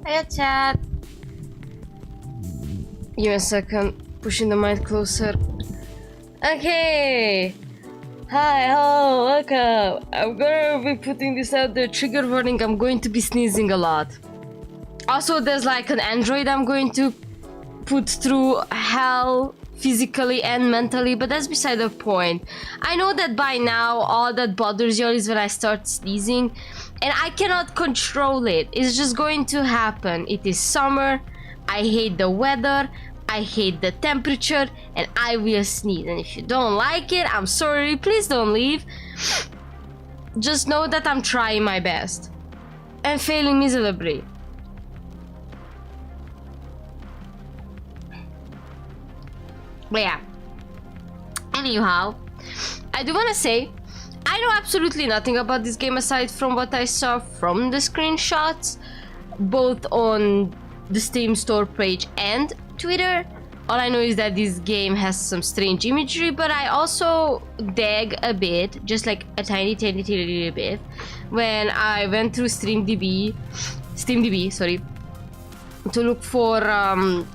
Hiya, chat. Give me a second. Pushing the mic closer. Okay. Hi, hello, welcome. I'm gonna be putting this out there. Trigger warning, I'm going to be sneezing a lot. Also, there's like an android I'm going to put through hell physically and mentally, but that's beside the point. I know that by now all that bothers you is when I start sneezing, and I cannot control it. It's just going to happen. It is summer, I hate the weather, I hate the temperature, and I will sneeze. And if you don't like it, I'm sorry, please don't leave. Just know that I'm trying my best and failing miserably. But yeah, anyhow, I do want to say I know absolutely nothing about this game aside from what I saw from the screenshots, both on the Steam store page and Twitter. All I know is that this game has some strange imagery, but I also dig a bit, just like a tiny bit, when I went through SteamDB, sorry, to look for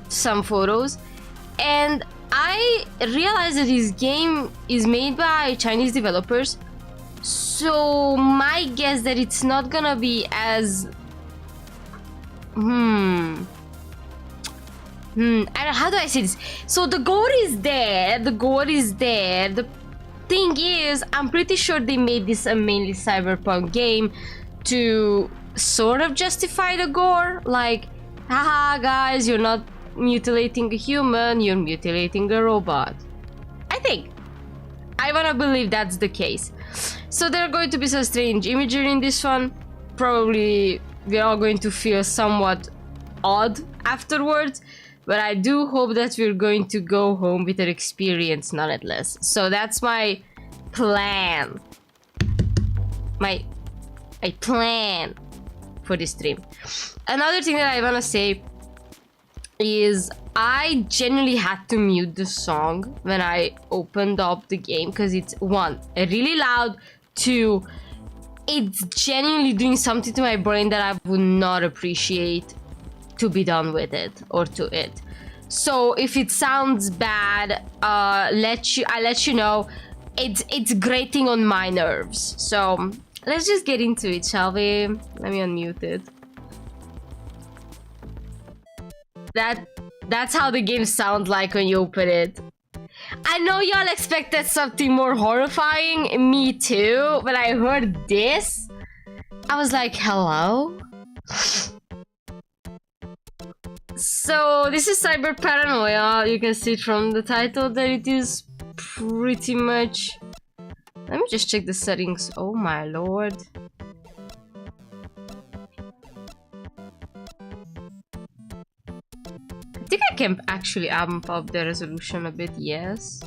some photos, and I realized that this game is made by Chinese developers, so my guess that it's not gonna be as how do I say this? So the gore is there, the thing is, I'm pretty sure they made this a mainly cyberpunk game to sort of justify the gore, like, haha guys, you're not mutilating a human, you're mutilating a robot. I wanna believe that's the case. So there are going to be some strange imagery in this one. Probably we're all going to feel somewhat odd afterwards, but I do hope that we're going to go home with an experience nonetheless. So that's my plan. My plan for this stream. Another thing that I wanna say is I genuinely had to mute the song when I opened up the game because it's one, really loud, two, it's genuinely doing something to my brain that I would not appreciate to be done with it or to it. So if it sounds bad, I let you know. It's grating on my nerves. So let's just get into it, shall we? Let me unmute it. That's how the game sounds like when you open it. I know y'all expected something more horrifying, me too. When I heard this, I was like, hello? So this is Cyber Paranoia. You can see from the title that it is pretty much... Let me just check the settings. Oh my lord. I think I can actually amp up the resolution a bit, yes.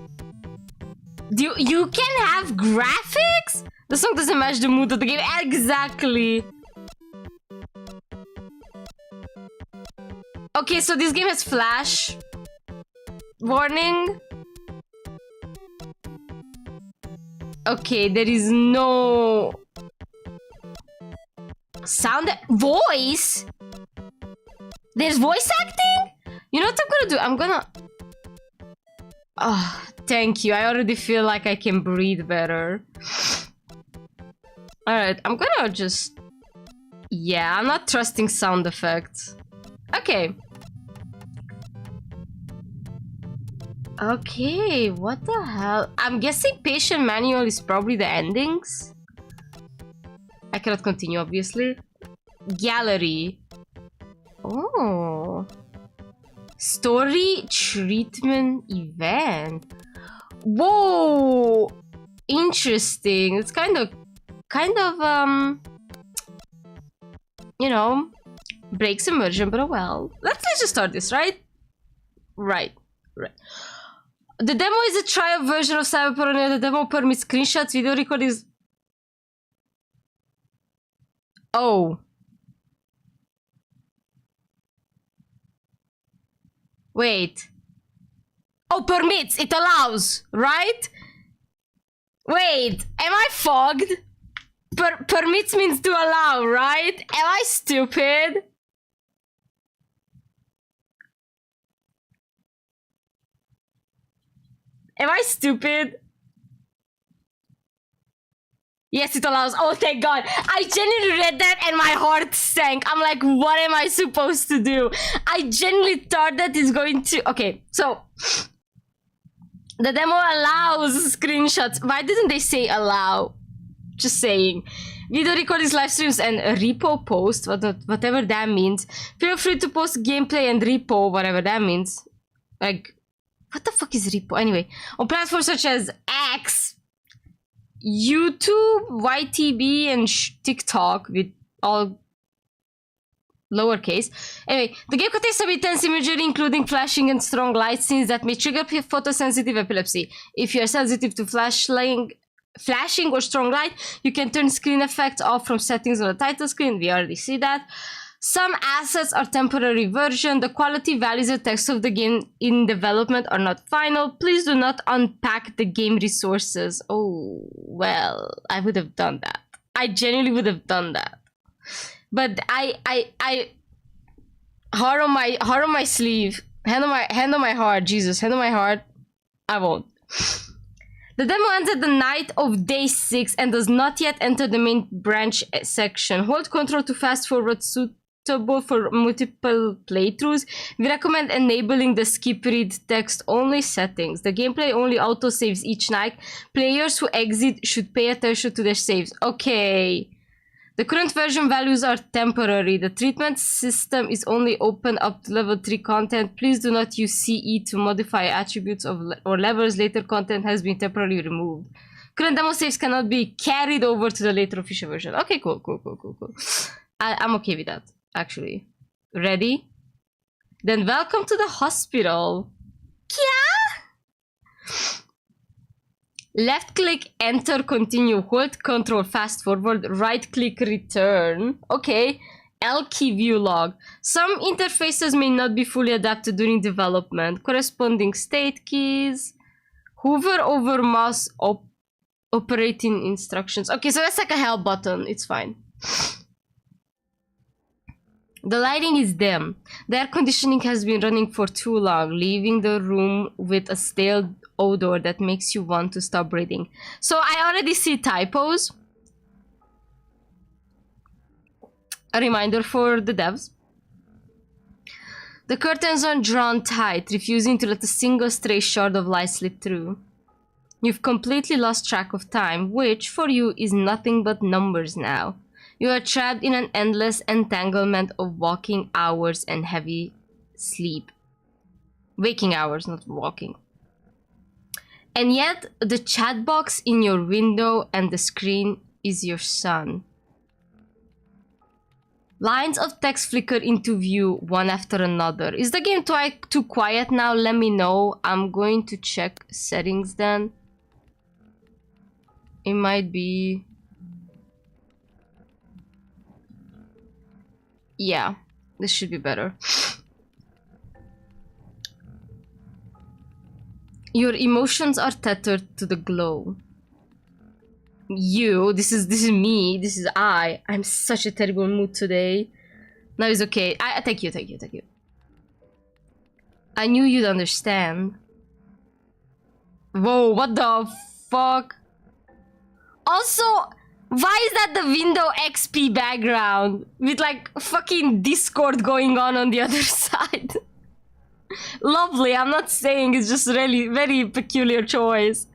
You can have graphics? The song doesn't match the mood of the game. Exactly. Okay, so this game has flash warning. Okay, there is no sound. Voice? There's voice acting? You know what I'm gonna do? I'm gonna... Oh, thank you. I already feel like I can breathe better. Alright, I'm gonna just... Yeah, I'm not trusting sound effects. Okay. Okay, what the hell? I'm guessing patient manual is probably the endings. I cannot continue, obviously. Gallery. Oh. Story treatment event. Whoa, interesting. It's kind of you know, breaks immersion, but oh well. Let's just start this, right? Right. The demo is a trial version of Cyber Paranoia. The demo permits screenshots, video recordings. Oh. Wait. Oh, permits. It allows, right? Wait. Am I fogged? Permits means to allow, right? Am I stupid? Am I stupid? Yes, it allows. Oh, thank God. I genuinely read that and my heart sank. I'm like, what am I supposed to do? I genuinely thought that it's going to... Okay, so... The demo allows screenshots. Why didn't they say allow? Just saying. Video recordings, live streams, and a repo post, whatever that means. Feel free to post gameplay and repo, whatever that means. Like, what the fuck is repo? Anyway, on platforms such as X, YouTube, YTB, and TikTok with all lowercase. Anyway, the game contains some intense imagery, including flashing and strong light scenes that may trigger photosensitive epilepsy. If you are sensitive to flashing or strong light, you can turn screen effect off from settings on the title screen. We already see that. Some assets are temporary version. The quality, values, and text of the game in development are not final. Please do not unpack the game resources. Oh, well, I would have done that. I genuinely would have done that. But I heart on my sleeve, hand on my heart, Jesus, hand on my heart, I won't. The demo ends at the night of day 6 and does not yet enter the main branch section. Hold control to fast forward suitable for multiple playthroughs. We recommend enabling the skip read text only settings. The gameplay only auto saves each night. Players who exit should pay attention to their saves. Okay. The current version values are temporary. The treatment system is only open up to level 3 content. Please do not use CE to modify attributes or levels. Later content has been temporarily removed. Current demo saves cannot be carried over to the later official version. Okay, cool. I'm okay with that, actually. Ready? Then welcome to the hospital. Kya? Left click, enter, continue, hold control, fast forward, right click, return. Okay. L key, view log. Some interfaces may not be fully adapted during development. Corresponding state keys. Hover over mouse operating instructions. Okay, so that's like a help button. It's fine. The lighting is dim. The air conditioning has been running for too long, leaving the room with a stale odor that makes you want to stop breathing. So I already see typos. A reminder for the devs. The curtains are drawn tight, refusing to let a single stray shard of light slip through. You've completely lost track of time, which for you is nothing but numbers now. You are trapped in an endless entanglement of walking hours and heavy sleep. Waking hours, not walking. And yet, the chat box in your window and the screen is your son. Lines of text flicker into view one after another. Is the game too quiet now? Let me know. I'm going to check settings then. It might be... Yeah, this should be better. Your emotions are tethered to the glow. You, this is me, this is I. I'm such a terrible mood today. No, it's okay. Thank you. I knew you'd understand. Whoa, what the fuck? Also, why is that the window XP background with like fucking Discord going on the other side? Lovely, I'm not saying, it's just really very peculiar choice.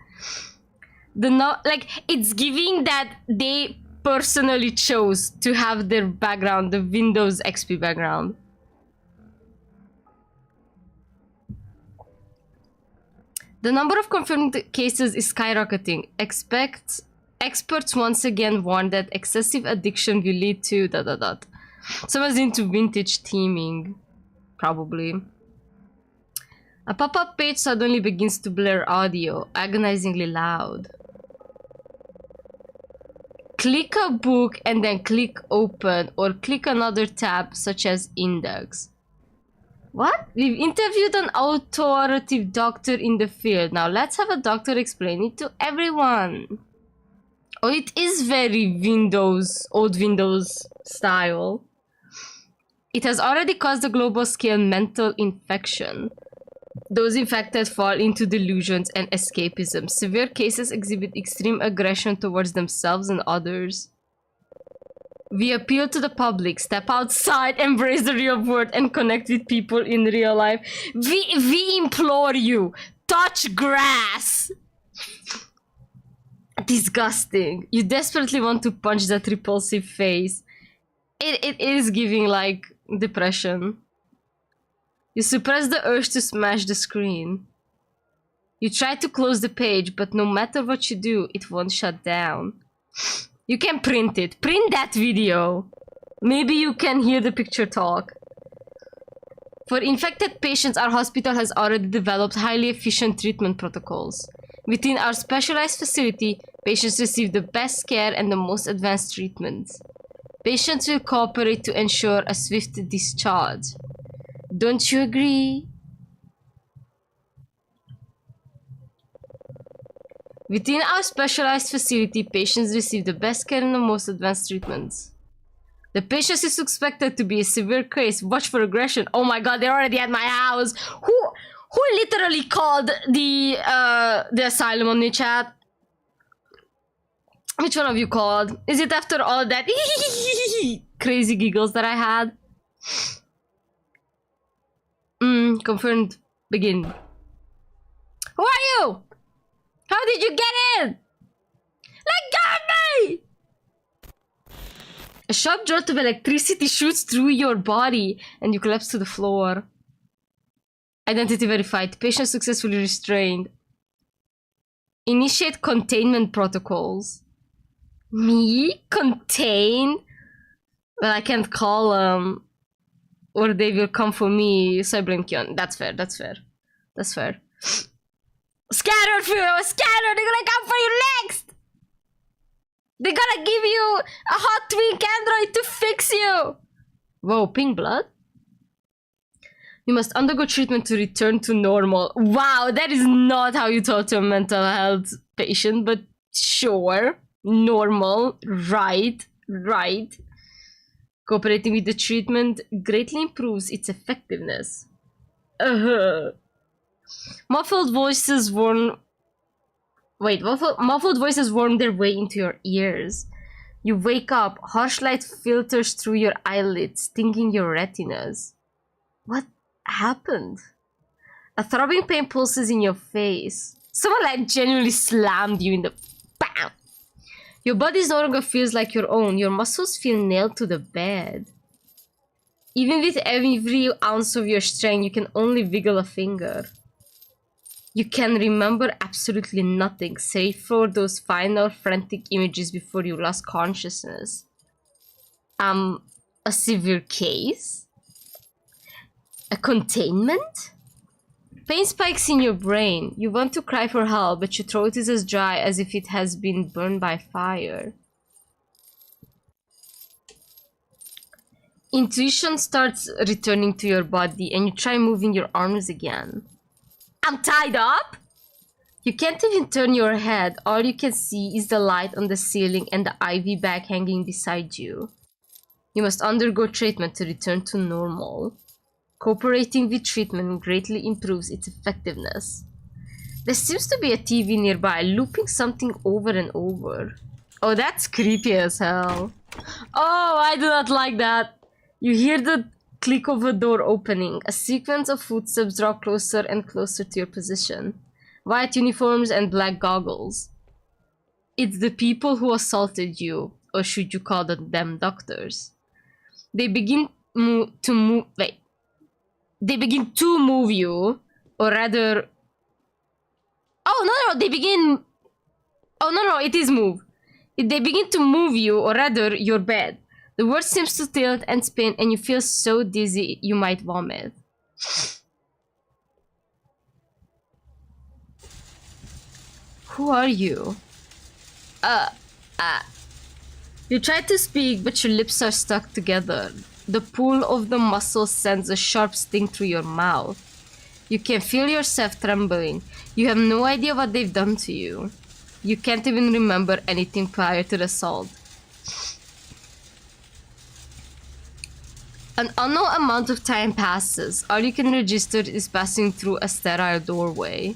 Like, it's giving that they personally chose to have their background, the Windows XP background. The number of confirmed cases is skyrocketing. Experts once again warn that excessive addiction will lead to ... Someone's into vintage theming. Probably. A pop-up page suddenly begins to blare audio, agonizingly loud. Click a book and then click open, or click another tab such as index. What? We've interviewed an authoritative doctor in the field. Now let's have a doctor explain it to everyone. Oh, it is very Windows, old Windows style. It has already caused a global scale mental infection. Those infected fall into delusions and escapism. Severe cases exhibit extreme aggression towards themselves and others. We appeal to the public, step outside, embrace the real world, and connect with people in real life. We implore you, touch grass! Disgusting. You desperately want to punch that repulsive face. It is giving, like, depression. You suppress the urge to smash the screen. You try to close the page, but no matter what you do, it won't shut down. You can print it. Print that video. Maybe you can hear the picture talk. For infected patients, our hospital has already developed highly efficient treatment protocols. Within our specialized facility, patients receive the best care and the most advanced treatments. Patients will cooperate to ensure a swift discharge. Don't you agree? Within our specialized facility, patients receive the best care and the most advanced treatments. The patient is suspected to be a severe case. Watch for aggression. Oh my god, they're already at my house. Who literally called the asylum on the chat? Which one of you called? Is it after all that crazy giggles that I had? Confirmed. Begin. Who are you? How did you get in? Let go of me! A sharp jolt of electricity shoots through your body and you collapse to the floor. Identity verified. Patient successfully restrained. Initiate containment protocols. Me? Contain? Well, I can't call them. Or they will come for me, so I blame Kion. That's fair, that's fair. That's fair. Scatter, Furo! Scatter! They're gonna come for you next! They're gonna give you a hot twink android to fix you! Whoa, pink blood? You must undergo treatment to return to normal. Wow, that is not how you talk to a mental health patient, but sure. Normal. Right. Right. Cooperating with the treatment greatly improves its effectiveness. Muffled voices warn... Wait, muffled voices worm their way into your ears. You wake up, harsh light filters through your eyelids, stinging your retinas. What happened? A throbbing pain pulses in your face. Someone like genuinely slammed you in the... BAM! Your body no longer feels like your own. Your muscles feel nailed to the bed. Even with every ounce of your strength, you can only wiggle a finger. You can remember absolutely nothing, save for those final frantic images before you lost consciousness. A severe case? A containment? Pain spikes in your brain. You want to cry for help, but your throat is as dry as if it has been burned by fire. Intuition starts returning to your body and you try moving your arms again. I'm tied up? You can't even turn your head. All you can see is the light on the ceiling and the IV bag hanging beside you. You must undergo treatment to return to normal. Cooperating with treatment greatly improves its effectiveness. There seems to be a TV nearby, looping something over and over. Oh, that's creepy as hell. Oh, I do not like that. You hear the click of a door opening. A sequence of footsteps draw closer and closer to your position. White uniforms and black goggles. It's the people who assaulted you, or should you call them doctors? They begin to move. Wait. They begin to move you, or rather... Oh, no, they begin... Oh, no, it is move. They begin to move you, or rather, your bed. The world seems to tilt and spin, and you feel so dizzy you might vomit. Who are you? You try to speak, but your lips are stuck together. The pull of the muscle sends a sharp sting through your mouth. You can feel yourself trembling. You have no idea what they've done to you. You can't even remember anything prior to the assault. An unknown amount of time passes. All you can register is passing through a sterile doorway.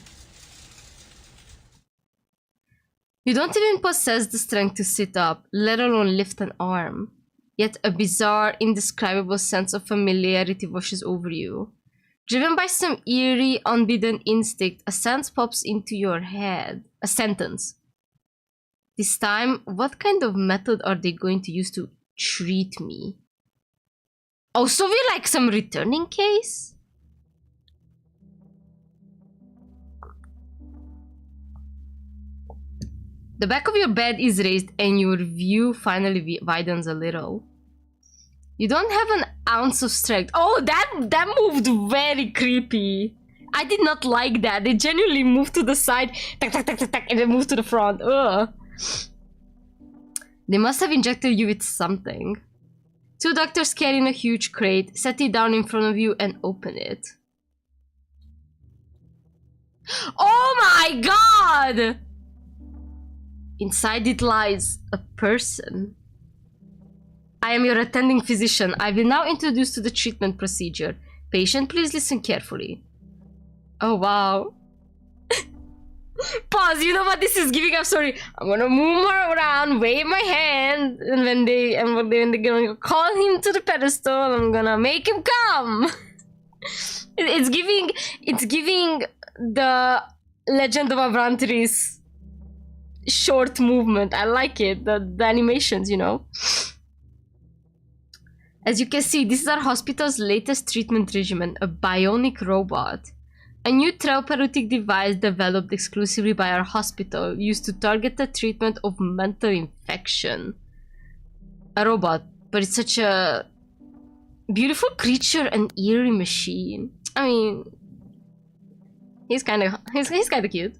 You don't even possess the strength to sit up, let alone lift an arm. Yet a bizarre, indescribable sense of familiarity washes over you. Driven by some eerie, unbidden instinct, a sense pops into your head. A sentence. This time, what kind of method are they going to use to treat me? Oh, so we're like some returning case? The back of your bed is raised and your view finally widens a little. You don't have an ounce of strength. Oh, that moved very creepy. I did not like that. They genuinely moved to the side, tack, tack, tack, tack, tack, and then moved to the front. Ugh. They must have injected you with something. Two doctors carry in a huge crate, set it down in front of you, and open it. Oh my god! Inside it lies a person. I am your attending physician. I will now introduce to the treatment procedure. Patient, please listen carefully. Oh wow. Pause, you know what this is giving? I'm sorry. I'm gonna move her around, wave my hand, and when they're gonna call him to the pedestal, I'm gonna make him come. It's giving the Legend of Avrantri's short movement. I like it. The animations, you know. As you can see, this is our hospital's latest treatment regimen, a bionic robot. A new therapeutic device developed exclusively by our hospital, used to target the treatment of mental infection. A robot, but it's such a beautiful creature and eerie machine. I mean, he's kind of cute.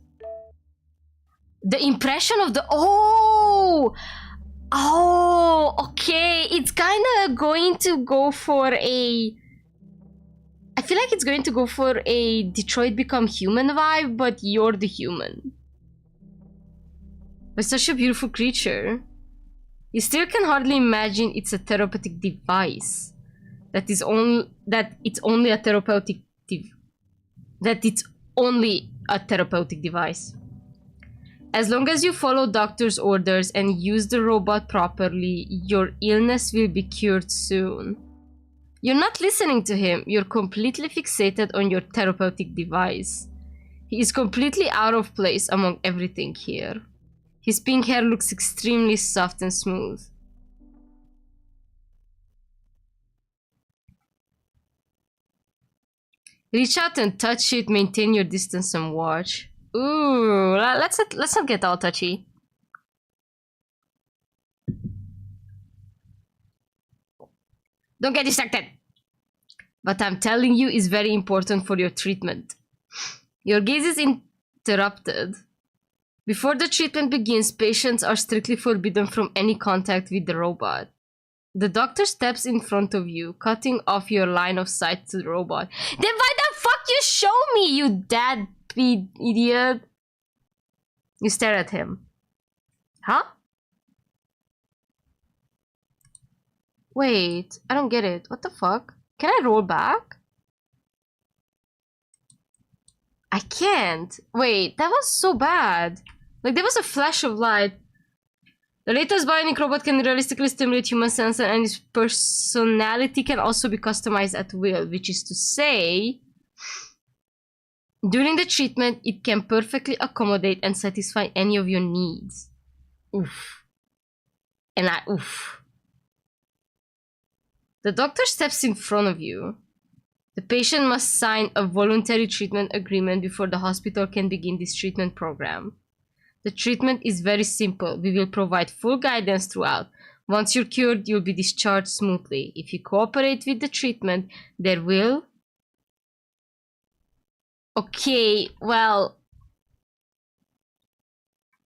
The impression of the okay, it's kind of going to go for a. I feel like it's going to go for a Detroit Become Human vibe, but you're the human. It's such a beautiful creature. You still can hardly imagine it's a therapeutic device. That it's only a therapeutic device. As long as you follow doctor's orders and use the robot properly, your illness will be cured soon. You're not listening to him, you're completely fixated on your therapeutic device. He is completely out of place among everything here. His pink hair looks extremely soft and smooth. Reach out and touch it, maintain your distance and watch. Ooh, let's not get all touchy. Don't get distracted. What I'm telling you is very important for your treatment. Your gaze is interrupted. Before the treatment begins, patients are strictly forbidden from any contact with the robot. The doctor steps in front of you, cutting off your line of sight to the robot. Then why the fuck you show me, you deadbeat idiot? You stare at him. Huh? Wait, I don't get it. What the fuck? Can I roll back? I can't. Wait, that was so bad. Like, there was a flash of light. The latest bionic robot can realistically stimulate human senses, and its personality can also be customized at will, which is to say, during the treatment, it can perfectly accommodate and satisfy any of your needs. Oof. And oof. The doctor steps in front of you. The patient must sign a voluntary treatment agreement before the hospital can begin this treatment program. The treatment is very simple. We will provide full guidance throughout. Once you're cured, you'll be discharged smoothly. If you cooperate with the treatment, there will... Okay, well...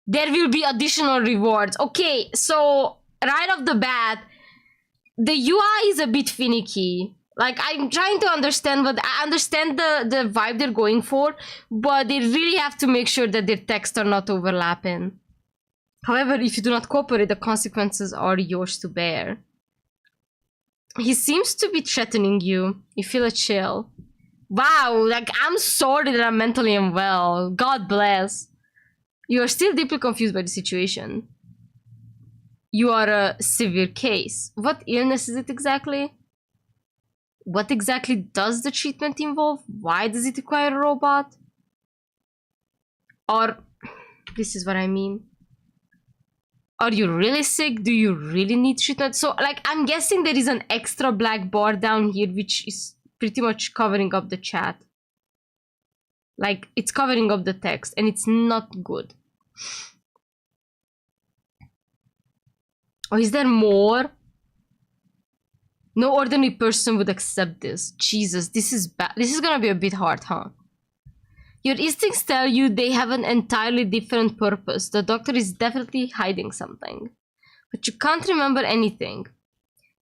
There will be additional rewards. Okay, so right off the bat, the UI is a bit finicky. Like, I'm trying to understand, but I understand the vibe they're going for, but they really have to make sure that their texts are not overlapping. However, if you do not cooperate, the consequences are yours to bear. He seems to be threatening you. You feel a chill. Wow, like, I'm sorry that I'm mentally unwell. God bless. You are still deeply confused by the situation. You are a severe case. What illness is it exactly? What exactly does the treatment involve? Why does it require a robot? Or, this is what I mean. Are you really sick? Do you really need treatment? So, like, I'm guessing there is an extra black bar down here which is pretty much covering up the chat. Like, it's covering up the text and it's not good. Oh, is there more? No ordinary person would accept this. Jesus, this is bad. This is gonna be a bit hard, huh? Your instincts tell you they have an entirely different purpose. The doctor is definitely hiding something. But you can't remember anything.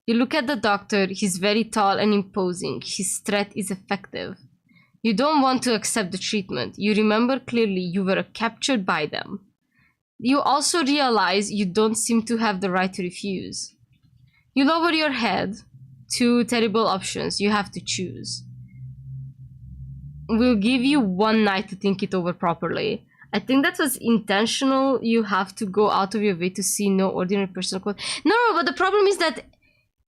You look at the doctor, he's very tall and imposing. His threat is effective. You don't want to accept the treatment. You remember clearly you were captured by them. You also realize you don't seem to have the right to refuse. You lower your head. Two terrible options you have to choose. We'll give you one night to think it over properly. I think that was intentional. You have to go out of your way to see no ordinary person. No, but the problem is that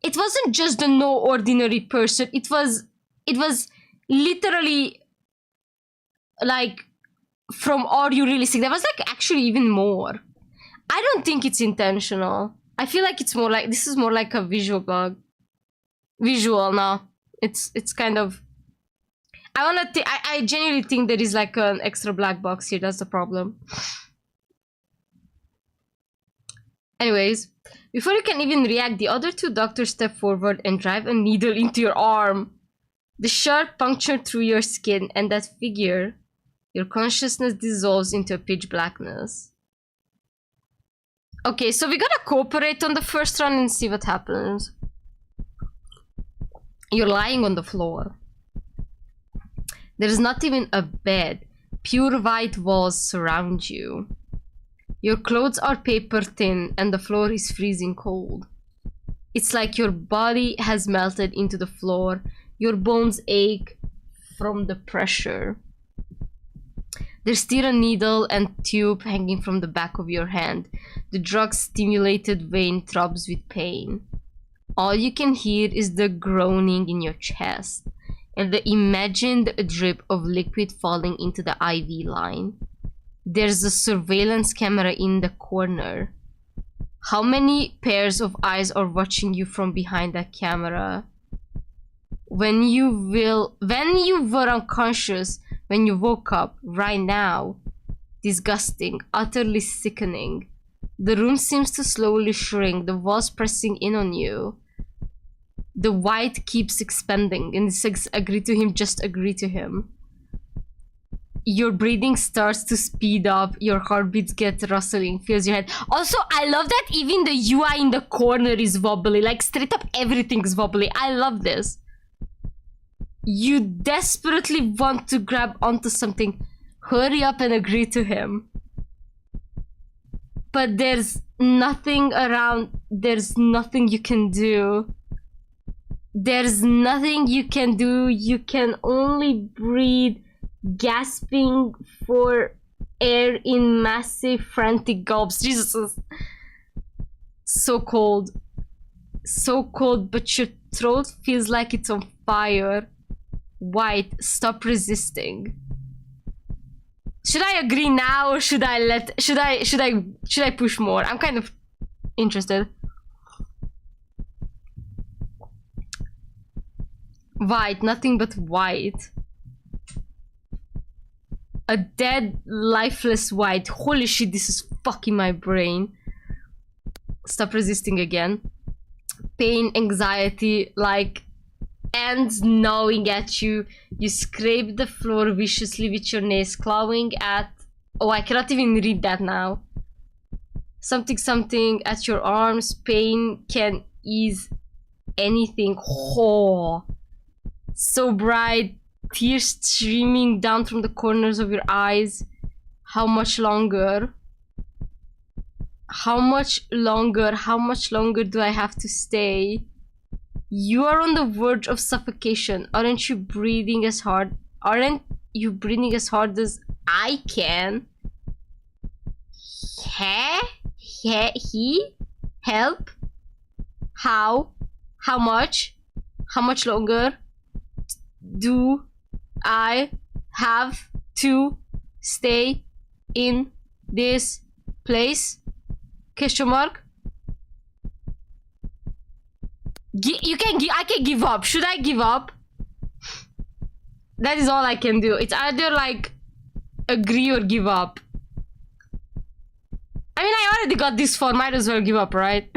it wasn't just a no ordinary person. It was literally like from Are You Really Sick? There was like actually even more. I don't think it's intentional. I feel like it's more like, this is more like a visual bug. Visual, no. It's kind of, I genuinely think there is like an extra black box here. That's the problem. Anyways, before you can even react, the other two doctors step forward and drive a needle into your arm. The sharp punctured through your skin, and that figure, your consciousness dissolves into a pitch blackness. Okay, so we gotta cooperate on the first run and see what happens. You're lying on the floor. There's not even a bed. Pure white walls surround you. Your clothes are paper thin and the floor is freezing cold. It's like your body has melted into the floor. Your bones ache from the pressure. There's still a needle and tube hanging from the back of your hand. The drug-stimulated vein throbs with pain. All you can hear is the groaning in your chest and the imagined drip of liquid falling into the IV line. There's a surveillance camera in the corner. How many pairs of eyes are watching you from behind that camera? When you were unconscious, when you woke up, right now, disgusting, utterly sickening. The room seems to slowly shrink, the walls pressing in on you. The white keeps expanding, and it says, agree to him, just agree to him. Your breathing starts to speed up, your heartbeats get rustling, fills your head. Also, I love that even the UI in the corner is wobbly, like straight up everything's wobbly. I love this. You desperately want to grab onto something. Hurry up and agree to him. But there's nothing around, there's nothing you can do. There's nothing you can do. You can only breathe, gasping for air in massive, frantic gulps. Jesus. So cold. So cold, but your throat feels like it's on fire. White, stop resisting. Should I agree now or should I push more? I'm kind of interested. White, nothing but white. A dead, lifeless white. Holy shit, this is fucking my brain. Stop resisting again. Pain, anxiety, like ants gnawing at you. You scrape the floor viciously with your nails, clawing at... Oh, I cannot even read that now. Something, something at your arms. Pain can ease anything. Oh. So bright, tears streaming down from the corners of your eyes. How much longer? How much longer? How much longer do I have to stay? You are on the verge of suffocation. Aren't you breathing as hard? Aren't you breathing as hard as I can? He? Help? How? How much? How much longer do I have to stay in this place? Question mark. I can give up. Should I give up? That is all I can do. It's either like agree or give up. I mean, I already got this far. Might as well give up, right?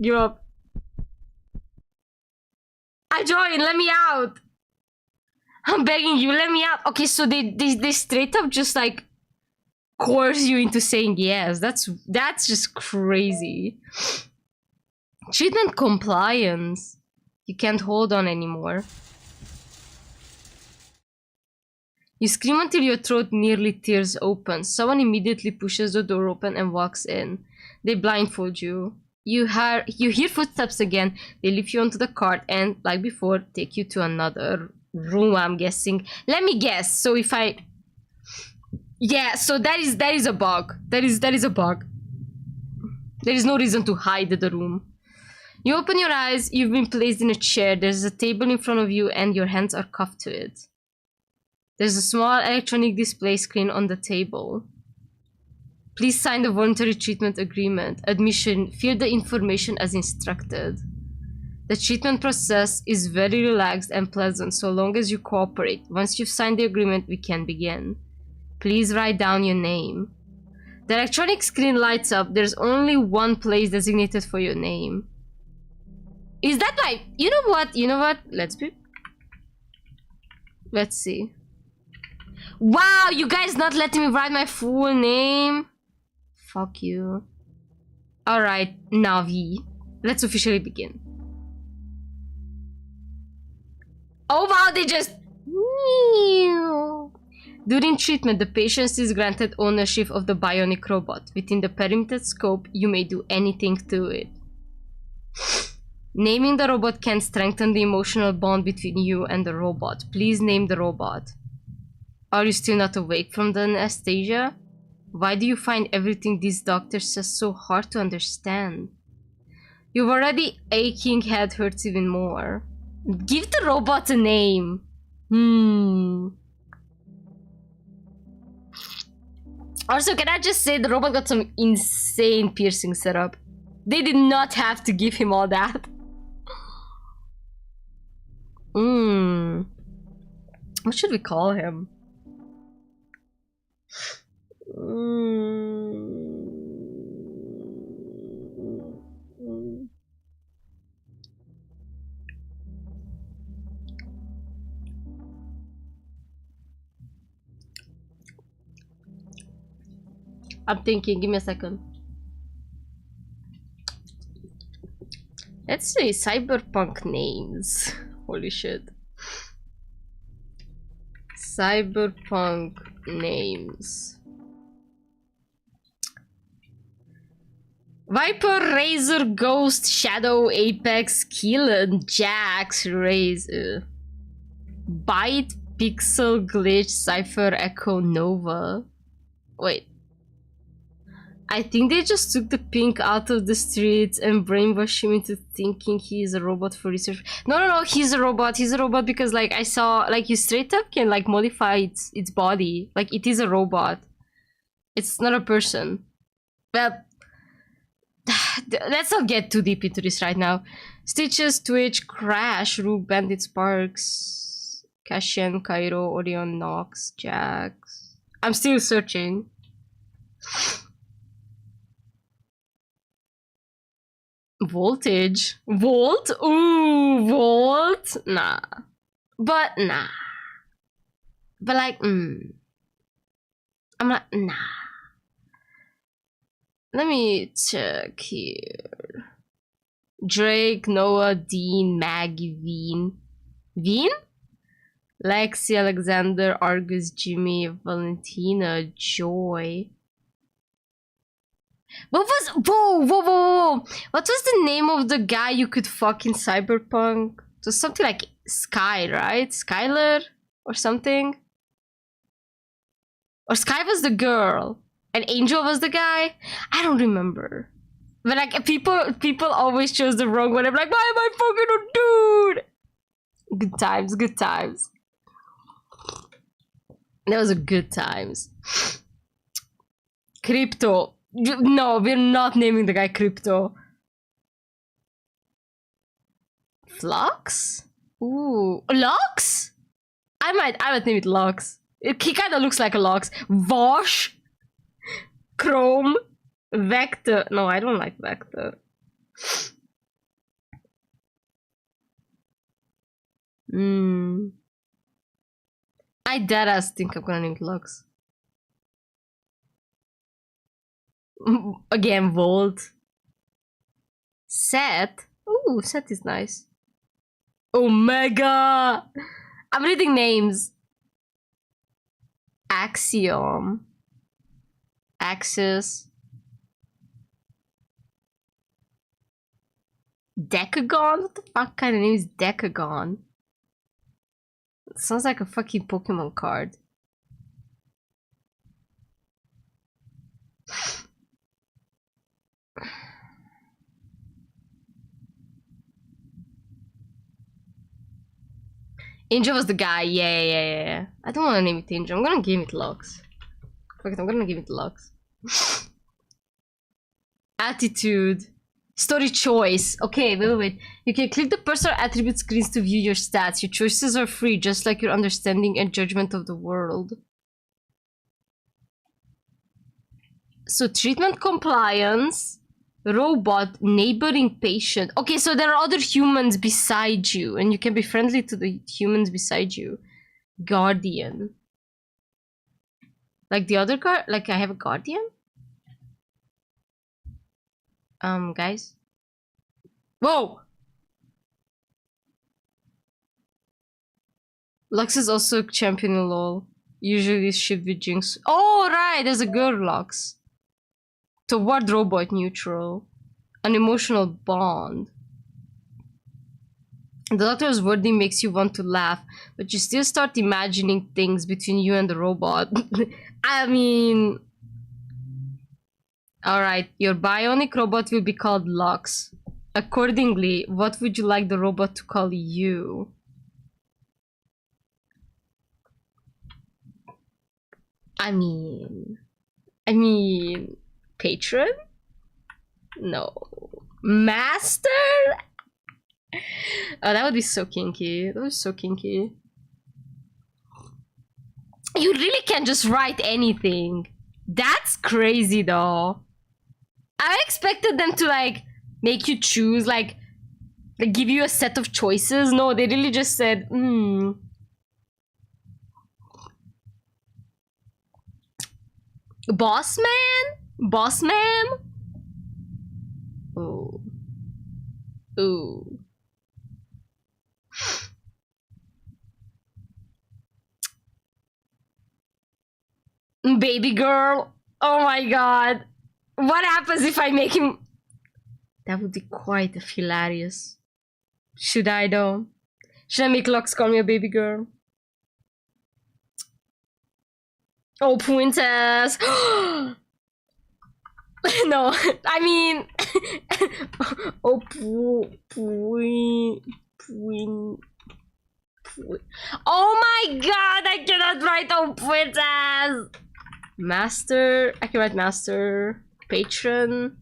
Give up. I join. Let me out. I'm begging you. Let me out. Okay, so they straight up just like coerce you into saying yes. That's just crazy. Treatment compliance. You can't hold on anymore. You scream until your throat nearly tears open. Someone immediately pushes the door open and walks in. They blindfold you. You hear footsteps again. They lift you onto the cart and, like before, take you to another room, I'm guessing. Let me guess. So if I... Yeah, so that is a bug. That is a bug. There is no reason to hide the room. You open your eyes. You've been placed in a chair. There's a table in front of you and your hands are cuffed to it. There's a small electronic display screen on the table. Please sign the voluntary treatment agreement. Admission, fill the information as instructed. The treatment process is very relaxed and pleasant so long as you cooperate. Once you've signed the agreement, we can begin. Please write down your name. The electronic screen lights up. There's only one place designated for your name. Is that like... You know what? You know what? Let's see. Wow, you guys not letting me write my full name? Fuck you. Alright, Navi. Let's officially begin. Oh wow, they just... During treatment, the patient is granted ownership of the bionic robot. Within the permitted scope, you may do anything to it. Naming the robot can strengthen the emotional bond between you and the robot. Please name the robot. Are you still not awake from the anesthesia? Why do you find everything this doctor says so hard to understand? You've already aching head hurts even more. Give the robot a name. Also, can I just say the robot got some insane piercing setup. They did not have to give him all that. What should we call him? I'm thinking, give me a second. Let's say cyberpunk names. Holy shit. Cyberpunk names. Viper, Razor, Ghost, Shadow, Apex, Killen, Jax, Raze, Byte, Pixel, Glitch, Cypher, Echo, Nova. Wait. I think they just took the pink out of the streets and brainwashed him into thinking he is a robot for research. No, he's a robot. He's a robot because, like, I saw, like, you straight up can, like, modify its body. Like, it is a robot. It's not a person. Well, let's not get too deep into this right now. Stitches, Twitch, Crash, Rook, Bandit, Sparks, Cashian, Cairo, Orion, Nox, Jax. I'm still searching. Voltage? Volt? Ooh, Volt? Nah. But nah. But like, I'm not, nah. Let me check here. Drake, Noah, Dean, Maggie, Veen. Veen? Lexi, Alexander, Argus, Jimmy, Valentina, Joy. What was... Whoa! Oh, what was the name of the guy you could fuck in Cyberpunk? It was something like Sky, right? Skylar or something? Or Sky was the girl and Angel was the guy? I don't remember. But like people always chose the wrong one. I'm like, why am I fucking a dude? Good times, good times. That was a good times. Crypto. No, we're not naming the guy Crypto. Flux? Ooh, Lux? I might name it Lux. He kind of looks like a Lux. Vosh, Chrome, Vector. No, I don't like Vector. I deadass think I'm gonna name it Lux. Again, Volt. Set. Ooh, Set is nice. Omega. I'm reading names. Axiom. Axis. Decagon? What the fuck kind of name is Decagon? It sounds like a fucking Pokemon card. Angel was the guy. Yeah. I don't want to name it Angel. I'm gonna give it Lux. Fuck it, I'm gonna give it Lux. Attitude. Story choice. Okay, wait. You can click the personal attribute screens to view your stats. Your choices are free, just like your understanding and judgment of the world. So treatment compliance, robot, neighboring patient. Okay, so there are other humans beside you, and you can be friendly to the humans beside you. Guardian. Like the other guard? Like I have a guardian? Guys. Whoa! Lux is also champion in LoL. Usually shipped with Jinx. Oh, right! There's a girl Lux. Toward robot neutral. An emotional bond. The doctor's wording makes you want to laugh, but you still start imagining things between you and the robot. I mean... Alright, your bionic robot will be called Lux. Accordingly, what would you like the robot to call you? I mean... Patron? No. Master? Oh, that would be so kinky. That was so kinky. You really can't just write anything. That's crazy though. I expected them to like make you choose, like give you a set of choices. No, they really just said, Boss man? Boss ma'am? Oh. Ooh. Baby girl. Oh my god. What happens if I make him... That would be quite hilarious. Should I though? Should I make Lux call me a baby girl? Oh, princess. No, I mean... Oh, oh my god, I cannot write oh princess. Master, I can write master. Patron,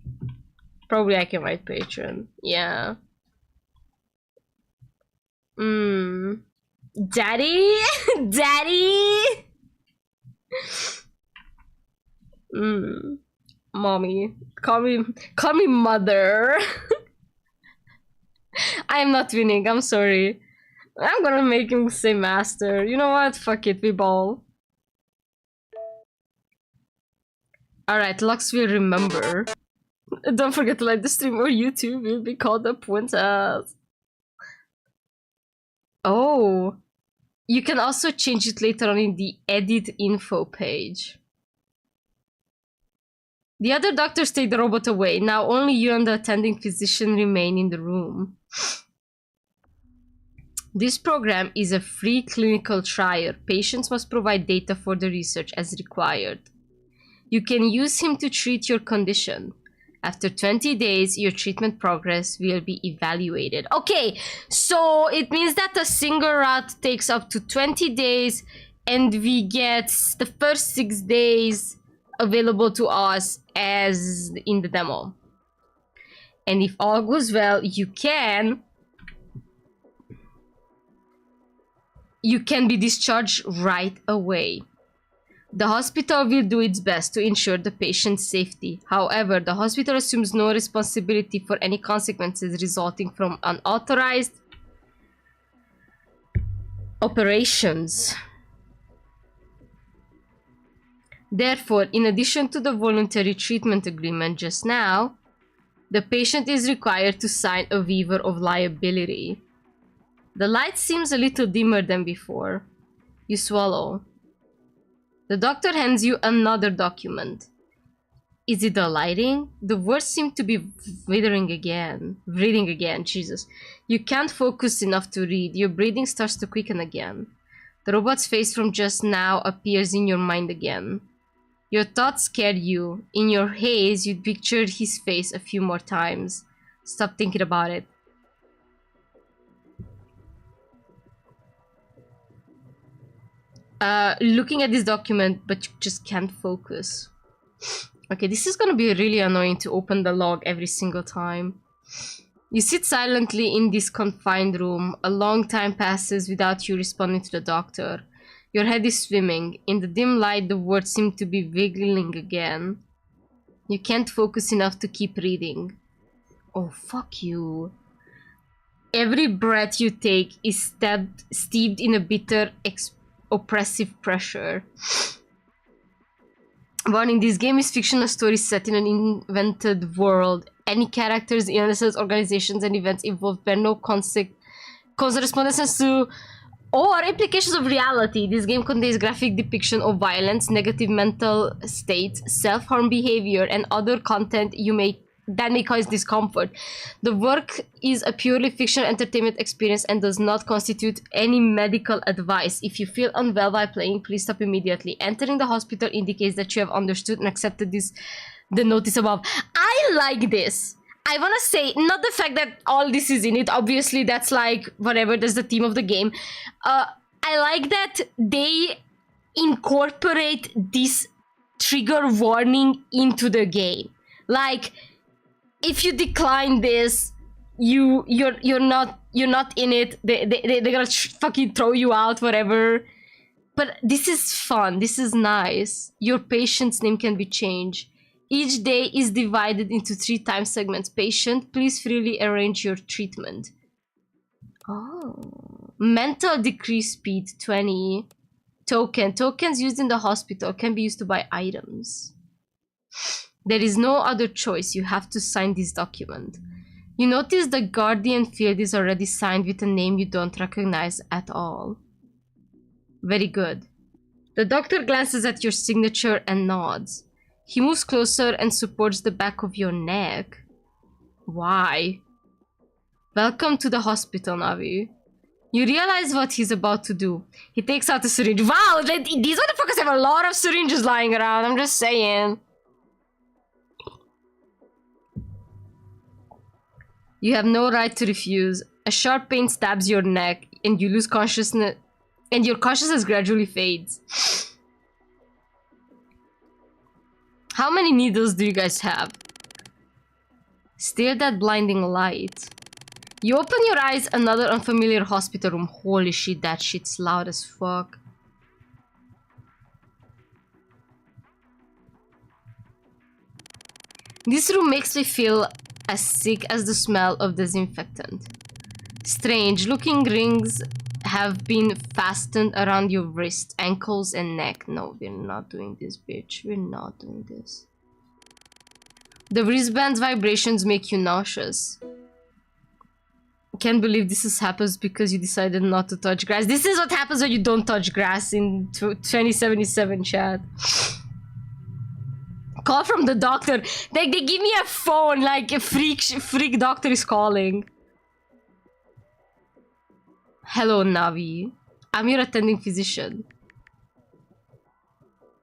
probably I can write patron. Yeah. Daddy, daddy. Mommy, call me mother. I am not winning. I'm sorry. I'm gonna make him say master. You know what? Fuck it. We ball. Alright, Lux will remember. Don't forget to like the stream or YouTube will be called a princess. Oh. You can also change it later on in the edit info page. The other doctors take the robot away. Now only you and the attending physician remain in the room. This program is a free clinical trial. Patients must provide data for the research as required. You can use him to treat your condition. After 20 days, your treatment progress will be evaluated. Okay, so it means that a single rat takes up to 20 days and we get the first 6 days available to us as in the demo. And if all goes well, you can be discharged right away. The hospital will do its best to ensure the patient's safety. However, the hospital assumes no responsibility for any consequences resulting from unauthorized operations. Therefore, in addition to the voluntary treatment agreement just now, the patient is required to sign a waiver of liability. The light seems a little dimmer than before. You swallow. The doctor hands you another document. Is it the lighting? The words seem to be breathing again, Jesus. You can't focus enough to read. Your breathing starts to quicken again. The robot's face from just now appears in your mind again. Your thoughts scared you. In your haze, you pictured his face a few more times. Stop thinking about it. Looking at this document, but you just can't focus. Okay, this is gonna be really annoying to open the log every single time. You sit silently in this confined room. A long time passes without you responding to the doctor. Your head is swimming. In the dim light, the words seem to be wiggling again. You can't focus enough to keep reading. Oh, fuck you. Every breath you take is steeped in a bitter, oppressive pressure. Warning, this game is fictional story set in an invented world. Any characters, illnesses, organizations, and events involved bear no correspondences to or implications of reality. This game contains graphic depiction of violence, negative mental states, self-harm behavior, and other content that may cause discomfort. The work is a purely fictional entertainment experience and does not constitute any medical advice. If you feel unwell while playing, please stop immediately. Entering the hospital indicates that you have understood and accepted the notice above. I like this. I want to say, not the fact that all this is in it, obviously that's like, whatever, that's the theme of the game. I like that they incorporate this trigger warning into the game. Like, if you decline this, you're not in it. They're gonna fucking throw you out, whatever. But this is fun. This is nice. Your patient's name can be changed. Each day is divided into 3 time segments. Patient, please freely arrange your treatment. Oh. Mental decrease speed 20. Token. Tokens used in the hospital can be used to buy items. There is no other choice. You have to sign this document. You notice the guardian field is already signed with a name you don't recognize at all. Very good. The doctor glances at your signature and nods. He moves closer and supports the back of your neck. Why? Welcome to the hospital, Navi. You realize what he's about to do. He takes out a syringe. Wow, these motherfuckers have a lot of syringes lying around, I'm just saying. You have no right to refuse. A sharp pain stabs your neck and you lose consciousness, and your consciousness gradually fades. How many needles do you guys have? Stare that blinding light. You open your eyes, another unfamiliar hospital room. Holy shit, that shit's loud as fuck. This room makes me feel as sick as the smell of disinfectant. Strange looking rings have been fastened around your wrists, ankles, and neck. No, we're not doing this, bitch. We're not doing this. The wristband's vibrations make you nauseous. Can't believe this happens because you decided not to touch grass. This is what happens when you don't touch grass in 2077, chat. Call from the doctor. They give me a phone like a freak doctor is calling. Hello, Navi. I'm your attending physician.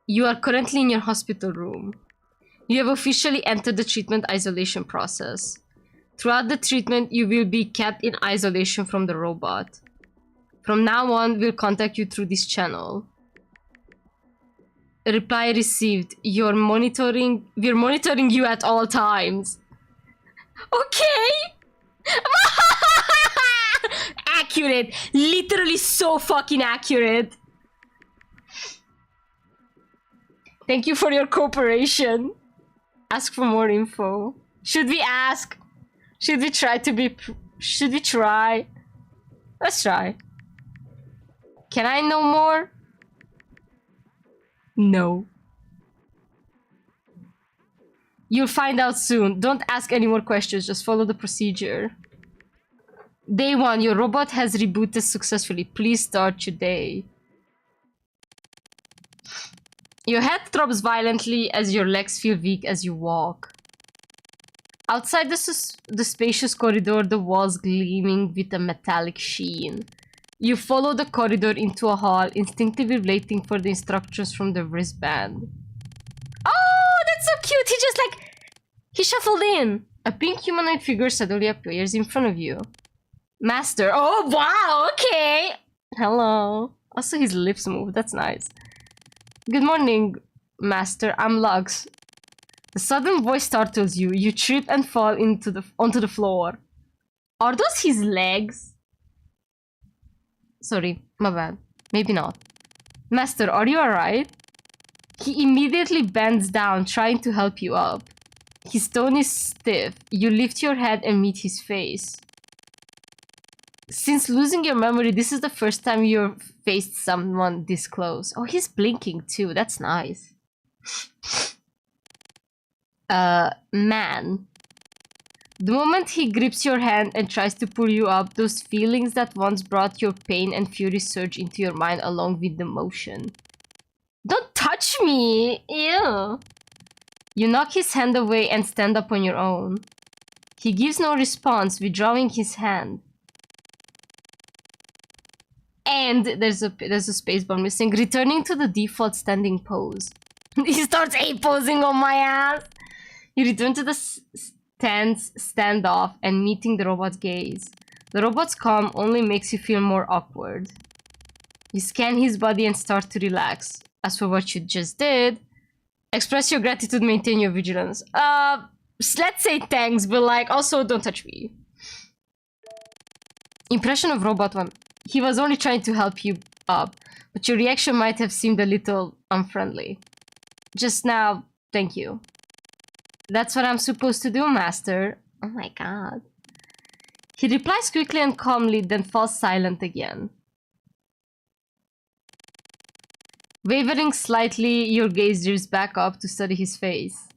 You are currently in your hospital room. You have officially entered the treatment isolation process. Throughout the treatment, you will be kept in isolation from the robot. From now on, we'll contact you through this channel. Reply received. We're monitoring you at all times. Okay. Accurate. Literally so fucking accurate. Thank you for your cooperation. Ask for more info. Should we ask? Should we try to be... Should we try? Let's try. Can I know more? No. You'll find out soon. Don't ask any more questions. Just follow the procedure. Day 1. Your robot has rebooted successfully. Please start today. Your head throbs violently as your legs feel weak as you walk. Outside the spacious corridor, the walls gleaming with a metallic sheen. You follow the corridor into a hall, instinctively waiting for the instructions from the wristband. Oh, that's so cute! He just like... He shuffled in. A pink humanoid figure suddenly appears in front of you. Master. Oh, wow, okay! Hello. Also, his lips move. That's nice. Good morning, Master. I'm Lux. The sudden voice startles you. You trip and fall onto the floor. Are those his legs? Sorry, my bad. Maybe not. Master, are you alright? He immediately bends down, trying to help you up. His tone is stiff. You lift your head and meet his face. Since losing your memory, this is the first time you've faced someone this close. Oh, he's blinking too. That's nice. Man. The moment he grips your hand and tries to pull you up, those feelings that once brought your pain and fury surge into your mind along with the motion. Don't touch me! Ew! You knock his hand away and stand up on your own. He gives no response, withdrawing his hand. And there's a space bar missing, returning to the default standing pose. He starts A-posing on my ass! You return to the tense standoff and meeting the robot's gaze. The robot's calm only makes you feel more awkward. You scan his body and start to relax. As for what you just did, express your gratitude, maintain your vigilance. Let's say thanks, but like, also don't touch me. Impression of Robot 1. He was only trying to help you up, but your reaction might have seemed a little unfriendly. Just now, thank you. That's what I'm supposed to do, Master. Oh my god. He replies quickly and calmly, then falls silent again. Wavering slightly, your gaze drifts back up to study his face.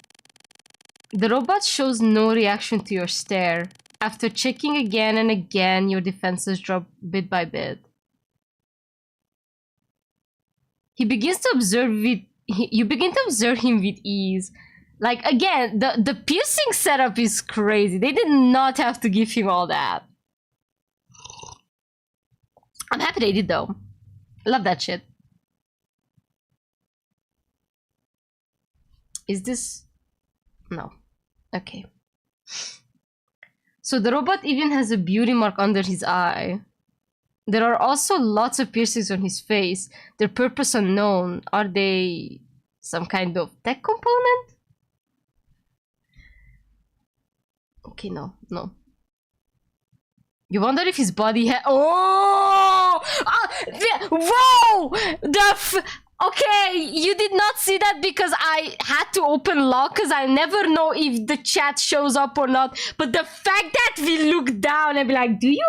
The robot shows no reaction to your stare. After checking again and again, your defenses drop bit by bit. You begin to observe him with ease. Like, again, the piercing setup is crazy. They did not have to give him all that. I'm happy they did, though. Love that shit. Is this... No. Okay. So the robot even has a beauty mark under his eye. There are also lots of piercings on his face. Their purpose unknown. Are they some kind of tech component? Okay, no. You wonder if his body oh! Whoa! Okay, you did not see that because I had to open lock because I never know if the chat shows up or not. But the fact that we look down and be like, Did you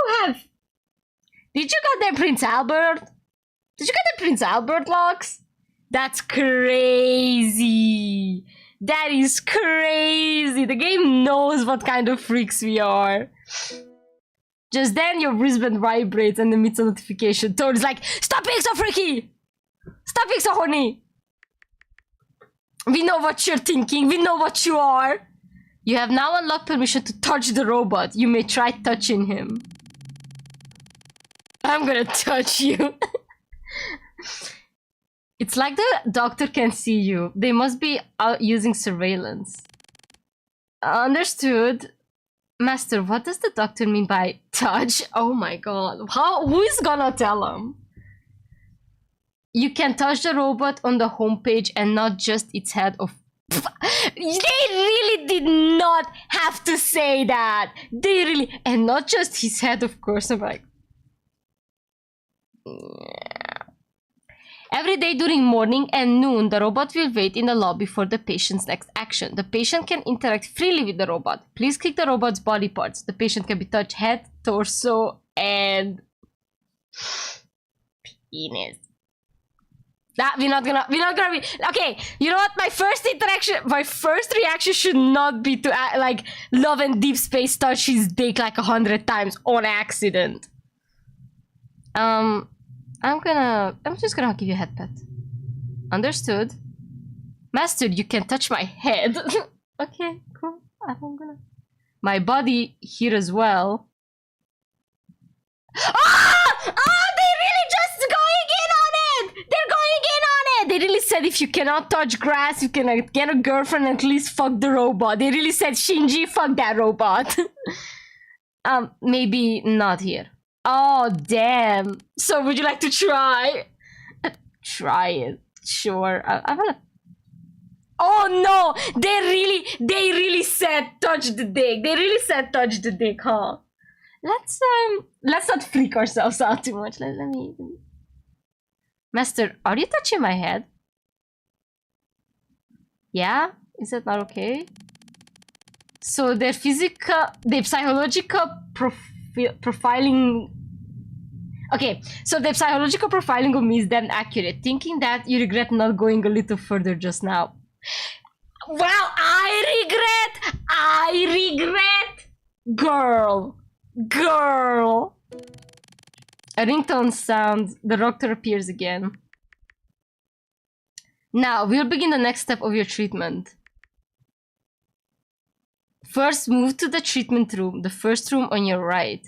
get the Prince Albert? Did you get the Prince Albert locks? That's crazy. That is crazy. The game knows what kind of freaks we are. Just then your wristband vibrates and emits a notification. Toad is like, stop being so freaky! Stop being so horny! We know what you're thinking. We know what you are. You have now unlocked permission to touch the robot. You may try touching him. I'm gonna touch you. It's like the doctor can see you. They must be out using surveillance. Understood. Master, what does the doctor mean by touch? Oh my god. Who is gonna tell him? You can touch the robot on the homepage and not just its head of... They really did not have to say that. They really... And not just his head, of course. I'm like... Every day during morning and noon, the robot will wait in the lobby for the patient's next action. The patient can interact freely with the robot. Please click the robot's body parts. The patient can be touched head, torso, and penis. That we're not gonna be okay. You know what? My first reaction should not be to like love and deep space touch his dick like 100 times on accident. I'm just gonna give you a head pet. Understood. Master, you can touch my head. Okay, cool. I'm gonna. My body here as well. Ah! Oh, they really just going in on it! They're going in on it! They really said if you cannot touch grass, you cannot get a girlfriend, at least fuck the robot. They really said, Shinji, fuck that robot. Maybe not here. Oh, damn. So would you like to try? Try it. Sure. I wanna... Oh no! They really said touch the dick. They really said touch the dick, huh? Let's not freak ourselves out too much. Let me... Master, are you touching my head? Yeah? Is that not okay? So their psychological profiling... Okay, so the psychological profiling of me is then accurate. Thinking that you regret not going a little further just now. Well, I regret! Girl! A ringtone sounds. The doctor appears again. Now, we'll begin the next step of your treatment. First, move to the treatment room, the first room on your right.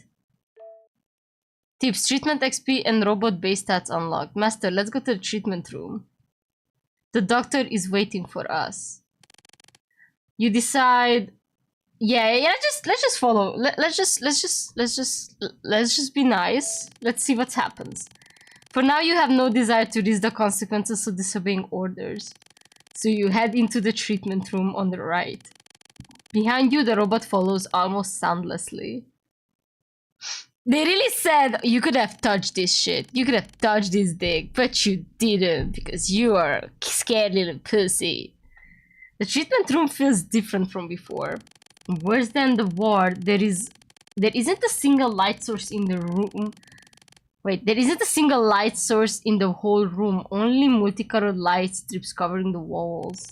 Tips, treatment XP and robot base stats unlocked. Master, let's go to the treatment room. The doctor is waiting for us. You decide... Yeah, let's just follow. Let's just be nice. Let's see what happens. For now, you have no desire to risk the consequences of disobeying orders. So you head into the treatment room on the right. Behind you, the robot follows almost soundlessly. They really said you could have touched this shit. You could have touched this dick, but you didn't because you are a scared little pussy. The treatment room feels different from before. Worse than the ward, there isn't a single light source in the room. Wait, there isn't a single light source in the whole room. Only multicolored light strips covering the walls.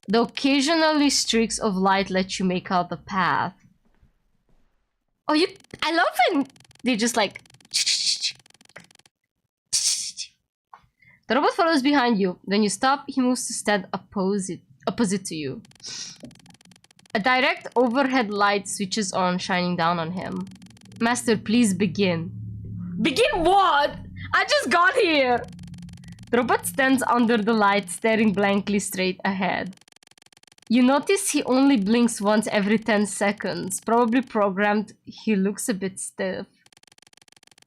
The occasionally streaks of light let you make out the path. Oh, I love when they just like... The robot follows behind you. Then you stop, he moves to stand opposite to you. A direct overhead light switches on, shining down on him. Master, please begin. Begin what? I just got here! The robot stands under the light, staring blankly straight ahead. You notice he only blinks once every 10 seconds. Probably programmed, he looks a bit stiff.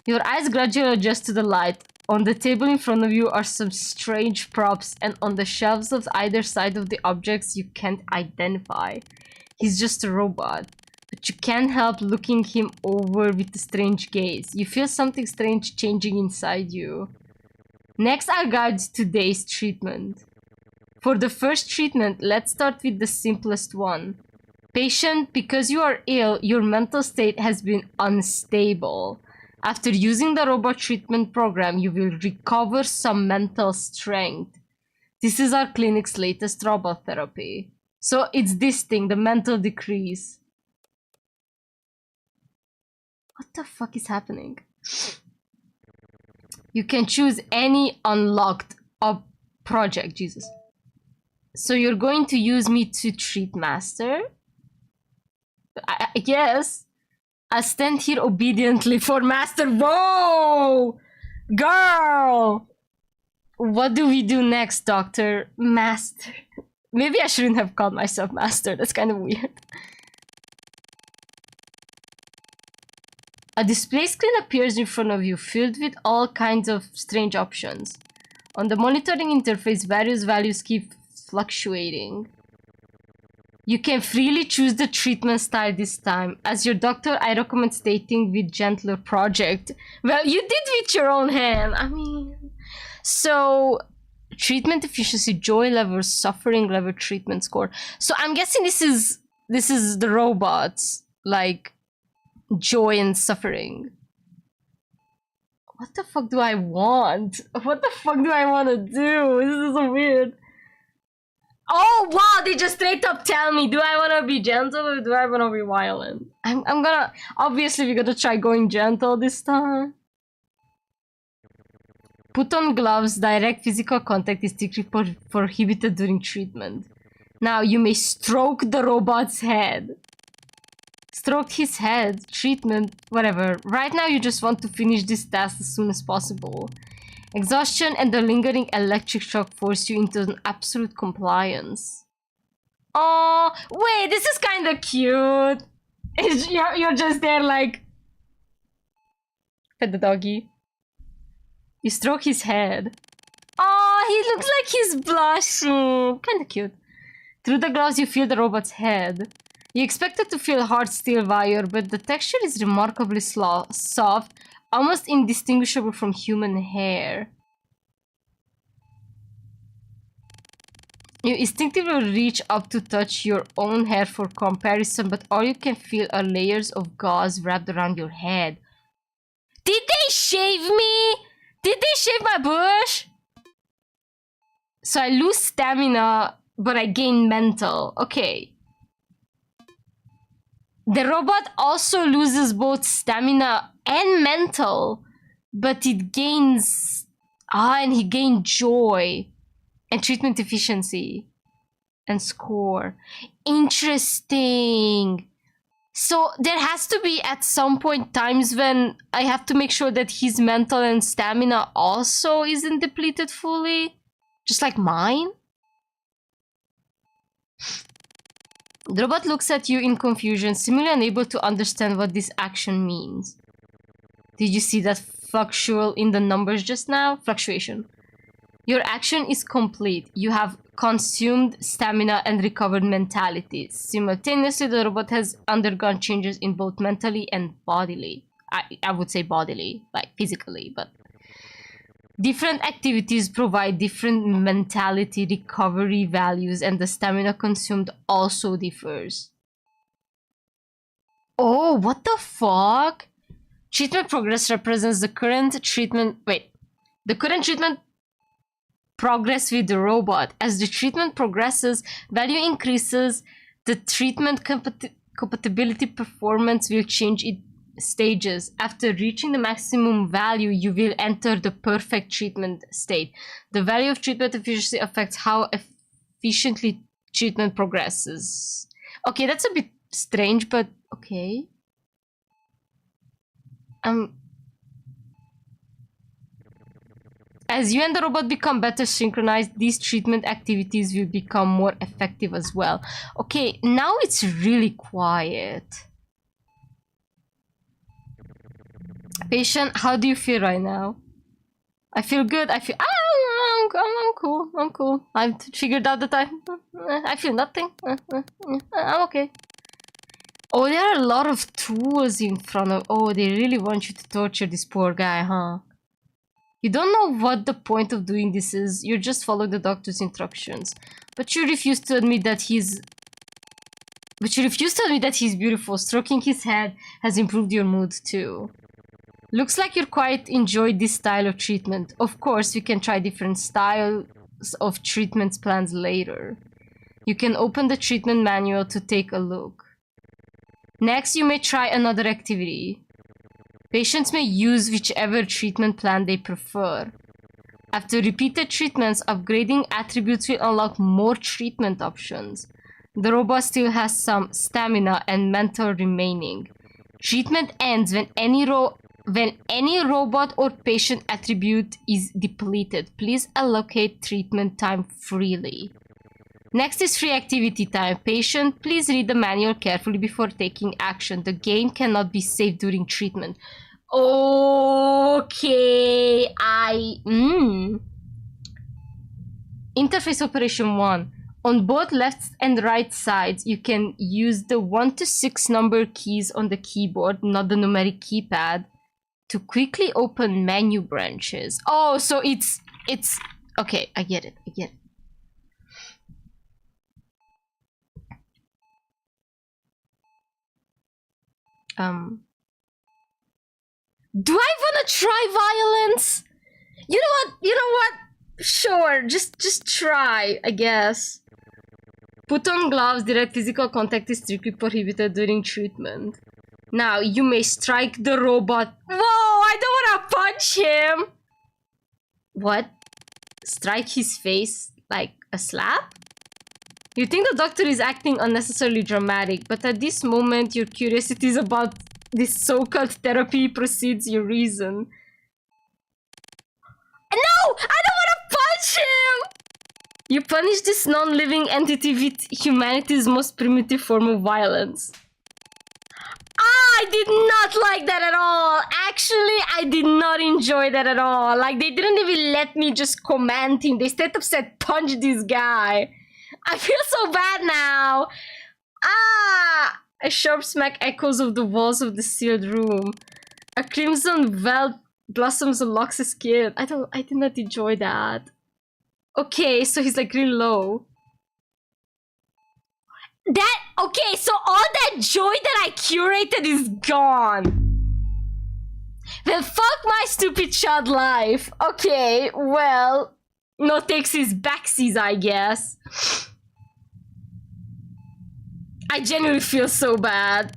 Your eyes gradually adjust to the light. On the table in front of you are some strange props, and on the shelves of either side of the objects you can't identify. He's just a robot, but you can't help looking him over with a strange gaze. You feel something strange changing inside you. Next, I'll guide today's treatment. For the first treatment, let's start with the simplest one. Patient, because you are ill, your mental state has been unstable. After using the robot treatment program, you will recover some mental strength. This is our clinic's latest robot therapy. So it's this thing, the mental decrease. What the fuck is happening? You can choose any unlocked project, Jesus. So you're going to use me to treat master? I guess. I stand here obediently for master. Whoa! Girl! What do we do next, doctor? Master. Maybe I shouldn't have called myself master. That's kind of weird. A display screen appears in front of you, filled with all kinds of strange options. On the monitoring interface, various values keep fluctuating. You can freely choose the treatment style this time. As your doctor, I recommend stating with gentler project. Well, you did with your own hand. I mean... So... Treatment efficiency, joy level, suffering level, treatment score. So I'm guessing this is the robots, like... Joy and suffering. What the fuck do I want? What the fuck do I want to do? This is so weird. Oh wow, they just straight up tell me, do I want to be gentle or do I want to be violent? I'm gonna, obviously we're gonna try going gentle this time. Put on gloves, direct physical contact is strictly prohibited during treatment. Now you may stroke the robot's head. Stroke his head, treatment, whatever. Right now you just want to finish this task as soon as possible. Exhaustion and the lingering electric shock force you into an absolute compliance. Oh, wait, this is kind of cute. You're just there like... Pet the doggy. You stroke his head. Oh, he looks like he's blushing. Kind of cute. Through the gloves you feel the robot's head. You expect it to feel hard steel wire, but the texture is remarkably soft, almost indistinguishable from human hair. You instinctively reach up to touch your own hair for comparison, but all you can feel are layers of gauze wrapped around your head. Did they shave me? Did they shave my bush? So I lose stamina, but I gain mental. Okay. The robot also loses both stamina and mental, but it gains... and he gained joy and treatment efficiency and score. Interesting. So there has to be at some point times when I have to make sure that his mental and stamina also isn't depleted fully, just like mine. The robot looks at you in confusion, seemingly unable to understand what this action means. Did you see that fluctual in the numbers just now? Fluctuation. Your action is complete. You have consumed stamina and recovered mentality. Simultaneously, the robot has undergone changes in both mentally and bodily. I would say bodily, like physically, but... Different activities provide different mentality recovery values, and the stamina consumed also differs. Oh, what the fuck? Treatment progress represents the current treatment... Wait. The current treatment progress with the robot. As the treatment progresses, value increases, the treatment compatibility performance will change in stages. After reaching the maximum value, you will enter the perfect treatment state. The value of treatment efficiency affects how efficiently treatment progresses. Okay, that's a bit strange, but okay. As you and the robot become better synchronized, these treatment activities will become more effective as well. Okay, now it's really quiet. Patient, how do you feel right now? I feel good. I feel... I'm cool. I'm cool. I've figured out that I feel nothing. I'm okay. Oh, there are a lot of tools in front of... Oh, they really want you to torture this poor guy, huh? You don't know what the point of doing this is. You just follow the doctor's instructions. But you refuse to admit that he's... beautiful. Stroking his head has improved your mood too. Looks like you quite enjoyed this style of treatment. Of course, we can try different styles of treatment plans later. You can open the treatment manual to take a look. Next, you may try another activity. Patients may use whichever treatment plan they prefer. After repeated treatments, upgrading attributes will unlock more treatment options. The robot still has some stamina and mental remaining. Treatment ends when any robot or patient attribute is depleted. Please allocate treatment time freely. Next is free activity time. Patient, please read the manual carefully before taking action. The game cannot be saved during treatment. Okay, Interface operation 1. On both left and right sides, you can use the 1 to 6 number keys on the keyboard, not the numeric keypad, to quickly open menu branches. Oh, so it's... Okay, I get it. Do I wanna try violence? You know what? Sure, just try, I guess. Put on gloves. Direct physical contact is strictly prohibited during treatment. Now, you may strike the robot. Whoa, I don't wanna punch him! What? Strike his face like a slap? You think the doctor is acting unnecessarily dramatic, but at this moment, your curiosity about this so-called therapy precedes your reason. No! I don't want to punch him! You punish this non-living entity with humanity's most primitive form of violence. I did not like that at all. Actually, I did not enjoy that at all. Like, they didn't even let me just command him. They straight up said, punch this guy. I feel so bad now. A sharp smack echoes of the walls of the sealed room. A crimson welt blossoms unlocks his skin. I did not enjoy that. Okay, so he's like really low. Okay, so all that joy that I curated is gone. Then fuck my stupid child life. Okay, well, no takesies backsies, I guess. I genuinely feel so bad.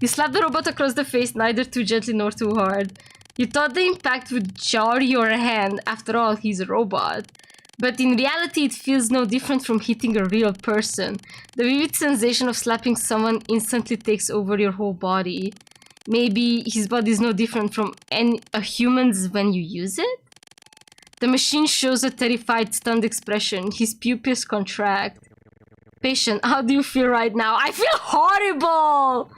You slap the robot across the face, neither too gently nor too hard. You thought the impact would jar your hand. After all, he's a robot. But in reality, it feels no different from hitting a real person. The vivid sensation of slapping someone instantly takes over your whole body. Maybe his body is no different from a human's when you use it? The machine shows a terrified, stunned expression. His pupils contract. Patient, how do you feel right now? I feel horrible!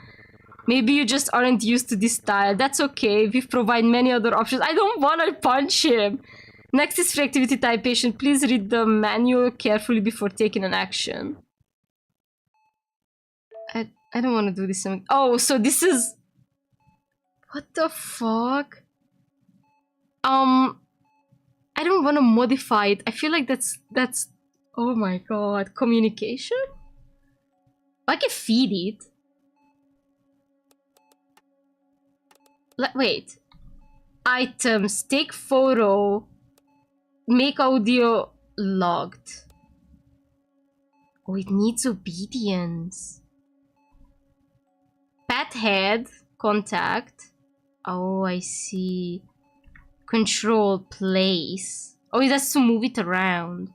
Maybe you just aren't used to this style. That's okay. We provide many other options. I don't want to punch him. Next is free activity type. Patient, please read the manual carefully before taking an action. I don't want to do this. Oh, so this is... What the fuck? I don't want to modify it. I feel like that's... Oh my god. Communication? I can feed it. Wait. Items. Take photo. Make audio logged. Oh, it needs obedience. Pat head. Contact. Oh, I see. Control. Place. Oh, it has to move it around.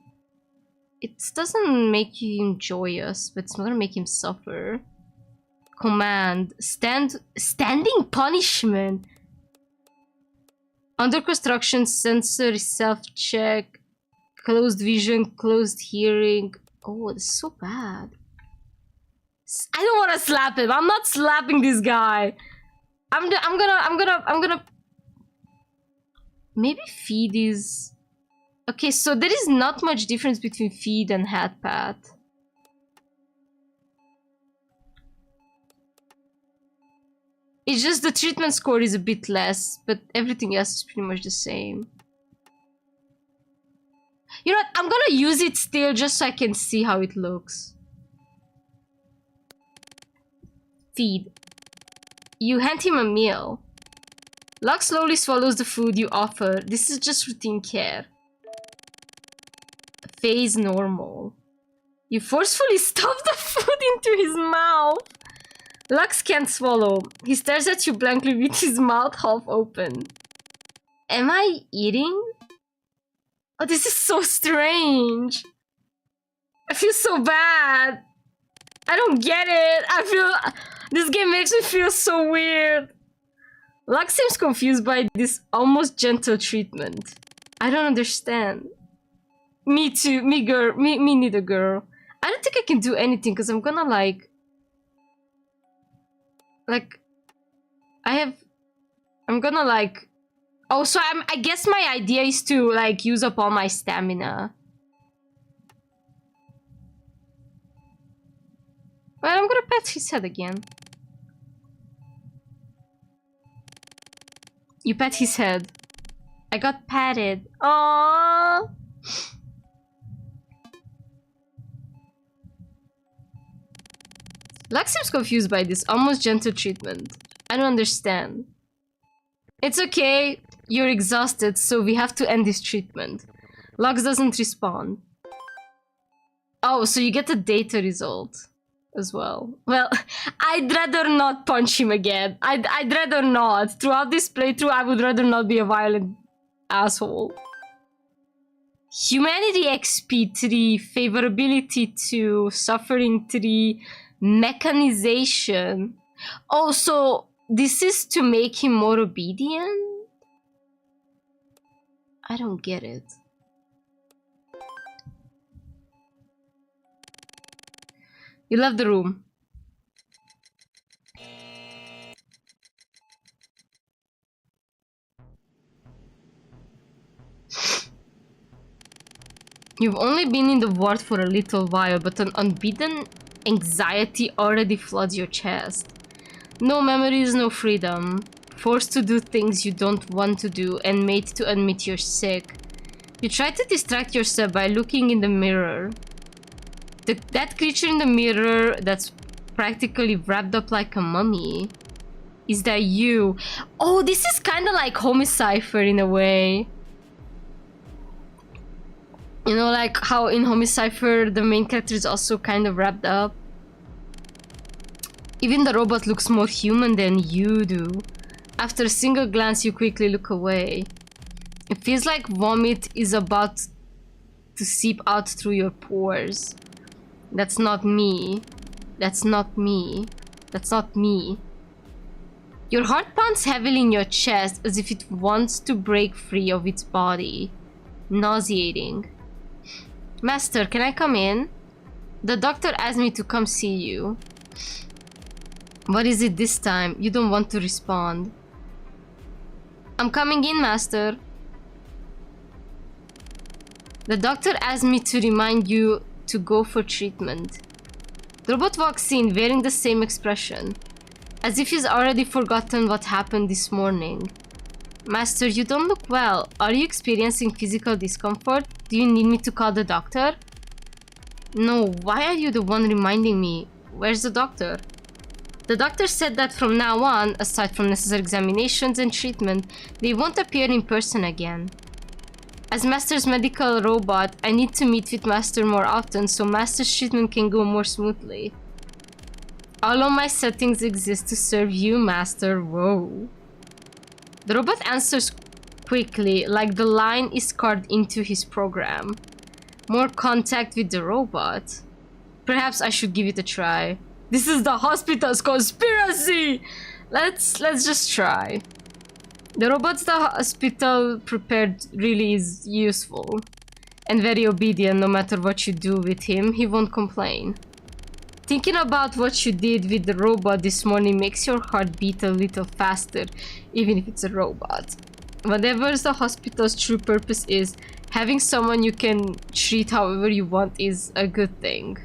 It doesn't make him joyous, but it's not gonna make him suffer. Command. Standing punishment. Under construction, sensory self-check, closed vision, closed hearing. Oh, that's so bad. I don't want to slap him. I'm not slapping this guy. I'm gonna maybe feed is... Okay, so there is not much difference between feed and hat pat. It's just the treatment score is a bit less, but everything else is pretty much the same. You know what? I'm gonna use it still just so I can see how it looks. Feed. You hand him a meal. Locke slowly swallows the food you offer. This is just routine care. Phase normal. You forcefully stuff the food into his mouth. Lux can't swallow. He stares at you blankly with his mouth half open. Am I eating? Oh, this is so strange. I feel so bad. I don't get it. I feel... This game makes me feel so weird. Lux seems confused by this almost gentle treatment. I don't understand. Me too. Me neither, girl. I don't think I can do anything because I'm gonna like... I'm gonna like... Oh, so I guess my idea is to like use up all my stamina. Well, I'm gonna pet his head again. You pet his head. I got patted. Aww. Lux seems confused by this almost gentle treatment. I don't understand. It's okay. You're exhausted, so we have to end this treatment. Lux doesn't respond. Oh, so you get a data result as well. Well, I'd rather not punch him again. I'd rather not. Throughout this playthrough, I would rather not be a violent asshole. Humanity XP 3, favorability 2, suffering 3, mechanization. Oh, so this is to make him more obedient? I don't get it. You left the room. You've only been in the ward for a little while, but an unbeaten anxiety already floods your chest. No memories, no freedom. Forced to do things you don't want to do and made to admit you're sick. You try to distract yourself by looking in the mirror. That creature in the mirror that's practically wrapped up like a mummy. Is that you? Oh, this is kind of like Homicipher in a way. You know, like how in Homicipher the main character is also kind of wrapped up. Even the robot looks more human than you do. After a single glance, you quickly look away. It feels like vomit is about to seep out through your pores. That's not me. That's not me. That's not me. Your heart pounds heavily in your chest as if it wants to break free of its body. Nauseating. Master, can I come in? The doctor asked me to come see you. What is it this time? You don't want to respond. I'm coming in, Master. The doctor asked me to remind you to go for treatment. The robot walks in wearing the same expression, as if he's already forgotten what happened this morning. Master, you don't look well. Are you experiencing physical discomfort? Do you need me to call the doctor? No, why are you the one reminding me? Where's the doctor? The doctor said that from now on, aside from necessary examinations and treatment, they won't appear in person again. As Master's medical robot, I need to meet with Master more often so Master's treatment can go more smoothly. All of my settings exist to serve you, Master. Whoa. The robot answers quickly, like the line is carved into his program. More contact with the robot. Perhaps I should give it a try. This is the hospital's conspiracy! Let's just try. The robots the hospital prepared really is useful. And very obedient no matter what you do with him, he won't complain. Thinking about what you did with the robot this morning makes your heart beat a little faster, even if it's a robot. Whatever the hospital's true purpose is, having someone you can treat however you want is a good thing.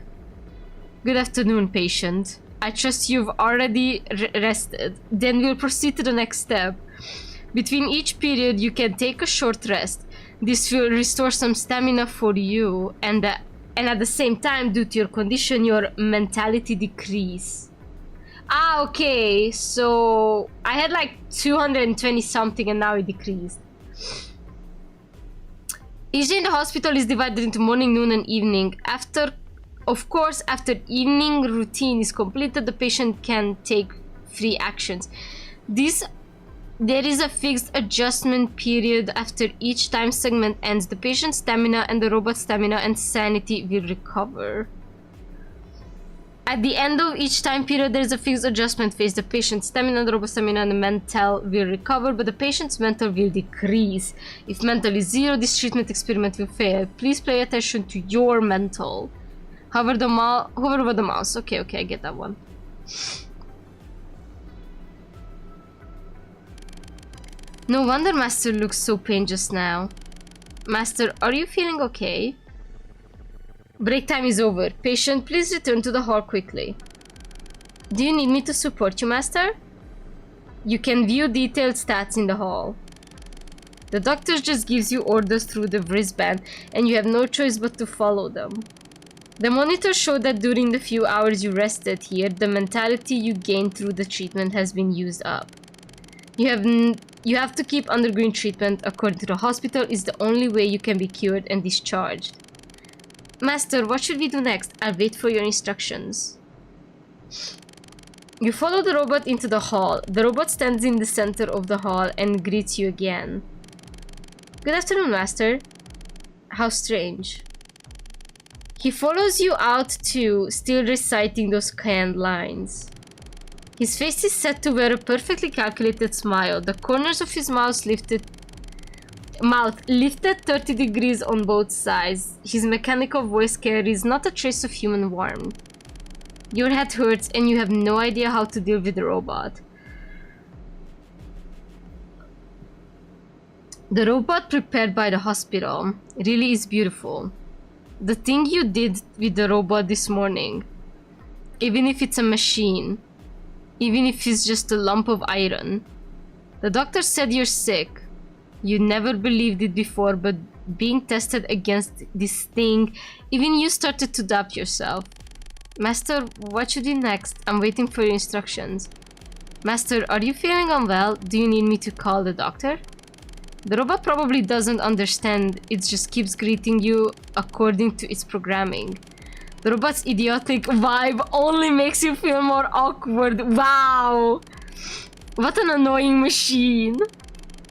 Good afternoon, patient. I trust you've already rested. Then we'll proceed to the next step. Between each period, you can take a short rest. This will restore some stamina for you, and at the same time, due to your condition, your mentality decrease. Ah, okay. So I had like 220 something, and now it decreased. Each day in the hospital is divided into morning, noon, and evening. Of course, after evening routine is completed, the patient can take free actions. These There is a fixed adjustment period after each time segment ends. The patient's stamina and the robot's stamina and sanity will recover. At the end of each time period, there is a fixed adjustment phase. The patient's stamina, the robot's stamina, and the mental will recover, but the patient's mental will decrease. If mental is 0, this treatment experiment will fail. Please pay attention to your mental. Hover over the mouse. Okay, I get that one. No wonder Master looks so pained just now. Master, are you feeling okay? Break time is over. Patient, please return to the hall quickly. Do you need me to support you, Master? You can view detailed stats in the hall. The doctor just gives you orders through the wristband, and you have no choice but to follow them. The monitor showed that during the few hours you rested here, the mentality you gained through the treatment has been used up. You have to keep undergoing treatment. According to the hospital, is the only way you can be cured and discharged. Master, what should we do next? I'll wait for your instructions. You follow the robot into the hall. The robot stands in the center of the hall and greets you again. Good afternoon, Master. How strange. He follows you out too, still reciting those canned lines. His face is set to wear a perfectly calculated smile. The corners of his mouth lifted 30 degrees on both sides. His mechanical voice carries not a trace of human warmth. Your head hurts and you have no idea how to deal with the robot. The robot prepared by the hospital really is beautiful. The thing you did with the robot this morning, even if it's a machine, even if it's just a lump of iron. The doctor said you're sick. You never believed it before, but being tested against this thing, even you started to doubt yourself. Master, what should we do next? I'm waiting for your instructions. Master, are you feeling unwell? Do you need me to call the doctor? The robot probably doesn't understand. It just keeps greeting you according to its programming. The robot's idiotic vibe only makes you feel more awkward. Wow! What an annoying machine.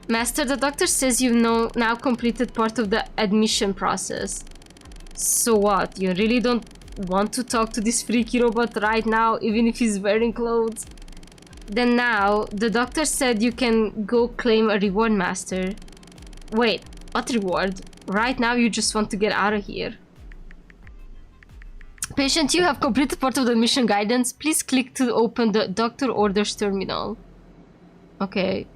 Master, the doctor says you've now completed part of the admission process. So what? You really don't want to talk to this freaky robot right now, even if he's wearing clothes? Then now, the doctor said you can go claim a reward, Master. Wait, what reward? Right now you just want to get out of here. Patient, you have completed part of the mission guidance. Please click to open the doctor orders terminal. Okay.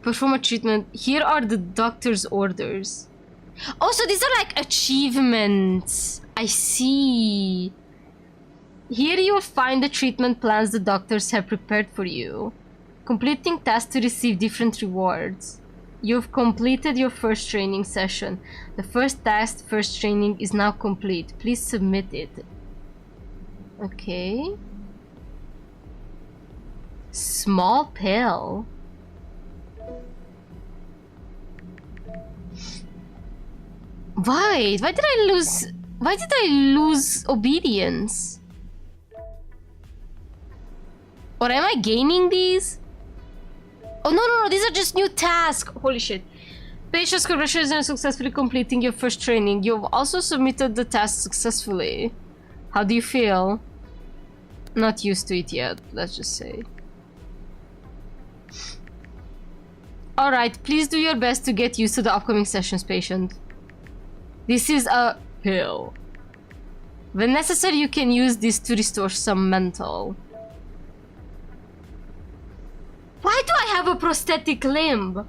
Perform a treatment. Here are the doctor's orders. Oh, so these are like achievements. I see. Here you'll find the treatment plans the doctors have prepared for you. Completing tasks to receive different rewards. You've completed your first training session. The first task, first training, is now complete. Please submit it. Okay. Small pill. Why? Why did I lose obedience? Or am I gaining these? Oh no, these are just new tasks. Holy shit. Patients, congratulations on successfully completing your first training. You've also submitted the task successfully. How do you feel? Not used to it yet, let's just say. Alright, please do your best to get used to the upcoming sessions, patient. This is a pill. When necessary, you can use this to restore some mental. Why do I have a prosthetic limb?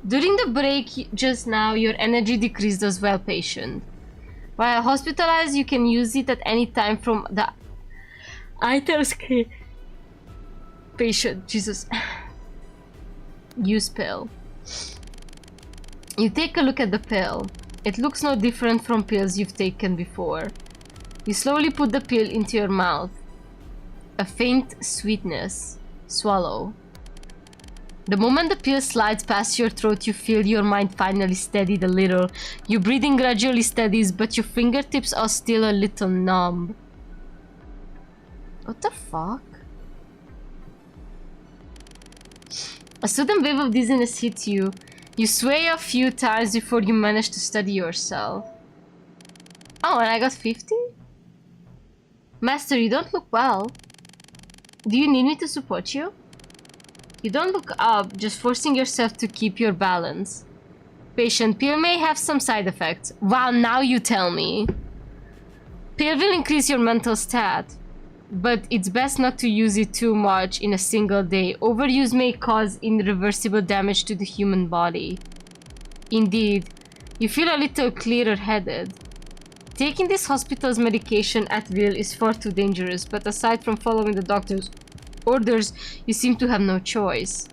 During the break just now, your energy decreased as well, patient. While hospitalized, you can use it at any time from the ihateus patient. Jesus. Use pill. You take a look at the pill. It looks no different from pills you've taken before. You slowly put the pill into your mouth. A faint sweetness. Swallow. The moment the pill slides past your throat, you feel your mind finally steadied a little. Your breathing gradually steadies, but your fingertips are still a little numb. What the fuck? A sudden wave of dizziness hits you. You sway a few times before you manage to steady yourself. Oh, and I got 50? Master, you don't look well. Do you need me to support you? You don't look up, just forcing yourself to keep your balance. Patient, pill may have some side effects. Wow, now you tell me. Pill will increase your mental stat, but it's best not to use it too much in a single day. Overuse may cause irreversible damage to the human body. Indeed, you feel a little clearer-headed. Taking this hospital's medication at will is far too dangerous, but aside from following the doctor's orders, you seem to have no choice.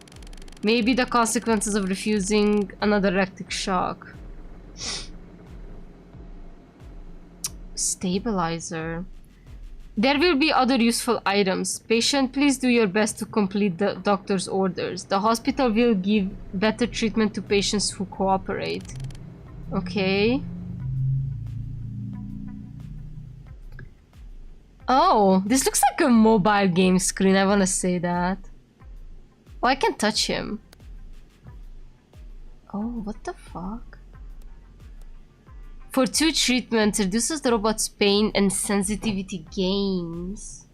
Maybe the consequences of refusing another electric shock. Stabilizer. There will be other useful items. Patient, please do your best to complete the doctor's orders. The hospital will give better treatment to patients who cooperate. Okay. Oh, this looks like a mobile game screen. I want to say that. Oh, I can touch him. Oh, what the fuck? For 2 treatments, reduces the robot's pain and sensitivity gains.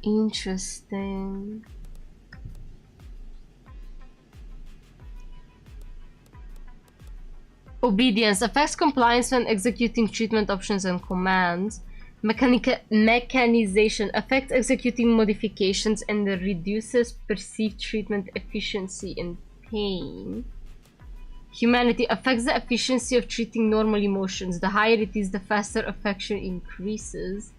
Interesting. Obedience affects compliance when executing treatment options and commands. Mechanization affects executing modifications and reduces perceived treatment efficiency and pain. Humanity affects the efficiency of treating normal emotions. The higher it is, the faster affection increases.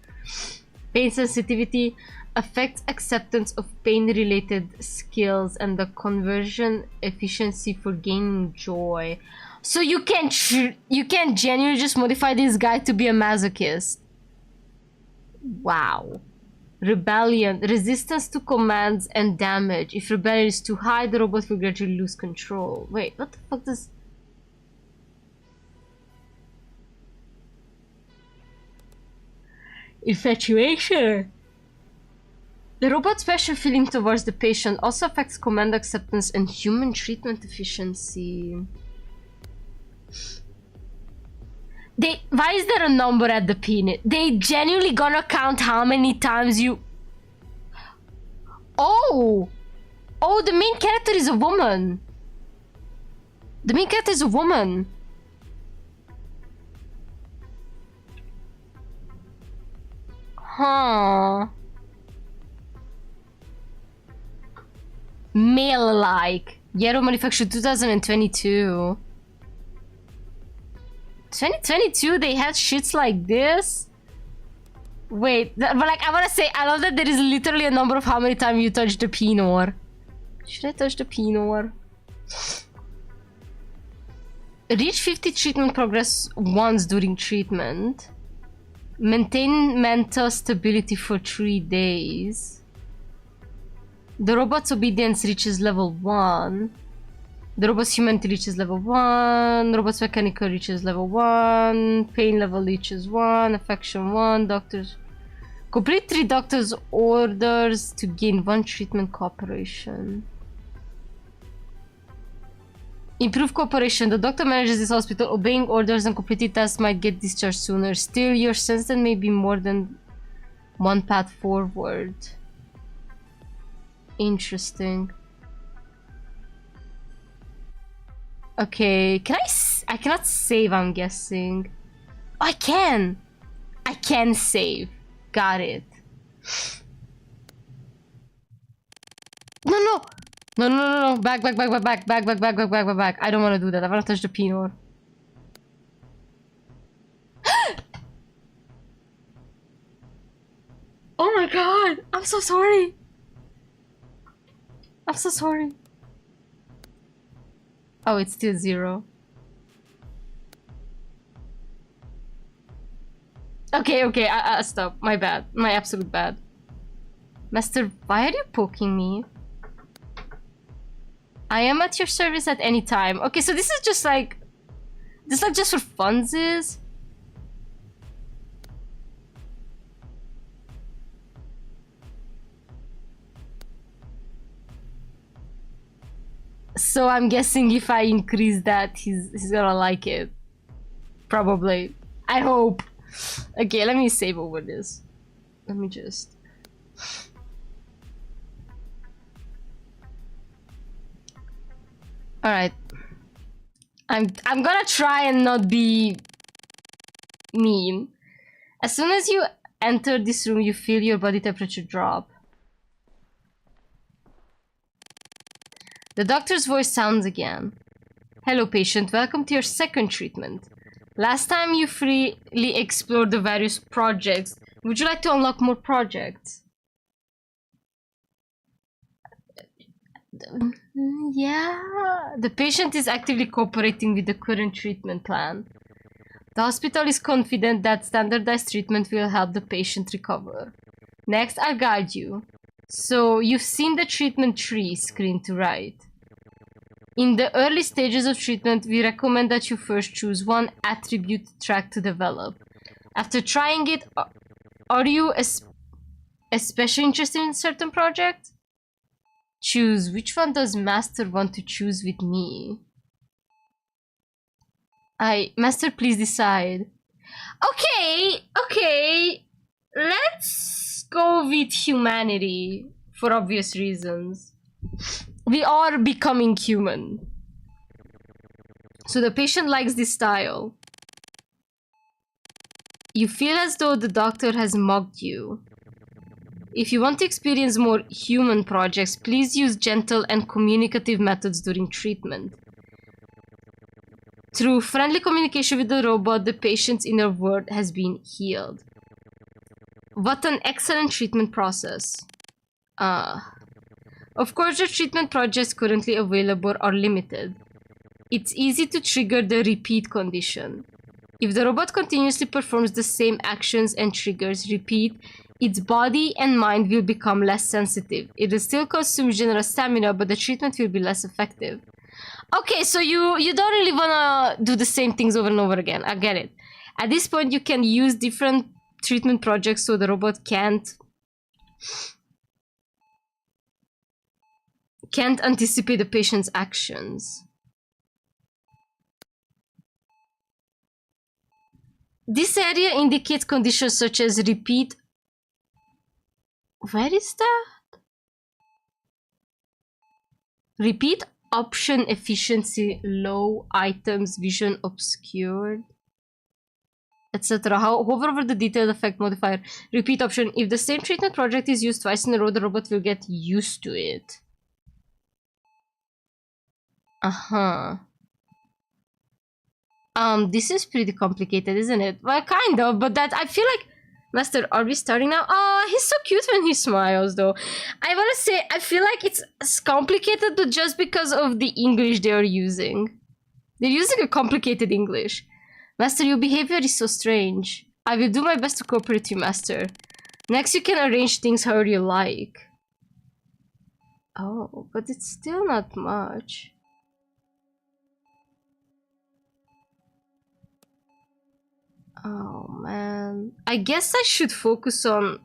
Pain sensitivity affects acceptance of pain-related skills and the conversion efficiency for gaining joy. So you can genuinely just modify this guy to be a masochist. Wow. Rebellion. Resistance to commands and damage. If rebellion is too high, the robot will gradually lose control. Wait, what the fuck does... Infatuation. The robot's special feeling towards the patient also affects command acceptance and human treatment efficiency. Why is there a number at the penis? They genuinely gonna count how many times you... Oh! Oh, the main character is a woman. The main character is a woman. Huh. Male-like. Yarrow manufactured 2022. 2022 they had shits like this? Wait, but like I wanna say, I love that there is literally a number of how many times you touch the penor. Should I touch the penor? Reach 50 treatment progress once during treatment. Maintain mental stability for 3 days. The robot's obedience reaches level 1. The robot's humanity reaches level 1, robot's mechanical reaches level 1, pain level reaches 1, affection 1, doctors... Complete 3 doctor's orders to gain 1 treatment cooperation. Improve cooperation. The doctor manages this hospital. Obeying orders and completing tasks might get discharged sooner. Still, your sense that may be more than one path forward. Interesting. Okay, I cannot save, I'm guessing. Oh, I can! I can save. Got it. No, no! No, no, no, no, back. I don't want to do that. I want to touch the penor. Oh my god! I'm so sorry! I'm so sorry. Oh, it's still 0. Okay, I stop. My bad. My absolute bad. Master, why are you poking me? I am at your service at any time. Okay, so this is just like... This is like just for funsies? So I'm guessing if I increase that, he's gonna like it. Probably. I hope. Okay, let me save over this. Let me just... Alright. I'm gonna try and not be mean. As soon as you enter this room, you feel your body temperature drop. The doctor's voice sounds again. Hello, patient. Welcome to your second treatment. Last time you freely explored the various projects. Would you like to unlock more projects? Yeah. The patient is actively cooperating with the current treatment plan. The hospital is confident that standardized treatment will help the patient recover. Next, I'll guide you. So, you've seen the treatment tree screen to right. In the early stages of treatment, we recommend that you first choose one attribute track to develop. After trying it, are you especially interested in certain project? Choose. Which one does Master want to choose with me? Master, please decide. Okay. Let's go with humanity for obvious reasons. We are becoming human. So the patient likes this style. You feel as though the doctor has mugged you. If you want to experience more human projects, please use gentle and communicative methods during treatment. Through friendly communication with the robot, the patient's inner world has been healed. What an excellent treatment process. Of course, the treatment projects currently available are limited. It's easy to trigger the repeat condition. If the robot continuously performs the same actions and triggers repeat, its body and mind will become less sensitive. It will still consume general stamina, but the treatment will be less effective. Okay, so you don't really wanna do the same things over and over again. I get it. At this point, you can use different treatment projects so the robot can't anticipate the patient's actions. This area indicates conditions such as repeat. Where is that? Repeat option efficiency low, items vision obscured, etc. Hover over the detailed effect modifier. Repeat option. If the same treatment project is used twice in a row, the robot will get used to it. This is pretty complicated, isn't it? Well, kind of, but that I feel like... Master, are we starting now? Oh, he's so cute when he smiles, though. I want to say, I feel like it's complicated, but just because of the English they're using. They're using a complicated English. Master, your behavior is so strange. I will do my best to cooperate with you, Master. Next, you can arrange things however you like. Oh, but it's still not much. Oh, man. I guess I should focus on...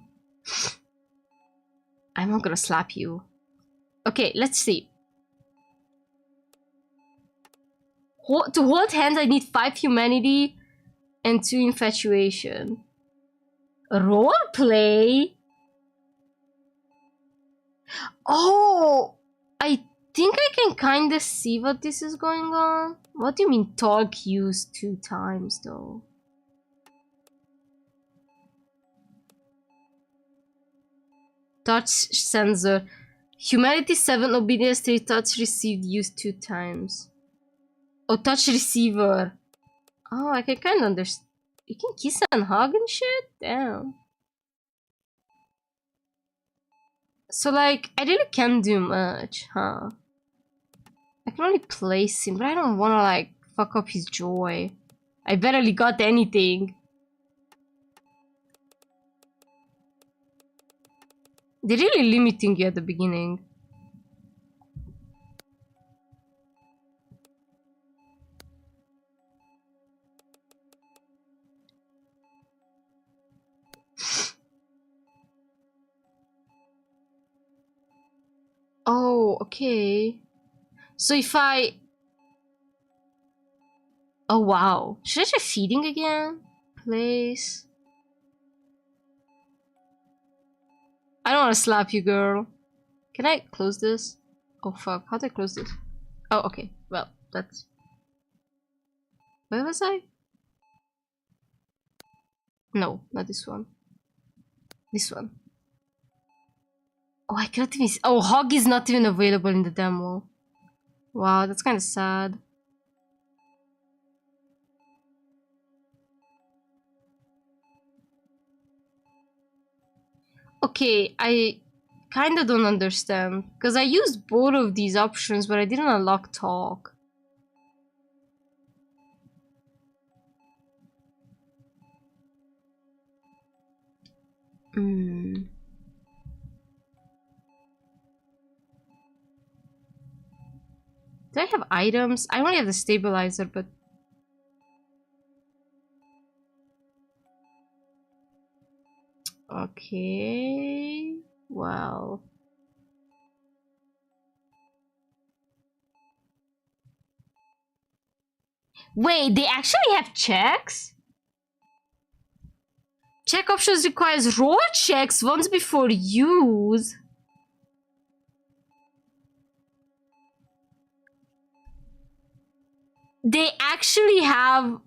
I'm not gonna slap you. Okay, let's see. To hold hands, I need 5 humanity and 2 infatuation. Roleplay? Oh! I think I can kinda see what this is going on. What do you mean talk used 2 times, though? Touch sensor. Humanity 7, obedience 3, touch received used 2 times. Oh, touch receiver. Oh, I can kind of understand. You can kiss and hug and shit? Damn. So, like, I really can't do much, huh? I can only place him, but I don't want to, like, fuck up his joy. I barely got anything. They're really limiting you at the beginning. Oh, okay. So if I... Oh, wow. Should I try feeding again? Place. I don't want to slap you, girl. Can I close this? Oh, fuck. How do I close this? Oh, okay. Well, that's... Where was I? No, not this one. This one. Oh, I cannot even... Oh, hog is not even available in the demo. Wow, that's kind of sad. Okay, I kind of don't understand. Because I used both of these options, but I didn't unlock talk. Hmm. Do I have items? I only have the stabilizer, but... Okay... Well... Wait, they actually have checks? Check options requires raw checks once before use. They actually have...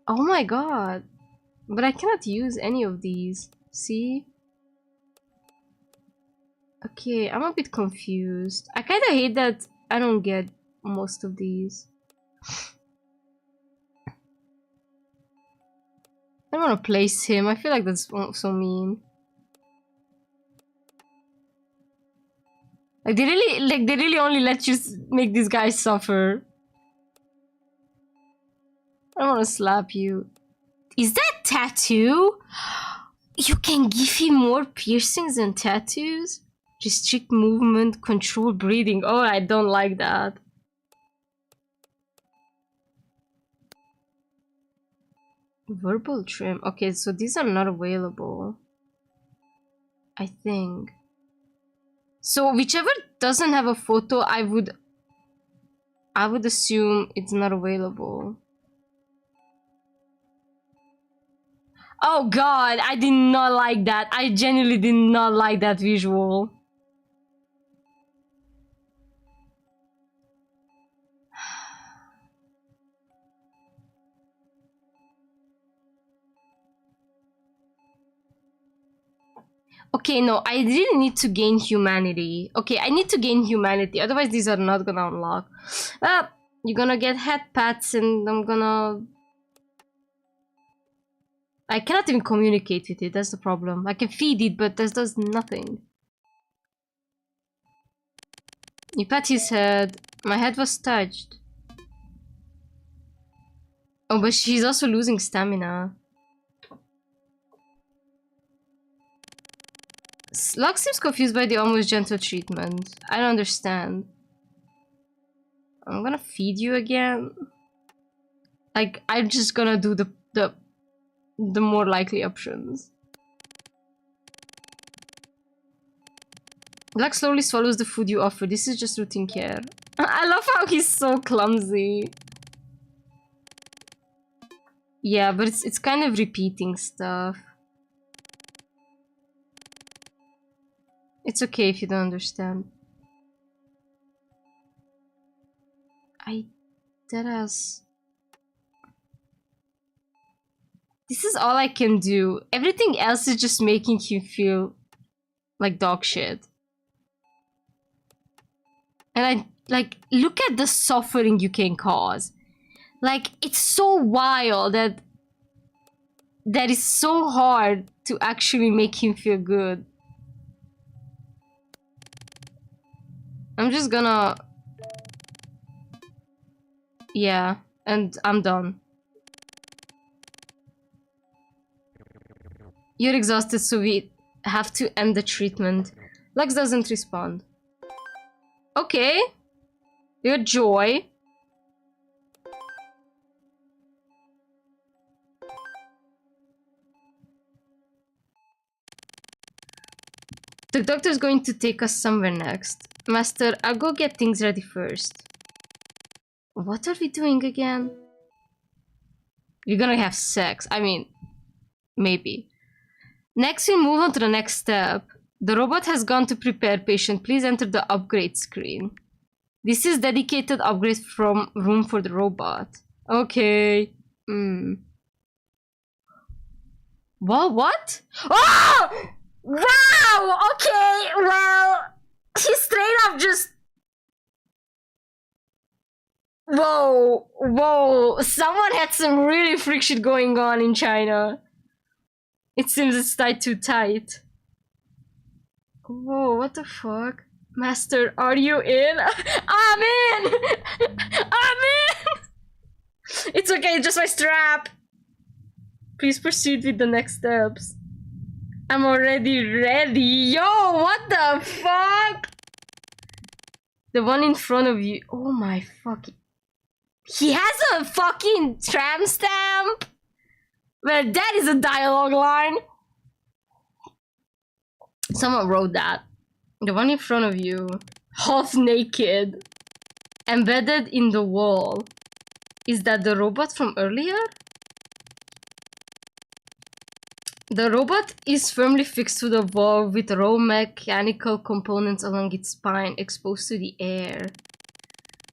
Oh my god. But I cannot use any of these. See? Okay, I'm a bit confused. I kind of hate that I don't get most of these. I don't want to place him. I feel like that's so mean. Like they really only let you make these guys suffer. I don't want to slap you. Is that tattoo? You can give him more piercings than tattoos? Restrict movement, control breathing. Oh, I don't like that. Verbal trim. Okay, so these are not available. I think. So whichever doesn't have a photo, I would assume it's not available. Oh god, I did not like that. I genuinely did not like that visual. Okay, no, I really need to gain humanity. Okay, I need to gain humanity, otherwise these are not gonna unlock. You're gonna get head pats and I'm gonna... I cannot even communicate with it, that's the problem. I can feed it, but this does nothing. You pat his head. My head was touched. Oh, but she's also losing stamina. Lux seems confused by the almost gentle treatment. I don't understand. I'm gonna feed you again. Like, I'm just gonna do the more likely options. Lux slowly swallows the food you offer. This is just routine care. I love how he's so clumsy. Yeah, but it's kind of repeating stuff. It's okay if you don't understand. Deadass. This is all I can do. Everything else is just making him feel like dog shit. And like, look at the suffering you can cause. Like, it's so wild that it's so hard to actually make him feel good. I'm just gonna... Yeah, and I'm done. You're exhausted, so we have to end the treatment. Lux doesn't respond. Okay. Your joy. The doctor's going to take us somewhere next. Master, I'll go get things ready first. What are we doing again? We're gonna have sex. I mean, maybe. Next, we move on to the next step. The robot has gone to prepare patient. Please enter the upgrade screen. This is dedicated upgrade from room for the robot. Okay. Well, what? Oh! Wow! Okay, well... He straight up just... Whoa! Whoa! Someone had some really freak shit going on in China. It seems it's tied too tight. Whoa, what the fuck? Master, are you in? I'm in! I'm in! It's okay, just my strap. Please proceed with the next steps. I'm already ready. Yo, what the fuck? The one in front of you. Oh my fucking... He has a fucking tramp stamp? Well, that is a dialogue line. Someone wrote that. The one in front of you. Half naked. Embedded in the wall. Is that the robot from earlier? The robot is firmly fixed to the wall with raw mechanical components along its spine exposed to the air.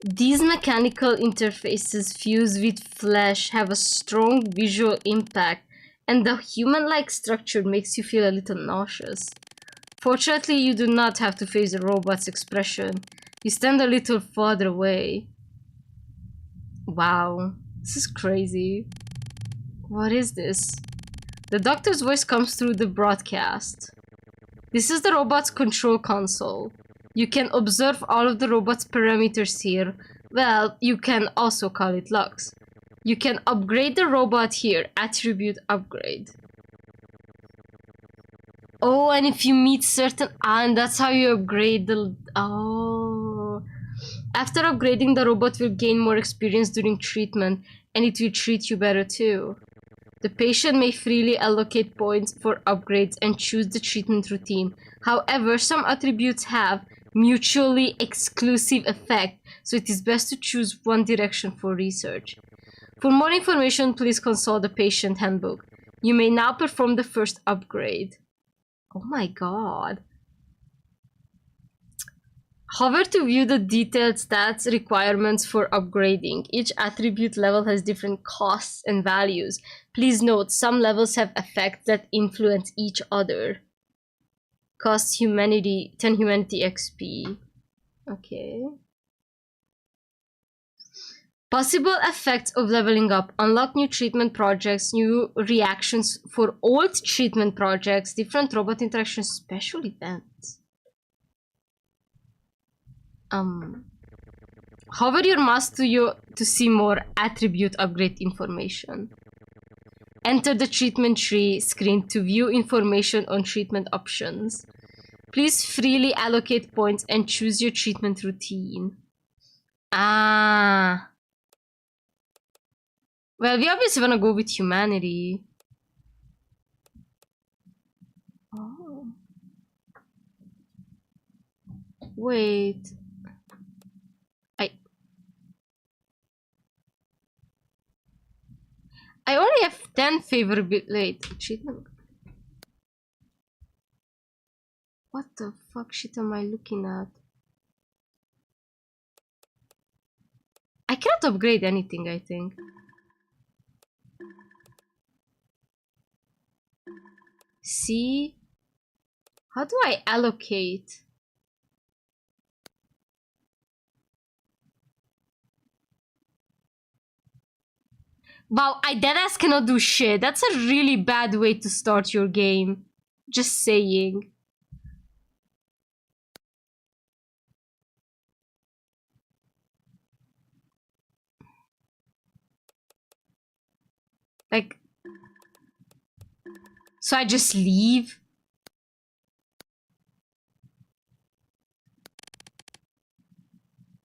These mechanical interfaces fused with flesh have a strong visual impact, and the human-like structure makes you feel a little nauseous. Fortunately, you do not have to face the robot's expression. You stand a little farther away. Wow, this is crazy. What is this? The doctor's voice comes through the broadcast. This is the robot's control console. You can observe all of the robot's parameters here. Well, you can also call it logs. You can upgrade the robot here. Attribute upgrade. Oh, and if you meet certain... and that's how you upgrade the... Oh. After upgrading, the robot will gain more experience during treatment, and it will treat you better too. The patient may freely allocate points for upgrades and choose the treatment routine. However, some attributes have mutually exclusive effect, so it is best to choose one direction for research. For more information, please consult the patient handbook. You may now perform the first upgrade. Oh my god. Hover to view the detailed stats requirements for upgrading. Each attribute level has different costs and values. Please note, some levels have effects that influence each other. Cost humanity, 10 humanity XP. Okay. Possible effects of leveling up. Unlock new treatment projects, new reactions for old treatment projects, different robot interactions, special events. Hover your mouse to see more attribute upgrade information. Enter the treatment tree screen to view information on treatment options. Please freely allocate points and choose your treatment routine. Ah. Well, we obviously want to go with humanity. Oh. Wait. I only have 10 favorable... Wait, treatment... What the fuck shit am I looking at? I cannot upgrade anything, I think. See? How do I allocate? Wow, I deadass cannot do shit. That's a really bad way to start your game. Just saying. Like... So I just leave?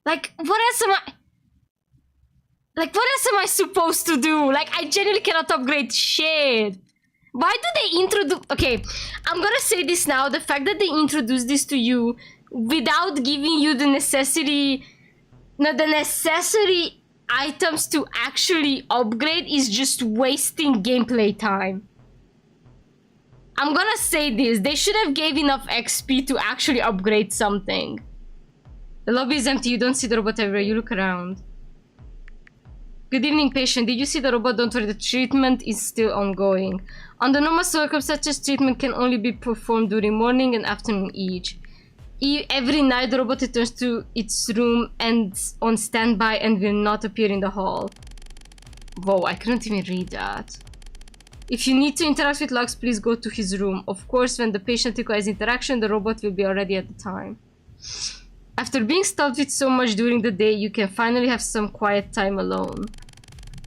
Like, what else am I... Like, what else am I supposed to do? Like, I genuinely cannot upgrade shit. Why do they introduce... Okay, I'm gonna say this now. The fact that they introduced this to you without giving you the necessary... No, the necessary items to actually upgrade is just wasting gameplay time. I'm gonna say this. They should have gave enough XP to actually upgrade something. The lobby is empty. You don't see the robot everywhere. You look around. Good evening, patient. Did you see the robot? Don't worry, the treatment is still ongoing. Under normal circumstances, treatment can only be performed during morning and afternoon each. Every night, the robot returns to its room and on standby and will not appear in the hall. Whoa, I couldn't even read that. If you need to interact with Lux, please go to his room. Of course, when the patient requires interaction, the robot will be already at the time. After being stuffed with so much during the day, you can finally have some quiet time alone.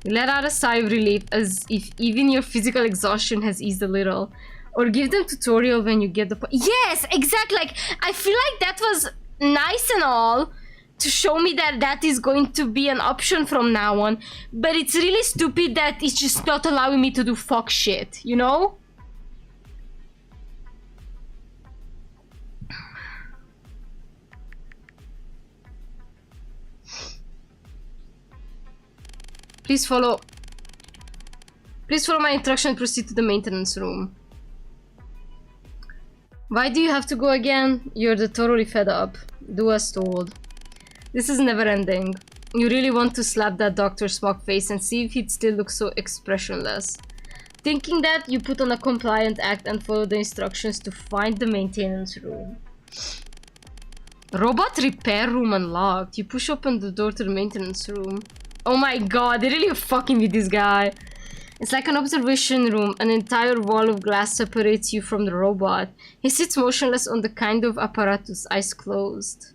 Let out a sigh of relief as if even your physical exhaustion has eased a little. Or give them tutorial when you get the point. Yes, exactly. Like, I feel like that was nice and all to show me that that is going to be an option from now on. But it's really stupid that it's just not allowing me to do fuck shit, you know? Please follow my instruction and proceed to the maintenance room. Why do you have to go again? You're totally fed up. Do as told. This is never ending. You really want to slap that doctor's smug face and see if he'd still look so expressionless. Thinking that, you put on a compliant act and follow the instructions to find the maintenance room. Robot repair room unlocked. You push open the door to the maintenance room. Oh my god, they're really fucking with this guy. It's like an observation room. An entire wall of glass separates you from the robot. He sits motionless on the kind of apparatus, eyes closed.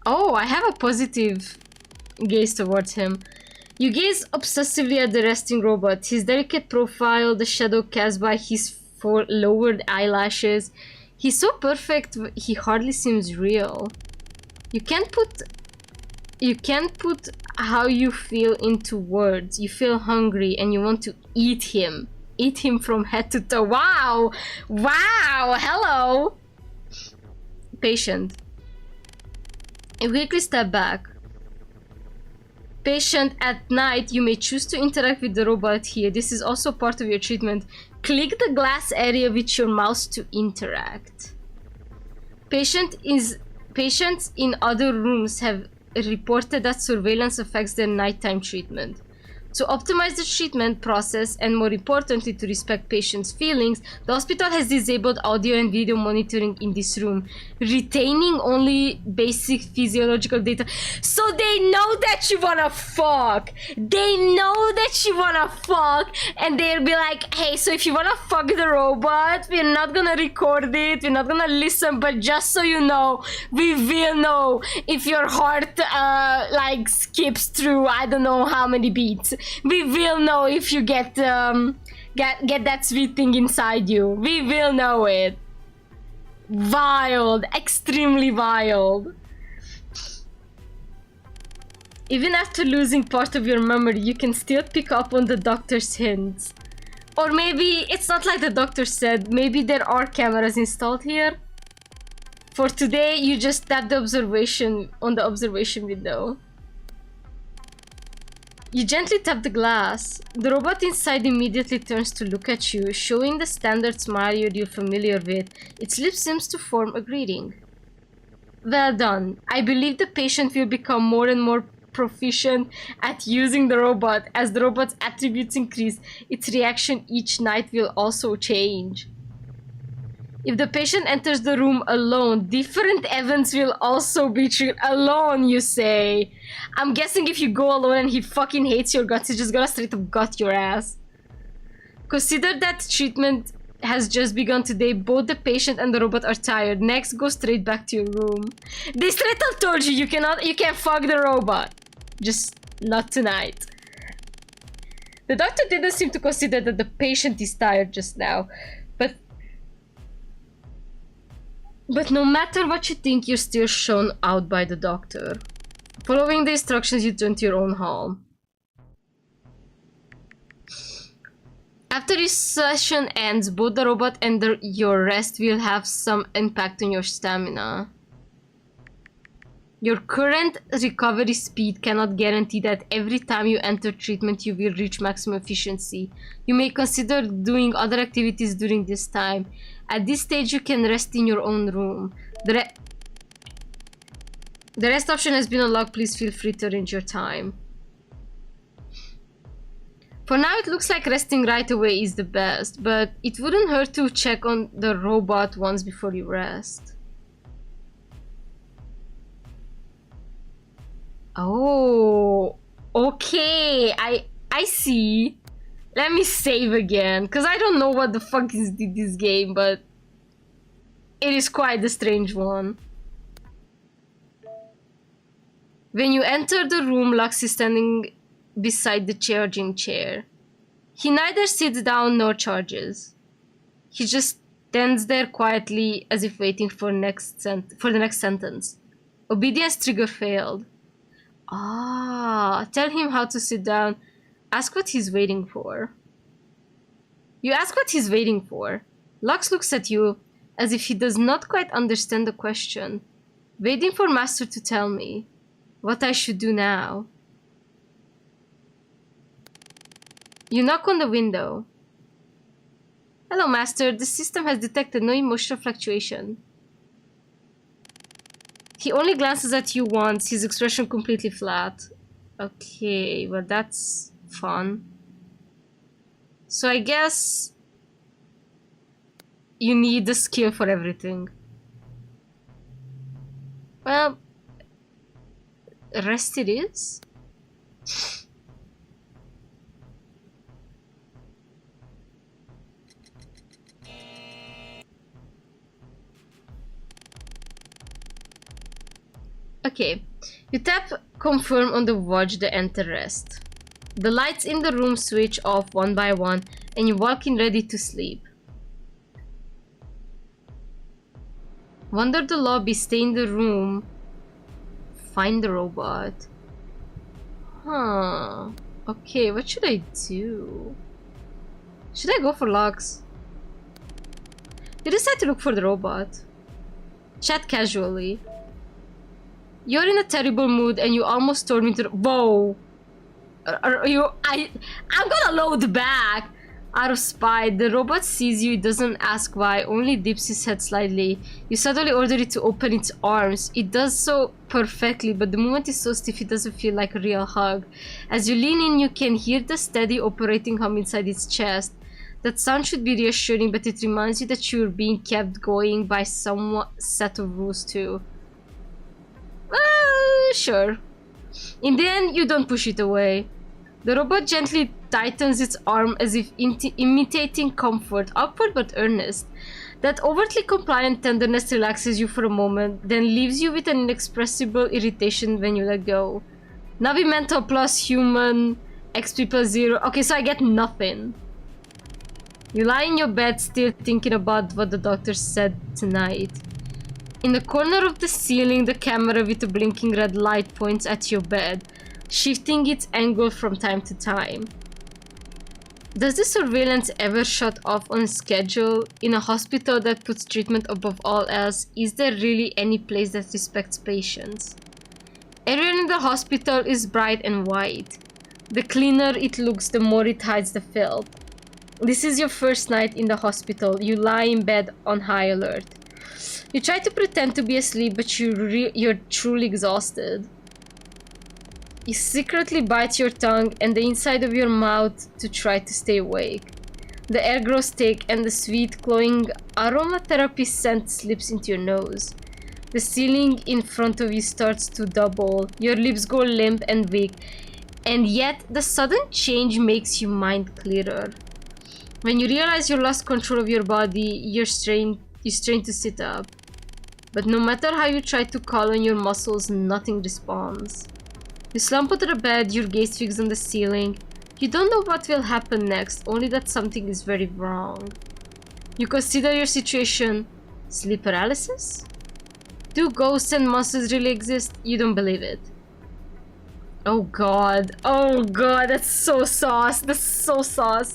Oh, I have a positive gaze towards him. You gaze obsessively at the resting robot. His delicate profile, the shadow cast by his four lowered eyelashes. He's so perfect, he hardly seems real. You can't put how you feel into words. You feel hungry and you want to eat him. Eat him from head to toe. Wow! Wow! Hello! Patient. You quickly step back. Patient, at night you may choose to interact with the robot here. This is also part of your treatment. Click the glass area with your mouse to interact. Patients in other rooms have reported that surveillance affects their nighttime treatment. To optimize the treatment process and more importantly to respect patients' feelings, the hospital has disabled audio and video monitoring in this room, retaining only basic physiological data. So they know that you wanna fuck! They know that you wanna fuck! And they'll be like, hey, so if you wanna fuck the robot, we're not gonna record it, we're not gonna listen, but just so you know, we will know if your heart like skips through I don't know how many beats. We will know if you get that sweet thing inside you. We will know it. Wild, extremely wild. Even after losing part of your memory, you can still pick up on the doctor's hints. Or maybe it's not like the doctor said. Maybe there are cameras installed here. For today, you just tap the observation on the observation window. You gently tap the glass. The robot inside immediately turns to look at you, showing the standard smile you're familiar with. Its lips seems to form a greeting. Well done. I believe the patient will become more and more proficient at using the robot. As the robot's attributes increase, its reaction each night will also change. If the patient enters the room alone, different events will also be triggered. Alone, you say? I'm guessing if you go alone and he fucking hates your guts, he's just gonna straight up gut your ass. Consider that treatment has just begun today. Both the patient and the robot are tired. Next, go straight back to your room. They straight up told you you can't fuck the robot. Just not tonight. The doctor didn't seem to consider that the patient is tired just now. But no matter what you think, you're still shown out by the doctor. Following the instructions, you turn to your own hall. After this session ends, both the robot and your rest will have some impact on your stamina. Your current recovery speed cannot guarantee that every time you enter treatment you will reach maximum efficiency. You may consider doing other activities during this time. At this stage you can rest in your own room. The rest option has been unlocked. Please feel free to arrange your time. For now it looks like resting right away is the best, but it wouldn't hurt to check on the robot once before you rest. Oh, okay, I see. Let me save again, because I don't know what the fuck is this game, but it is quite a strange one. When you enter the room, Lux is standing beside the charging chair. He neither sits down nor charges. He just stands there quietly as if waiting for the next sentence. Obedience trigger failed. Ah, tell him how to sit down. Ask what he's waiting for. You ask what he's waiting for. Lux looks at you as if he does not quite understand the question. Waiting for Master to tell me what I should do now. You knock on the window. Hello, Master. The system has detected no emotional fluctuation. He only glances at you once, his expression completely flat. Okay, well that's fun. So I guess you need the skill for everything. Well, rest it is. Okay, you tap confirm on the watch to enter rest. The lights in the room switch off one by one and you walk in ready to sleep. Wander the lobby, stay in the room, find the robot. Huh, okay, what should I do? Should I go for Lux? You decide to look for the robot. Chat casually. You're in a terrible mood and you almost storm into the— Whoa! I'm gonna load back! Out of spite, the robot sees you, it doesn't ask why, only dips his head slightly. You suddenly order it to open its arms. It does so perfectly, but the movement is so stiff it doesn't feel like a real hug. As you lean in, you can hear the steady operating hum inside its chest. That sound should be reassuring, but it reminds you that you're being kept going by some set of rules too. Sure. In the end, you don't push it away. The robot gently tightens its arm as if imitating comfort, awkward but earnest. That overtly compliant tenderness relaxes you for a moment, then leaves you with an inexpressible irritation when you let go. Navi mental plus human, XP plus 0. Okay, so I get nothing. You lie in your bed still thinking about what the doctor said tonight. In the corner of the ceiling, the camera with a blinking red light points at your bed, shifting its angle from time to time. Does the surveillance ever shut off on schedule? In a hospital that puts treatment above all else, is there really any place that respects patients? Everyone in the hospital is bright and white. The cleaner it looks, the more it hides the filth. This is your first night in the hospital. You lie in bed on high alert. You try to pretend to be asleep, but you're truly exhausted. You secretly bite your tongue and the inside of your mouth to try to stay awake. The air grows thick and the sweet, glowing aromatherapy scent slips into your nose. The ceiling in front of you starts to double. Your lips go limp and weak, and yet the sudden change makes your mind clearer. When you realize you lost control of your body, you strain to sit up. But no matter how you try to call on your muscles, nothing responds. You slump onto the bed, your gaze fixed on the ceiling. You don't know what will happen next, only that something is very wrong. You consider your situation. Sleep paralysis? Do ghosts and monsters really exist? You don't believe it. Oh god, that's so sauce, that's so sauce.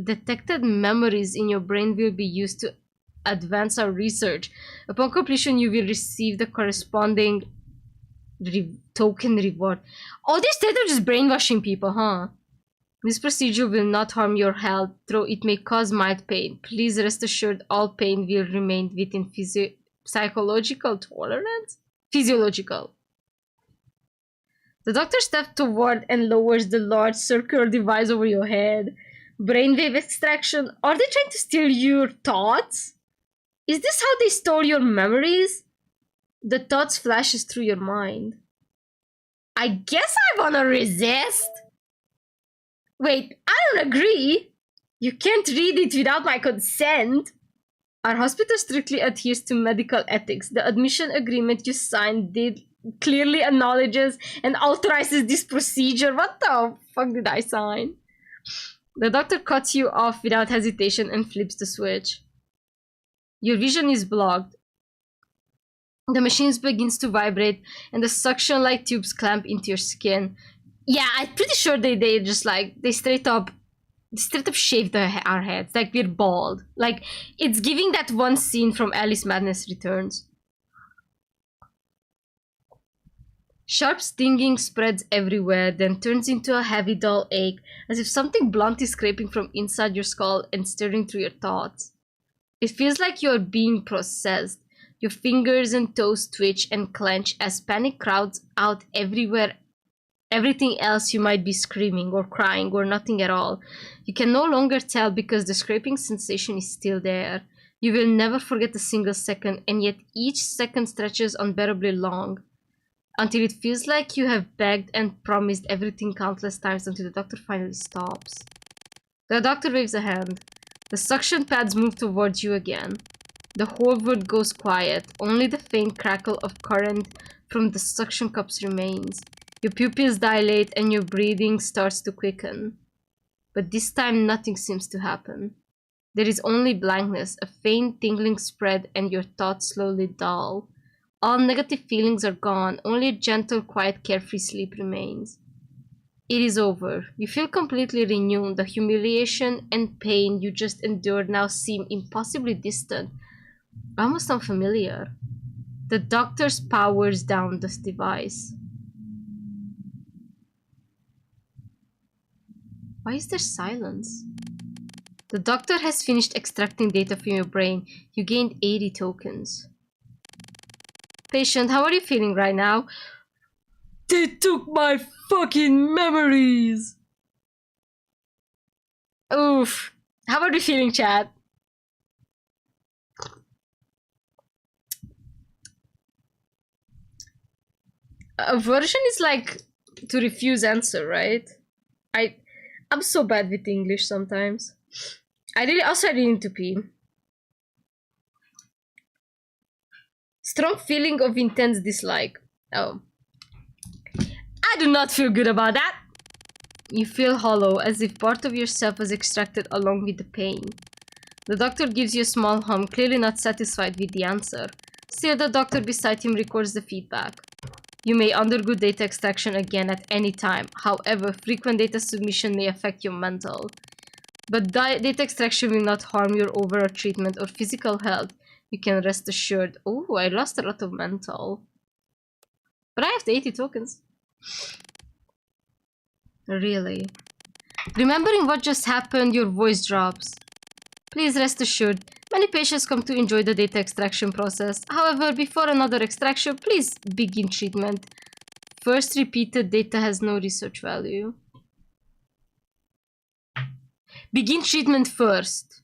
detected memories in your brain will be used to advance our research. Upon completion, you will receive the corresponding token reward. Oh, this data just brainwashing people, huh? This procedure will not harm your health, though it may cause mild pain. Please rest assured all pain will remain within psychological tolerance? Physiological. The doctor steps toward and lowers the large circular device over your head. Brainwave extraction? Are they trying to steal your thoughts? Is this how they store your memories? The thoughts flashes through your mind. I guess I wanna resist. Wait, I don't agree. You can't read it without my consent. Our hospital strictly adheres to medical ethics. The admission agreement you signed clearly acknowledges and authorizes this procedure. What the fuck did I sign? The doctor cuts you off without hesitation and flips the switch. Your vision is blocked. The machine begins to vibrate and the suction-like tubes clamp into your skin. Yeah, I'm pretty sure they just like, they straight up shaved our heads. Like, we're bald. Like, it's giving that one scene from Alice Madness Returns. Sharp stinging spreads everywhere, then turns into a heavy dull ache, as if something blunt is scraping from inside your skull and stirring through your thoughts. It feels like you're being processed. Your fingers and toes twitch and clench as panic crowds out everywhere. Everything else you might be screaming or crying or nothing at all. You can no longer tell because the scraping sensation is still there. You will never forget a single second, and yet each second stretches unbearably long. Until it feels like you have begged and promised everything countless times until the doctor finally stops. The doctor waves a hand. The suction pads move towards you again. The whole world goes quiet. Only the faint crackle of current from the suction cups remains. Your pupils dilate and your breathing starts to quicken. But this time nothing seems to happen. There is only blankness, a faint tingling spread, and your thoughts slowly dull. All negative feelings are gone, only a gentle, quiet, carefree sleep remains. It is over. You feel completely renewed. The humiliation and pain you just endured now seem impossibly distant, almost unfamiliar. The doctor powers down this device. Why is there silence? The doctor has finished extracting data from your brain. You gained 80 tokens. Patient, how are you feeling right now? They took my fucking memories! Oof. How are you feeling, chat? Aversion is like to refuse answer, right? I'm so bad with English sometimes. I really need to pee. Strong feeling of intense dislike. Oh. I do not feel good about that. You feel hollow, as if part of yourself was extracted along with the pain. The doctor gives you a small hum, clearly not satisfied with the answer. Still, the doctor beside him records the feedback. You may undergo data extraction again at any time. However, frequent data submission may affect your mental. But data extraction will not harm your overall treatment or physical health. You can rest assured. Oh, I lost a lot of mental. But I have the 80 tokens. Really? Remembering what just happened, your voice drops. Please rest assured, many patients come to enjoy the data extraction process. However, before another extraction, please begin treatment. First repeated data has no research value. Begin treatment first.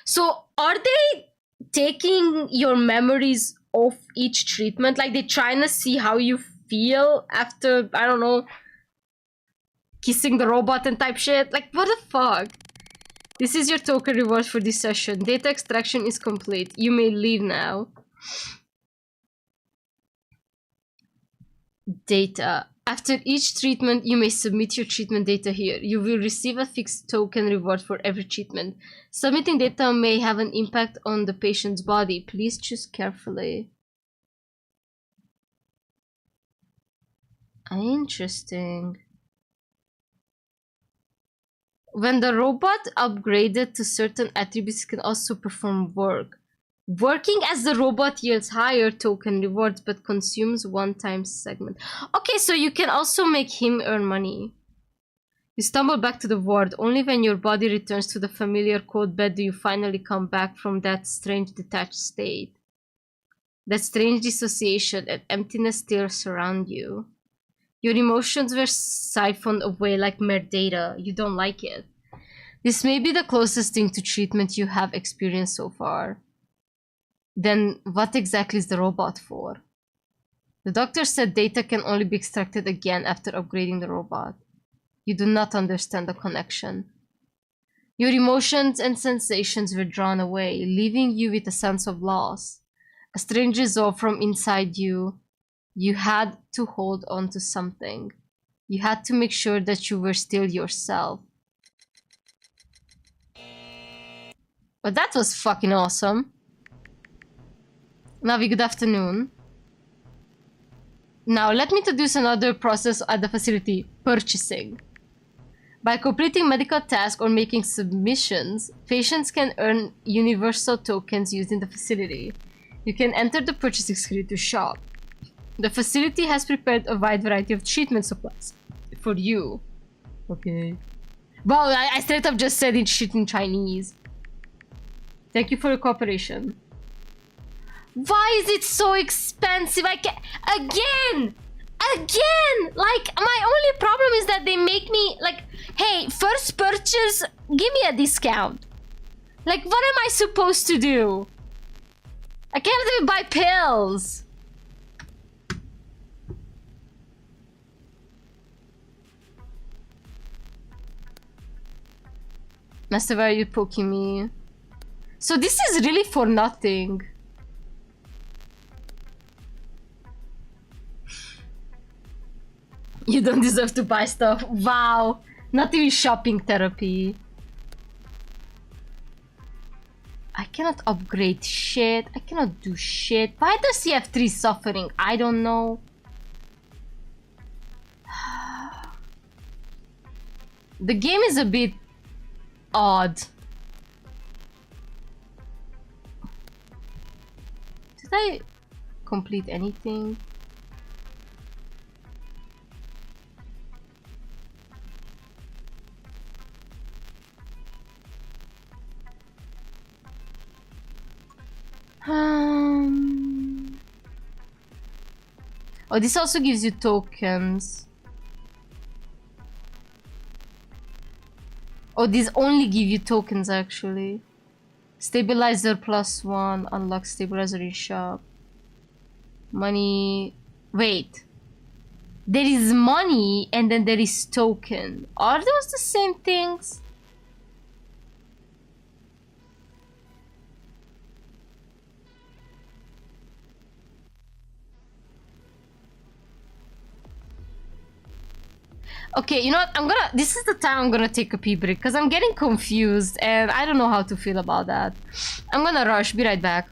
So, are they taking your memories off each treatment? Like, they trying to see how you feel after, I don't know, kissing the robot and type shit? Like, what the fuck? This is your token reward for this session. Data extraction is complete. You may leave now. Data. After each treatment, you may submit your treatment data here. You will receive a fixed token reward for every treatment. Submitting data may have an impact on the patient's body. Please choose carefully. Interesting. When the robot upgraded to certain attributes, can also perform work. Working as the robot yields higher token rewards but consumes one-time segment. Okay, so you can also make him earn money. You stumble back to the ward. Only when your body returns to the familiar cold bed do you finally come back from that strange detached state. That strange dissociation and emptiness still surround you. Your emotions were siphoned away like mere data. You don't like it. This may be the closest thing to treatment you have experienced so far. Then what exactly is the robot for? The doctor said data can only be extracted again after upgrading the robot. You do not understand the connection. Your emotions and sensations were drawn away, leaving you with a sense of loss. A strange resolve from inside you. You had to hold on to something. You had to make sure that you were still yourself. But that was fucking awesome. Navi, good afternoon. Now let me introduce another process at the facility, purchasing. By completing medical tasks or making submissions, patients can earn universal tokens used in the facility. You can enter the purchasing screen to shop. The facility has prepared a wide variety of treatment supplies for you. Okay. Well, I straight up just said it shit in Chinese. Thank you for your cooperation. Why is it so expensive? I can't... Again! Like, my only problem is that they make me, like, hey, first purchase, give me a discount. Like, what am I supposed to do? I can't even buy pills. Master, why are you poking me? So this is really for nothing. You don't deserve to buy stuff. Wow. Not even shopping therapy. I cannot upgrade shit. I cannot do shit. Why does he have 3 suffering? I don't know. The game is a bit odd. Did I complete anything? Oh, this also gives you tokens. Oh, these only give you tokens actually. Stabilizer +1, unlock stabilizer in shop. Money. Wait. There is money and then there is token. Are those the same things? Okay, you know what? This is the time I'm gonna take a pee break because I'm getting confused and I don't know how to feel about that. I'm gonna rush. Be right back.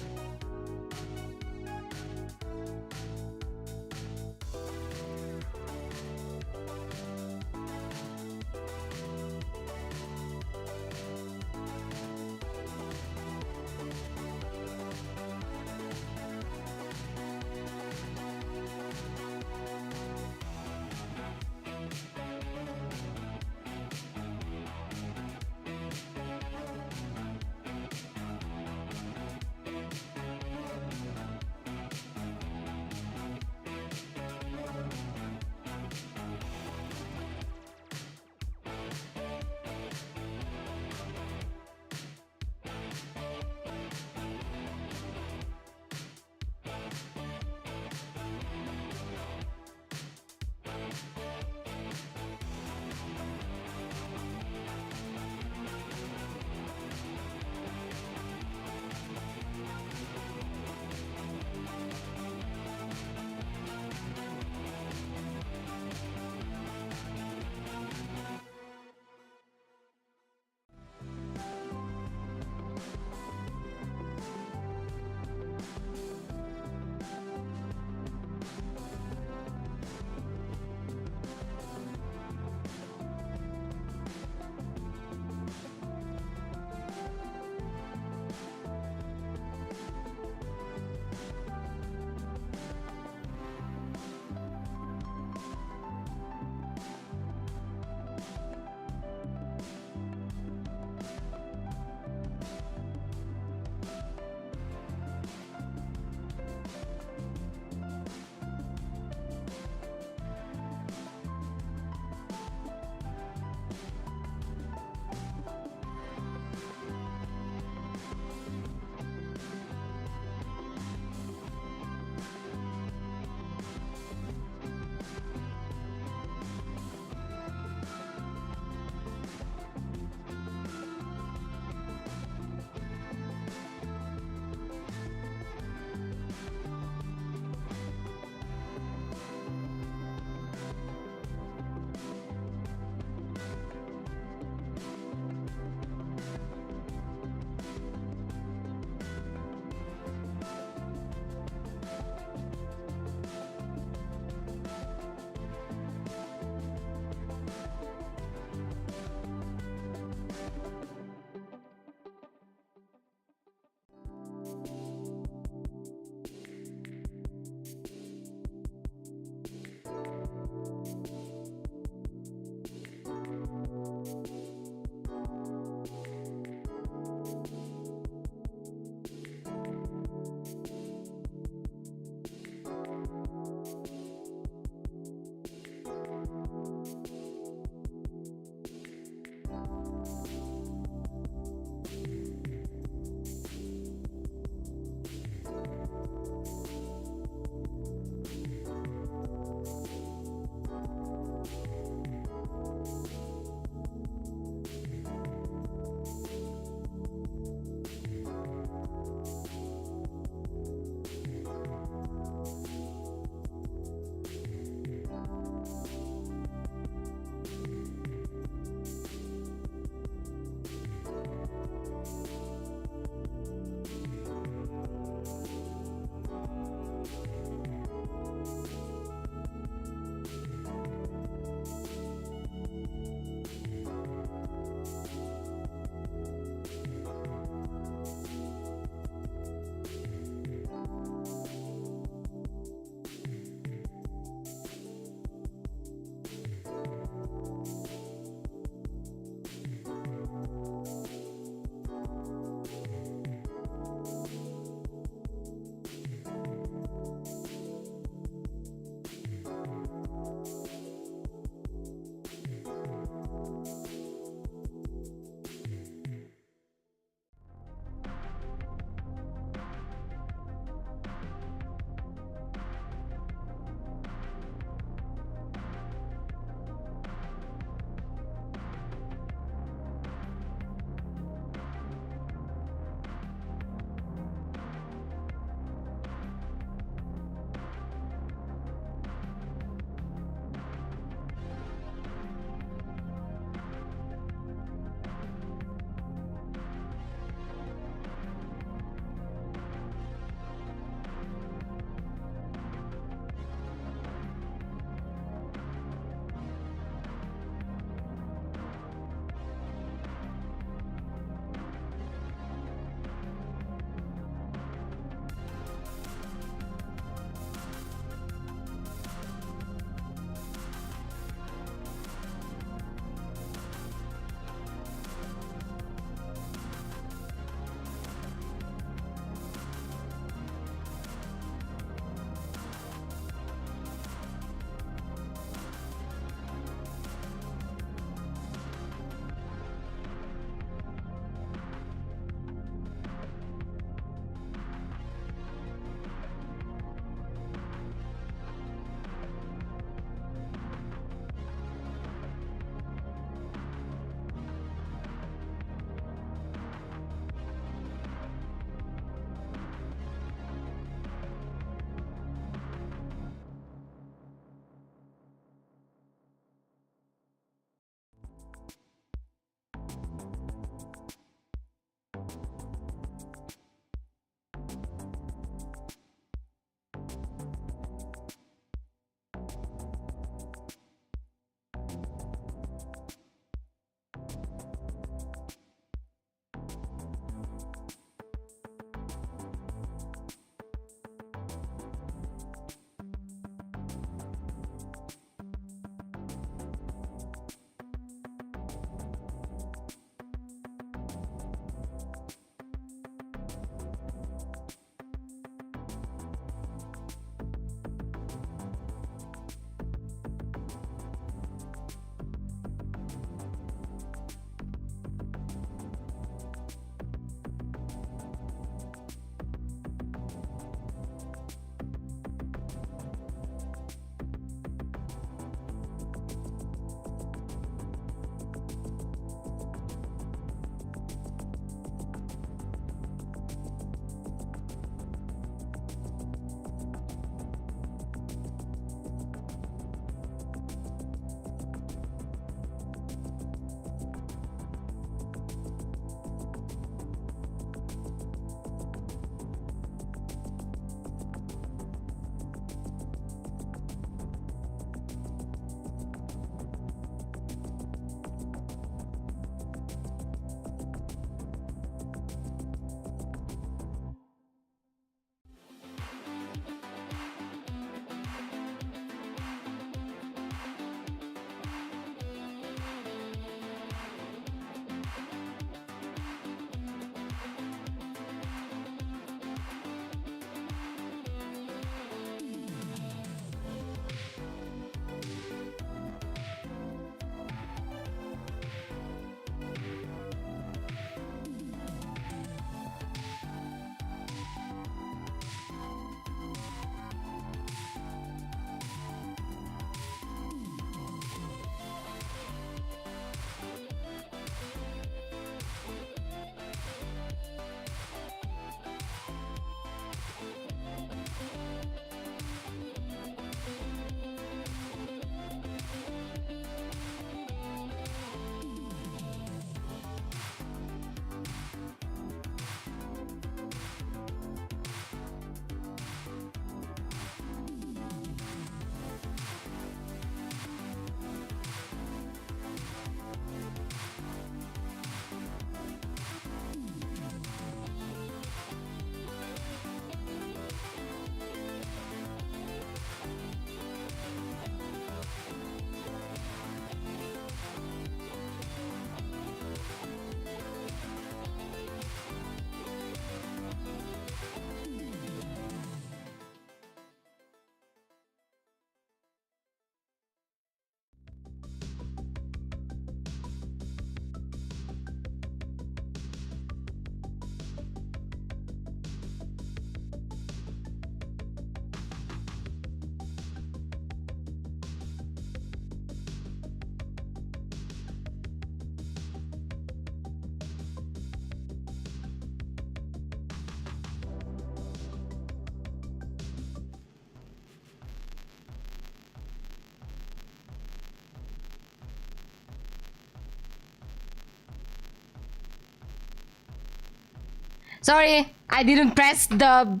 Sorry, I didn't press the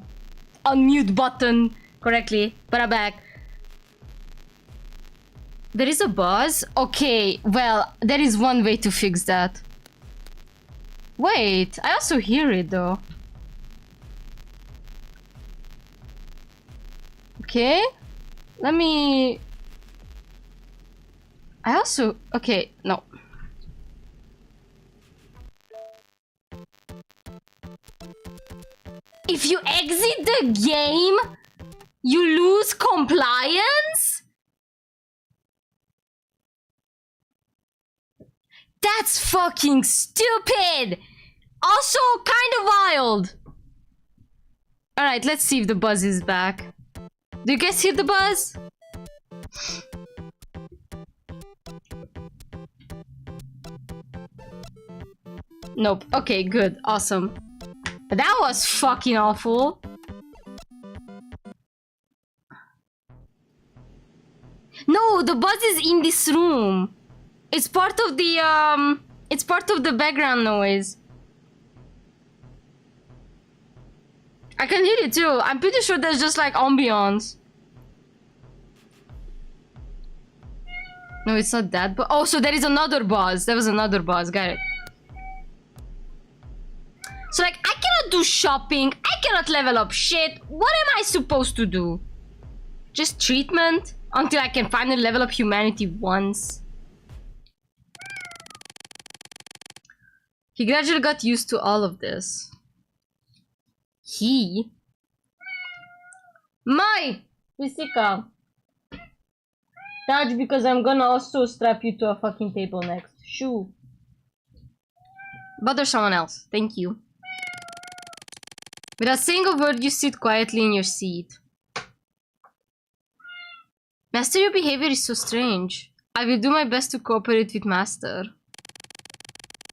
unmute button correctly, but I'm back. There is a buzz? Okay, well, there is one way to fix that. Wait, I also hear it though. Okay, let me... I also... Okay, no. If you exit the game, you lose compliance? That's fucking stupid! Also, kind of wild. Alright, let's see if the buzz is back. Do you guys hear the buzz? Nope. Okay, good. Awesome. That was fucking awful. No, the buzz is in this room. It's part of the it's part of the background noise. I can hear it too. I'm pretty sure that's just like ambiance. No, it's not that, but oh, so there is another buzz. There was another buzz. Got it. So like, I cannot do shopping. I cannot level up shit. What am I supposed to do? Just treatment until I can finally level up humanity once. He gradually got used to all of this. He? My! Visika. Dodge, because I'm gonna also strap you to a fucking table next. Shoo. Bother someone else. Thank you. Without saying a word, you sit quietly in your seat. Master, your behavior is so strange. I will do my best to cooperate with Master.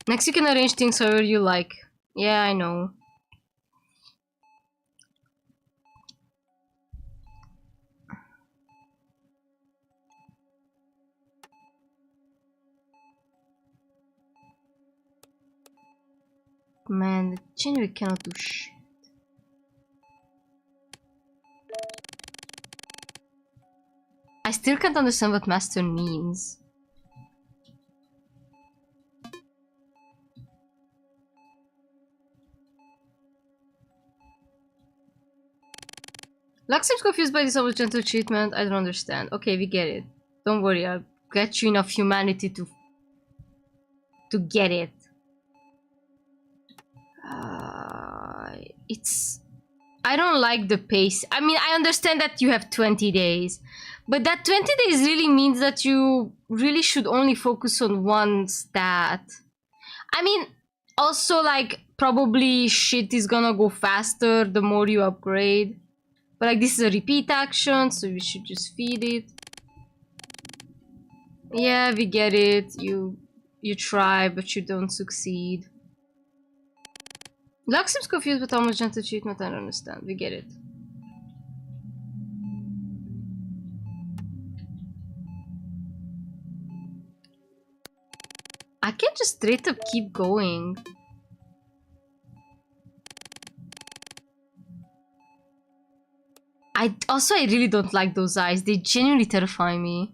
Next, you can arrange things however you like. Yeah, I know. Man, the genuinely cannot do shit. I still can't understand what Master means. Lux seems confused by this always gentle treatment. I don't understand. Okay, we get it. Don't worry, I'll get you enough humanity to get it. I don't like the pace. I mean, I understand that you have 20 days. But that 20 days really means that you really should only focus on one stat. I mean, also, like, probably shit is gonna go faster the more you upgrade. But, like, this is a repeat action, so we should just feed it. Yeah, we get it. You try, but you don't succeed. Lux seems confused with how much gentle treatment. I don't understand. We get it. I can't just straight up keep going. I really don't like those eyes. They genuinely terrify me.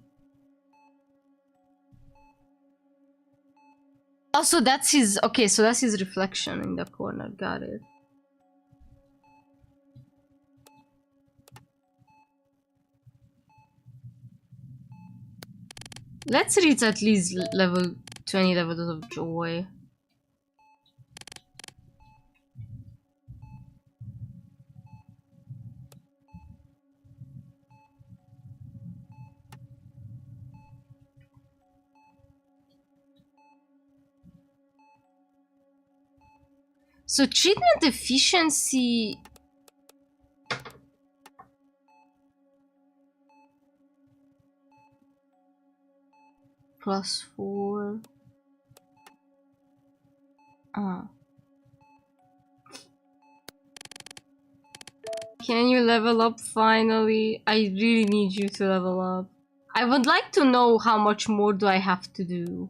Also, that's his... Okay, so that's his reflection in the corner. Got it. Let's reach at least level 20 levels of joy. So treatment efficiency... +4. Can you level up finally? I really need you to level up. I would like to know how much more do I have to do.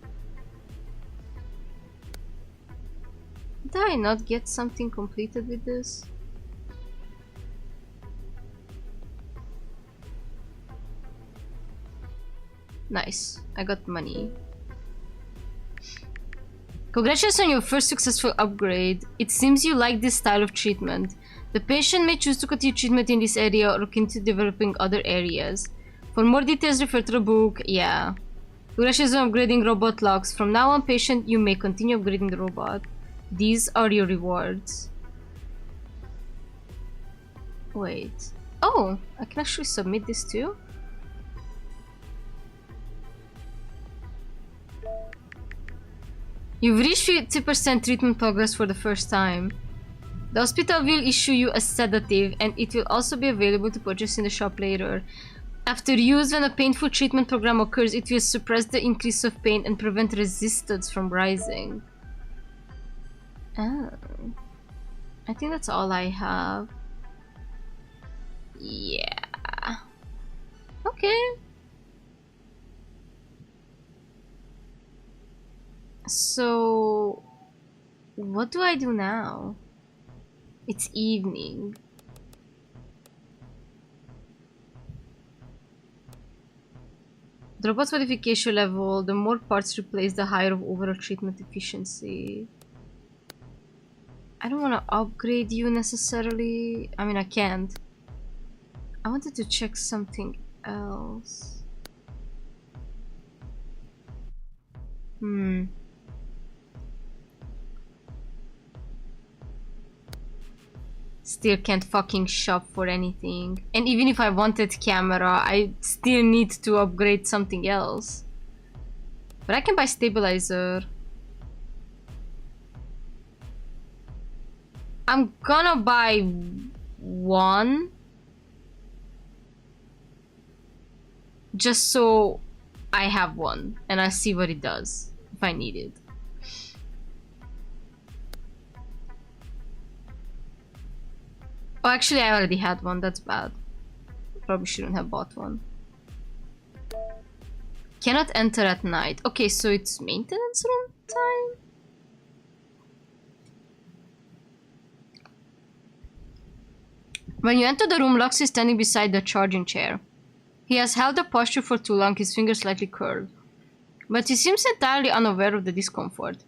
not get something completed with this? Nice. I got money. Congratulations on your first successful upgrade. It seems you like this style of treatment. The patient may choose to continue treatment in this area or look into developing other areas. For more details, refer to the book. Yeah. Congratulations on upgrading robot locks. From now on, patient, you may continue upgrading the robot. These are your rewards. Wait. Oh, I can actually submit this too? You've reached 50% treatment progress for the first time. The hospital will issue you a sedative, and it will also be available to purchase in the shop later. After use, when a painful treatment program occurs, it will suppress the increase of pain and prevent resistance from rising. Oh. I think that's all I have. Yeah. Okay. So, what do I do now? It's evening. The robot's modification level, the more parts replaced, the higher of overall treatment efficiency. I don't want to upgrade you necessarily. I mean, I can't. I wanted to check something else. Still can't fucking shop for anything. And even if I wanted camera, I still need to upgrade something else. But I can buy stabilizer. I'm gonna buy one. Just so I have one. And I see what it does. If I need it. Oh, actually, I already had one. That's bad. Probably shouldn't have bought one. Cannot enter at night. Okay, so it's maintenance room time? When you enter the room, Lux is standing beside the charging chair. He has held the posture for too long, his fingers slightly curled. But he seems entirely unaware of the discomfort.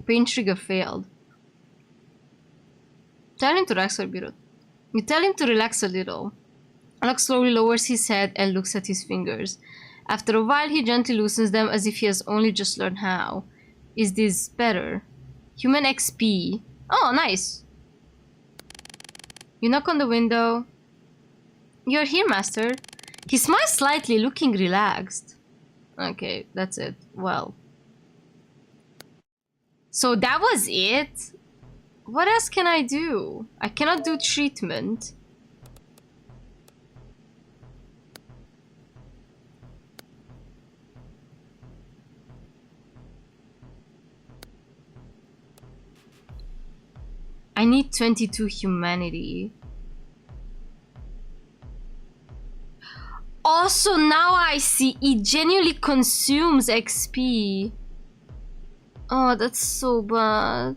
Pain trigger failed. Tell him to relax a bit. You tell him to relax a little. Lux slowly lowers his head and looks at his fingers. After a while, he gently loosens them as if he has only just learned how. Is this better? Human XP. Oh, nice. You knock on the window. You're here, master. He smiles slightly, looking relaxed. Okay, that's it. Well. So that was it? What else can I do? I cannot do treatment. I need 22 humanity. Also, now I see it genuinely consumes XP. Oh, that's so bad.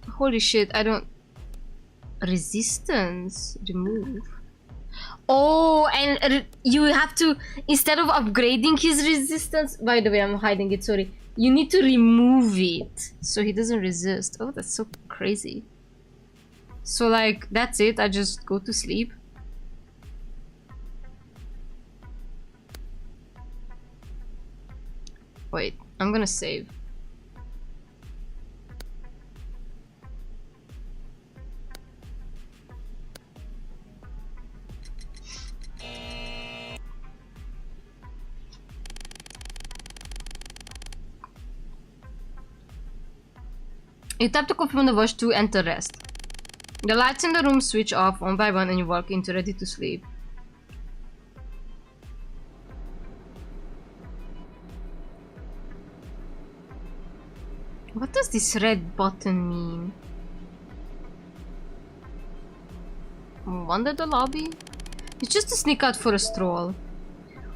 Holy shit, I don't... Resistance. Remove. Oh, and you have to... Instead of upgrading his resistance... By the way, I'm hiding it, sorry. You need to remove it. So he doesn't resist. Oh, that's so crazy. So, like, that's it. I just go to sleep. Wait, I'm gonna save. You tap to confirm the watch to enter rest. The lights in the room switch off one by one and you walk into ready to sleep. What does this red button mean? Wander the lobby? It's just to sneak out for a stroll.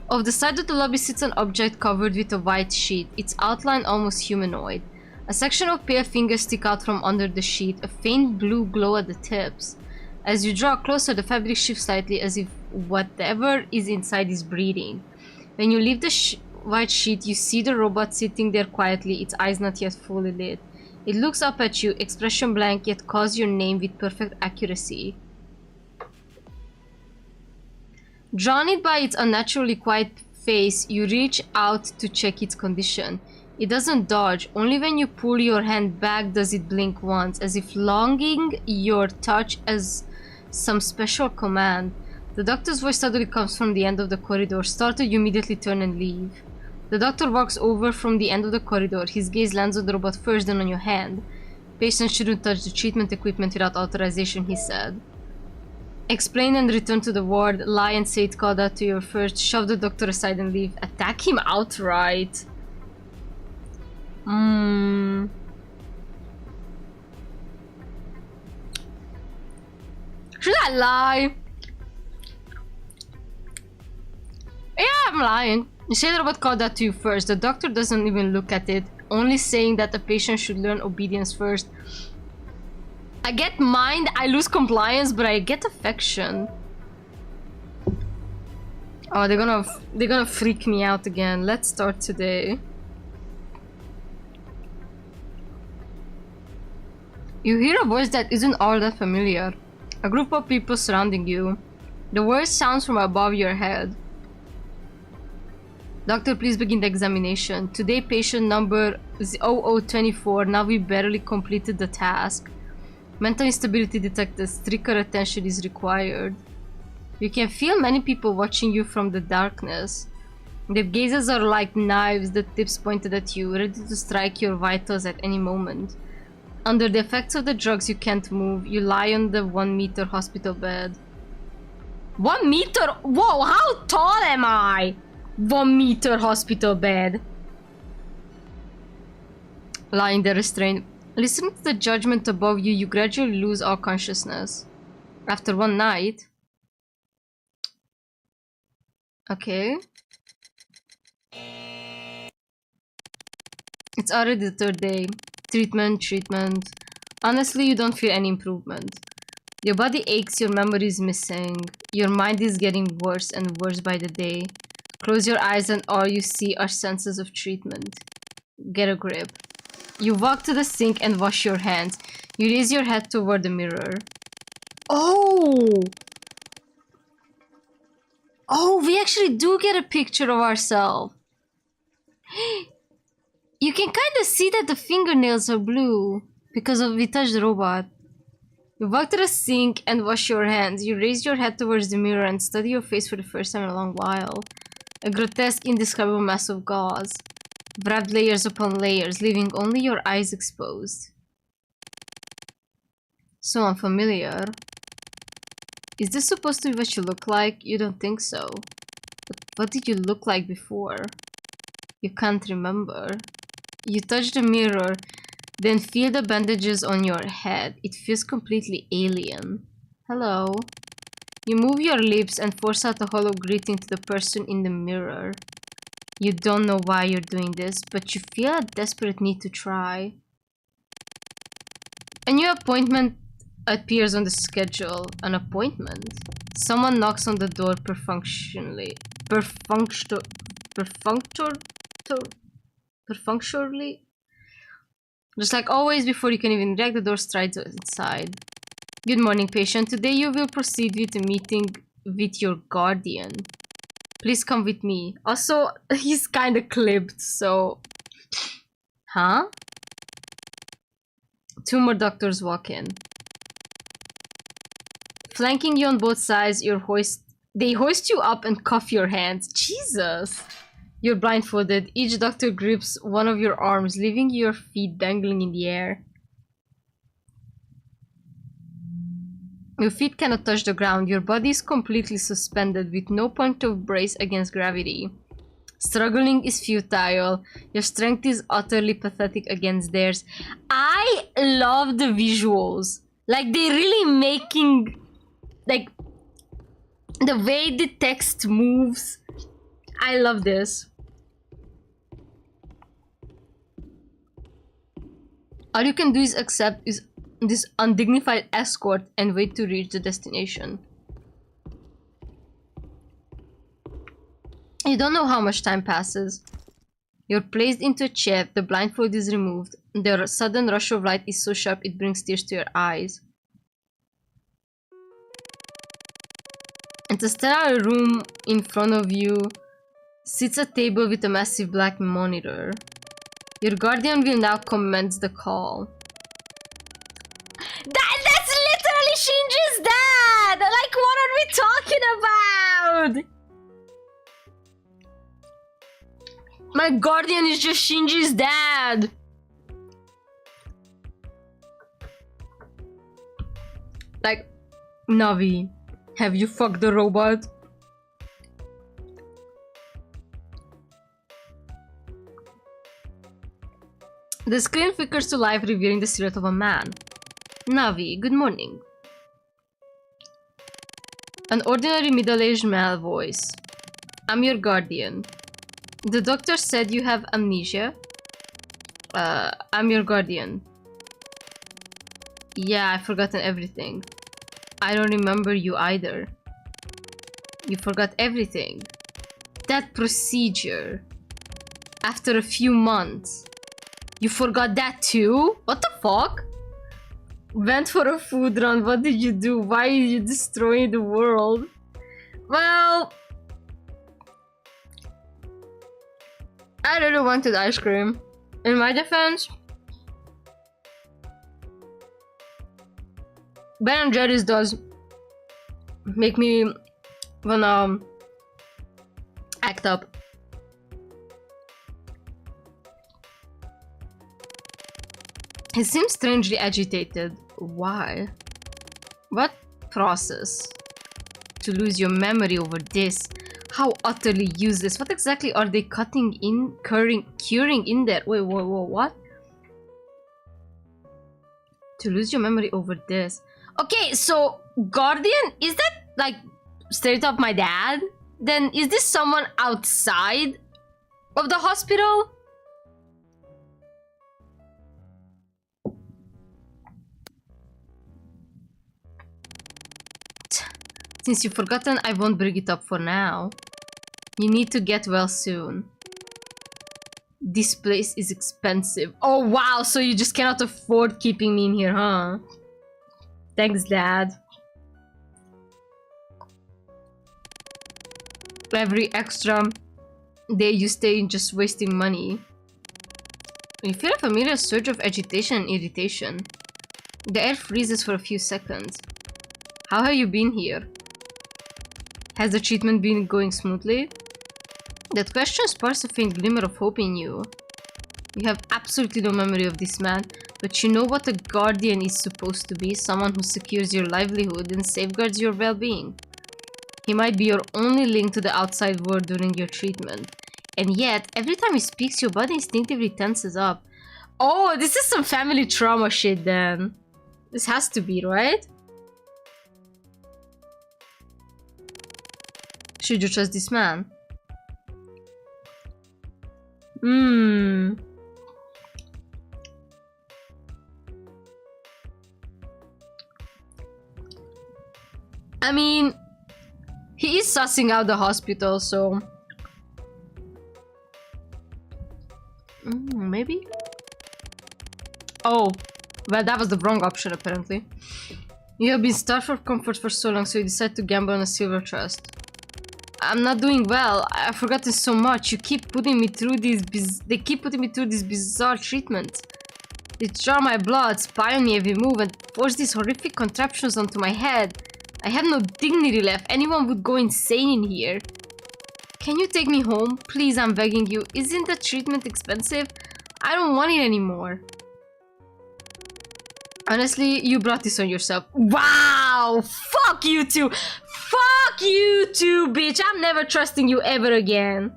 Off the side of the lobby sits an object covered with a white sheet, its outline almost humanoid. A section of pale fingers stick out from under the sheet, a faint blue glow at the tips. As you draw closer, the fabric shifts slightly as if whatever is inside is breathing. When you leave the white sheet, you see the robot sitting there quietly, its eyes not yet fully lit. It looks up at you, expression blank, yet calls your name with perfect accuracy. Drawn by its unnaturally quiet face, you reach out to check its condition. It doesn't dodge, only when you pull your hand back does it blink once, as if longing your touch as some special command. The doctor's voice suddenly comes from the end of the corridor. Startled, you immediately turn and leave. The doctor walks over from the end of the corridor. His gaze lands on the robot first, then on your hand. Patients shouldn't touch the treatment equipment without authorization, he said. Explain and return to the ward. Lie and say it called out to you first. Shove the doctor aside and leave. Attack him outright. Should I lie? Yeah, I'm lying. You say the robot called that to you first. The doctor doesn't even look at it, only saying that the patient should learn obedience first. I get mind, I lose compliance, but I get affection. Oh, they're gonna freak me out again. Let's start today. You hear a voice that isn't all that familiar. A group of people surrounding you. The voice sounds from above your head. Doctor, please begin the examination. Today, patient number 0024. Now we barely completed the task. Mental instability detected. Stricter attention is required. You can feel many people watching you from the darkness. Their gazes are like knives, the tips pointed at you, ready to strike your vitals at any moment. Under the effects of the drugs, you can't move. You lie on the 1 meter hospital bed. 1 meter? Whoa, how tall am I? 1 meter hospital bed. Lying there restrained. Listening to the judgment above you, you gradually lose all consciousness. After one night... Okay. It's already the 3rd day. Treatment. Honestly, you don't feel any improvement. Your body aches, your memory is missing. Your mind is getting worse and worse by the day. Close your eyes and all you see are senses of treatment. Get a grip. You walk to the sink and wash your hands. You raise your head toward the mirror. Oh! Oh, we actually do get a picture of ourselves. You can kind of see that the fingernails are blue because we touched the robot. You walk to the sink and wash your hands. You raise your head towards the mirror and study your face for the first time in a long while. A grotesque, indescribable mass of gauze. Wrapped layers upon layers, leaving only your eyes exposed. So unfamiliar. Is this supposed to be what you look like? You don't think so. But what did you look like before? You can't remember. You touch the mirror, then feel the bandages on your head. It feels completely alien. Hello. You move your lips and force out a hollow greeting to the person in the mirror. You don't know why you're doing this, but you feel a desperate need to try. A new appointment appears on the schedule. An appointment? Someone knocks on the door perfunctorily. Just like always, before you can even react, the door strides inside. Good morning, patient. Today you will proceed with a meeting with your guardian. Please come with me. Also, he's kind of clipped, so... Huh? 2 more doctors walk in. Flanking you on both sides, they hoist you up and cuff your hands. Jesus! You're blindfolded. Each doctor grips one of your arms, leaving your feet dangling in the air. Your feet cannot touch the ground. Your body is completely suspended with no point of brace against gravity. Struggling is futile. Your strength is utterly pathetic against theirs. I love the visuals. Like, they're really making... Like, the way the text moves. I love this. All you can do is accept this undignified escort and wait to reach the destination. You don't know how much time passes. You're placed into a chair, the blindfold is removed. The sudden rush of light is so sharp it brings tears to your eyes. At the sterile room in front of you sits a table with a massive black monitor. Your guardian will now commence the call. That's literally Shinji's dad! Like, what are we talking about? My guardian is just Shinji's dad! Like, Navi, have you fucked the robot? The screen flickers to life, revealing the silhouette of a man. Navi, good morning. An ordinary middle-aged male voice. I'm your guardian. The doctor said you have amnesia. I'm your guardian. Yeah, I've forgotten everything. I don't remember you either. You forgot everything. That procedure. After a few months. You forgot that too? What the fuck? Went for a food run. What did you do? Why are you destroying the world? Well, I really wanted ice cream. In my defense, Ben & Jerry's does make me wanna act up. He seems strangely agitated. Why? What process? To lose your memory over this? How utterly useless. What exactly are they cutting in, curing in there? Wait, what? To lose your memory over this. Okay, so Guardian, is that like straight up my dad? Then is this someone outside of the hospital? Since you've forgotten, I won't bring it up for now. You need to get well soon. This place is expensive. Oh wow, so you just cannot afford keeping me in here, huh? Thanks, Dad. Every extra day you stay in just wasting money. You feel a familiar surge of agitation and irritation. The air freezes for a few seconds. How have you been here? Has the treatment been going smoothly? That question sparks a faint glimmer of hope in you. You have absolutely no memory of this man, but you know what a guardian is supposed to be, someone who secures your livelihood and safeguards your well-being. He might be your only link to the outside world during your treatment. And yet, every time he speaks, your body instinctively tenses up. Oh, this is some family trauma shit then. This has to be, right? Should you trust this man? I mean, he is sussing out the hospital, so... maybe? Oh, well, that was the wrong option, apparently. You have been starved for comfort for so long, so you decide to gamble on a silver trust. I'm not doing well. I've forgotten so much. You keep putting me through these they keep putting me through these bizarre treatments. They draw my blood, spy on me every move, and force these horrific contraptions onto my head. I have no dignity left. Anyone would go insane in here. Can you take me home? Please, I'm begging you. Isn't the treatment expensive? I don't want it anymore. Honestly, you brought this on yourself. Wow! Fuck you two! Fuck you two, bitch! I'm never trusting you ever again.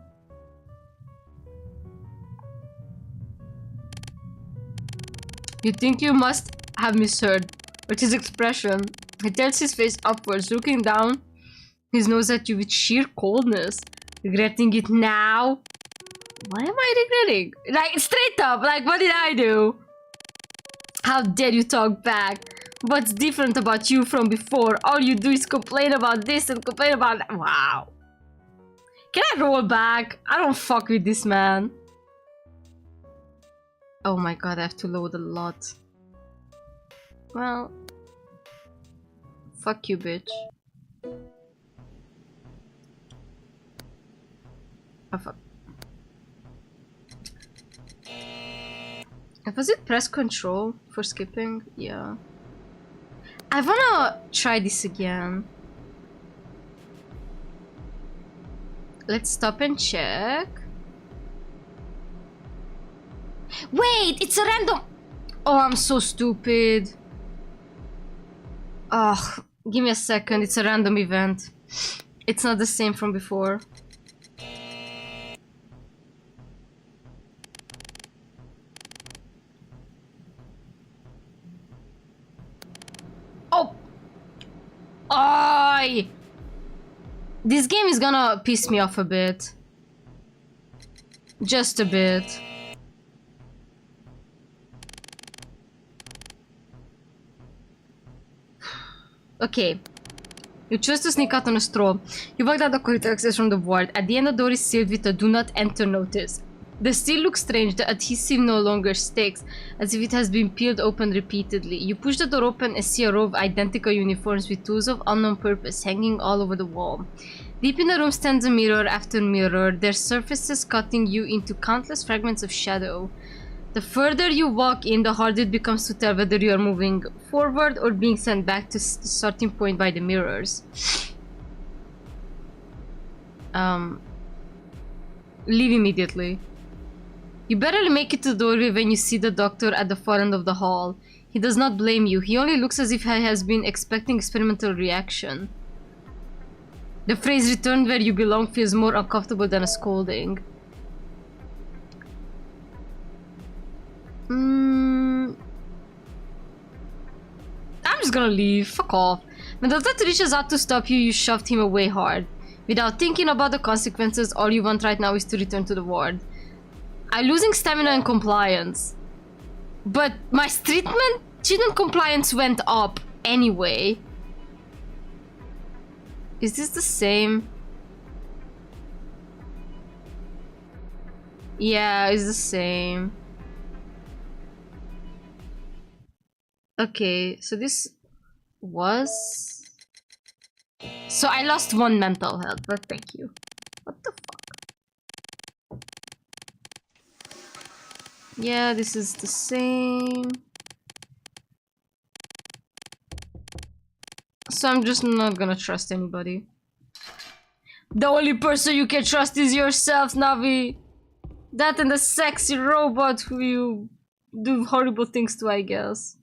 You think you must have misheard, but his expression, he tilts his face upwards, looking down his nose at you with sheer coldness. Regretting it now? What am I regretting? Like, straight up, like, what did I do? How dare you talk back? What's different about you from before? All you do is complain about this and complain about that. Wow. Can I roll back? I don't fuck with this man. Oh my god, I have to load a lot. Well... Fuck you, bitch. Oh fuck. Was it press control for skipping? Yeah. I wanna try this again. Let's stop and check. Wait, it's a random... Oh, I'm so stupid. Ugh, give me a second, it's a random event. It's not the same from before. Oh! Ay! This game is gonna piss me off a bit. Just a bit. Okay. You chose to sneak out on a stroll. You walked out the corridor access from the ward. At the end, the door is sealed with a do not enter notice. The seal looks strange. The adhesive no longer sticks, as if it has been peeled open repeatedly. You push the door open and see a row of identical uniforms with tools of unknown purpose hanging all over the wall. Deep in the room stands a mirror after mirror, their surfaces cutting you into countless fragments of shadow. The further you walk in, the harder it becomes to tell whether you are moving forward or being sent back to the starting point by the mirrors. Leave immediately. You barely make it to the doorway when you see the doctor at the far end of the hall. He does not blame you. He only looks as if he has been expecting experimental reaction. The phrase "return where you belong" feels more uncomfortable than a scolding. I'm just gonna leave. Fuck off. When the doctor reaches out to stop you, you shoved him away hard. Without thinking about the consequences, all you want right now is to return to the ward. I'm losing stamina and compliance. But my treatment compliance went up anyway. Is this the same? Yeah, it's the same. Okay, so this was... So I lost 1 mental health, but thank you. What the fuck? Yeah, this is the same. So I'm just not gonna trust anybody. The only person you can trust is yourself, Navi. That and the sexy robot who you do horrible things to, I guess.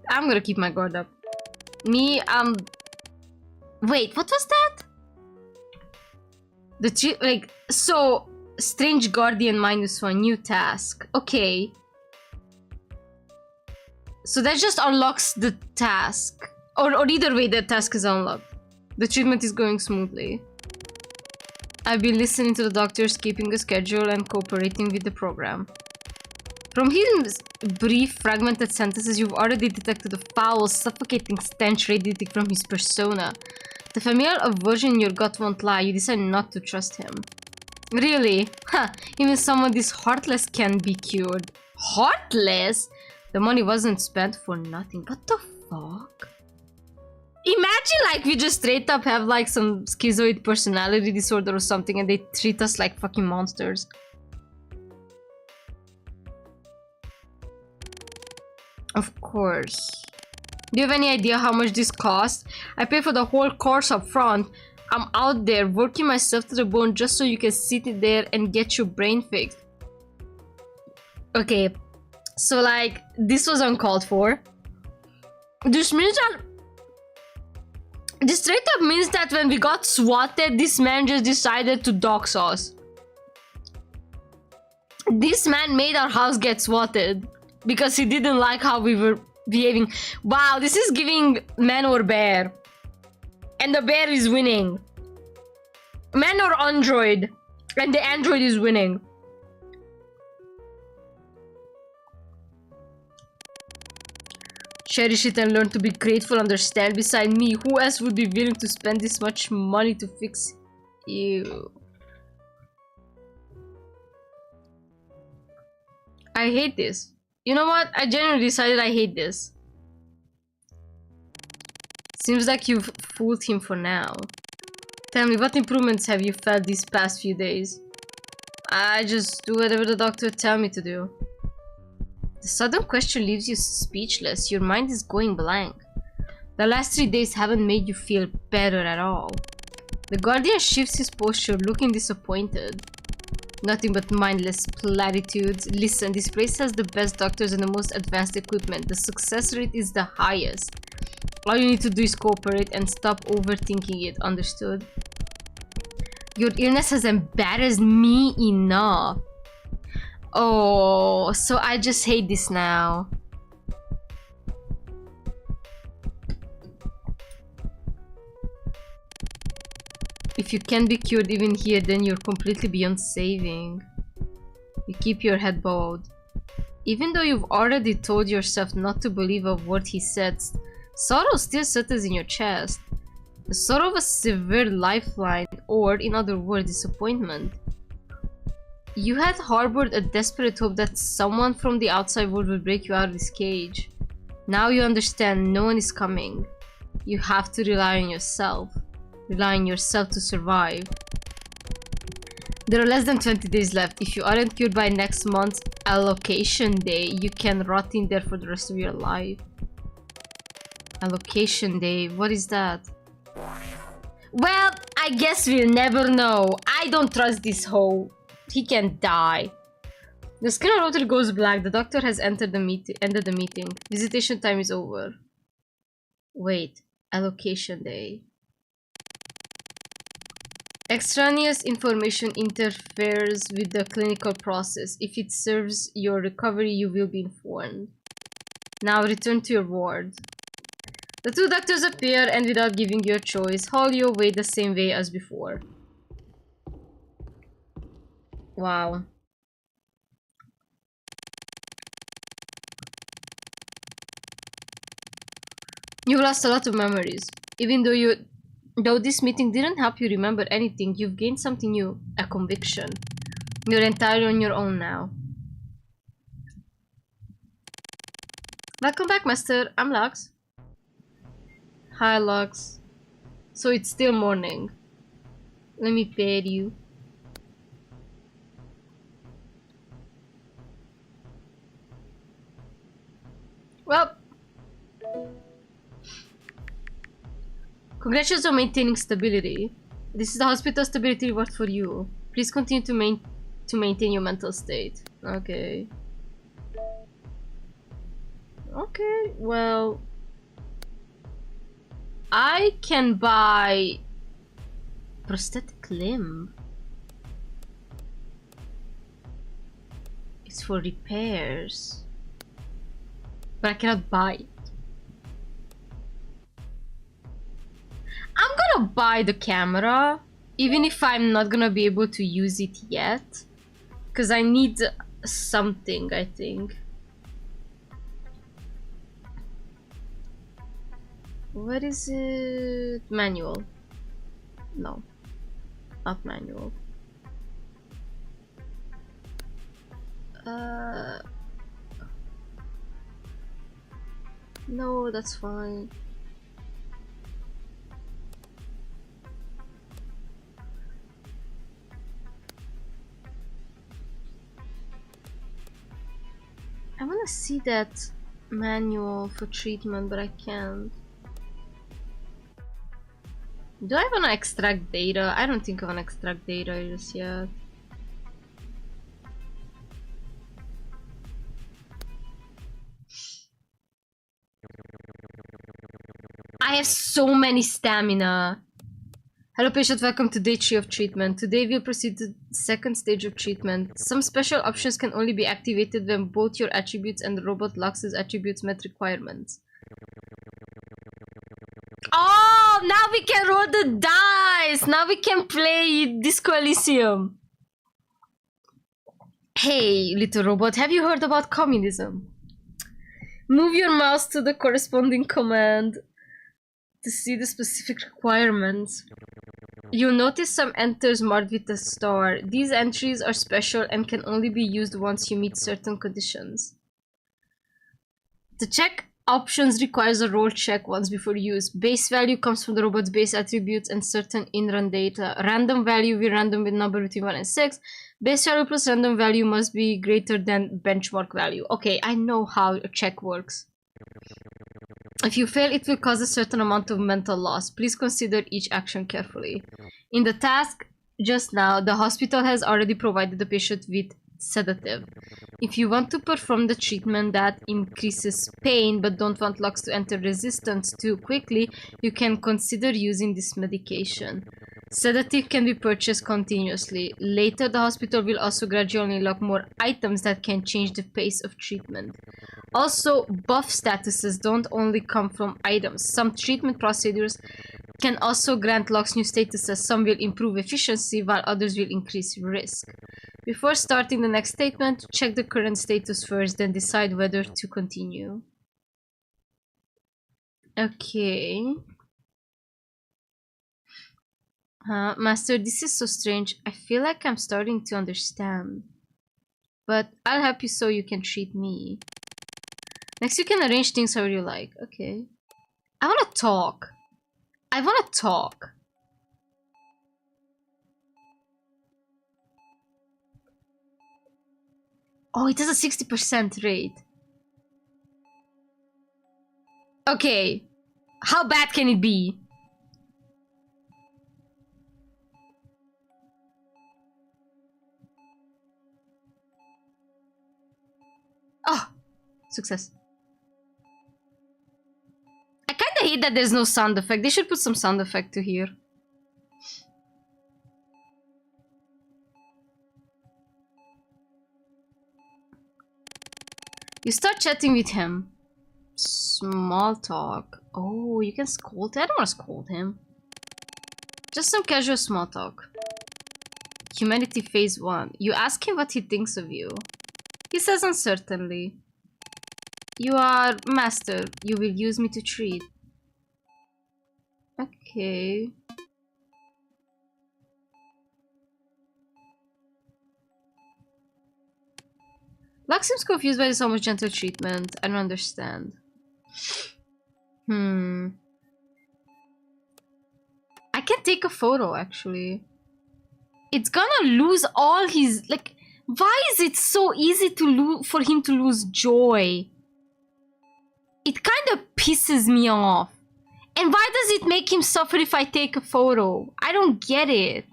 I'm gonna keep my guard up. Me, wait, what was that? The like, so, Strange Guardian -1, new task. Okay. So that just unlocks the task. Or either way, the task is unlocked. The treatment is going smoothly. I've been listening to the doctors, keeping a schedule and cooperating with the program. From his brief, fragmented sentences, you've already detected a foul, suffocating stench radiating from his persona. The familial aversion in your gut won't lie. You decide not to trust him. Really? Huh. Even someone this heartless can be cured. Heartless? The money wasn't spent for nothing. What the fuck? Imagine like we just straight up have like some schizoid personality disorder or something and they treat us like fucking monsters. Of course. Do you have any idea how much this costs? I pay for the whole course up front. I'm out there working myself to the bone just so you can sit there and get your brain fixed. Okay, so like this was uncalled for. This means that this straight up means that when we got swatted, this man just decided to dox us. This man made our house get swatted because he didn't like how we were behaving. Wow, this is giving man or bear. And the bear is winning. Man or android. And the android is winning. Cherish it and learn to be grateful, understand. Beside me, who else would be willing to spend this much money to fix you? I hate this. You know what? I genuinely decided I hate this. Seems like you've fooled him for now. Tell me, what improvements have you felt these past few days? I just do whatever the doctor tells me to do. The sudden question leaves you speechless. Your mind is going blank. The last 3 days haven't made you feel better at all. The guardian shifts his posture, looking disappointed. Nothing but mindless platitudes. Listen, this place has the best doctors and the most advanced equipment. The success rate is the highest. All you need to do is cooperate and stop overthinking it, understood? Your illness has embarrassed me enough. Oh, so I just hate this now. If you can't be cured even here, then you're completely beyond saving. You keep your head bowed. Even though you've already told yourself not to believe a word he said, sorrow still settles in your chest. The sorrow of a severed lifeline, or in other words, disappointment. You had harbored a desperate hope that someone from the outside world would break you out of this cage. Now you understand no one is coming. You have to rely on yourself. Rely on yourself to survive. There are less than 20 days left. If you aren't cured by next month's allocation day, you can rot in there for the rest of your life. Allocation day, what is that? Well, I guess we'll never know. I don't trust this hoe. He can die. The scanner router goes black. The doctor has ended the meeting. Visitation time is over. Wait, allocation day. Extraneous information interferes with the clinical process. If it serves your recovery, you will be informed. Now return to your ward. The two doctors appear and without giving you a choice, haul you away the same way as before. Wow. You've lost a lot of memories. Even though this meeting didn't help you remember anything, you've gained something new, a conviction. You're entirely on your own now. Welcome back, Master. I'm Lux. Hi, Lux. So it's still morning. Let me pet you. Well, congratulations on maintaining stability. This is the hospital stability reward for you. Please continue to maintain your mental state. Okay. Okay, well, I can buy prosthetic limb. It's for repairs. But I cannot buy it. I'm gonna buy the camera, even if I'm not gonna be able to use it yet. Because I need something, I think. What is it? Manual. No. Not manual. No, that's fine. I wanna see that manual for treatment, but I can't. Do I wanna extract data? I don't think I wanna extract data just yet. I have so many stamina. Hello patient, welcome to day 3 of treatment. Today we'll proceed to the second stage of treatment. Some special options can only be activated when both your attributes and the robot Lux's attributes met requirements. Oh, now we can roll the dice! Now we can play Disco Elysium. Hey, little robot, have you heard about communism? Move your mouse to the corresponding command to see the specific requirements. You'll notice some enters marked with a star. These entries are special and can only be used once you meet certain conditions. The check options requires a roll check once before use. Base value comes from the robot's base attributes and certain in-run data. Random value will be random with number between 1 and 6. Base value plus random value must be greater than benchmark value. Okay, I know how a check works. If you fail, it will cause a certain amount of mental loss. Please consider each action carefully. In the task just now, the hospital has already provided the patient with sedative. If you want to perform the treatment that increases pain but don't want Lux to enter resistance too quickly, you can consider using this medication. Sedative can be purchased continuously. Later, the hospital will also gradually unlock more items that can change the pace of treatment. Also, buff statuses don't only come from items. Some treatment procedures can also grant Lux new statuses. Some will improve efficiency while others will increase risk. Before starting the next statement, check the current status first, then decide whether to continue. Okay. Master, this is so strange. I feel like I'm starting to understand. But I'll help you so you can treat me. Next, you can arrange things however you like. Okay. I wanna talk. I wanna talk. Oh, it has a 60% rate. Okay. How bad can it be? Oh, success. I kinda hate that there's no sound effect. They should put some sound effect to here. You start chatting with him. Small talk. Oh, you can scold him? I don't want to scold him. Just some casual small talk. Humanity phase 1. You ask him what he thinks of you. He says uncertainly. You are master. You will use me to treat. Okay. Lux seems confused by this almost gentle treatment. I don't understand. I can take a photo, actually. It's gonna lose all his... Like, why is it so easy to for him to lose joy? It kind of pisses me off. And why does it make him suffer if I take a photo? I don't get it.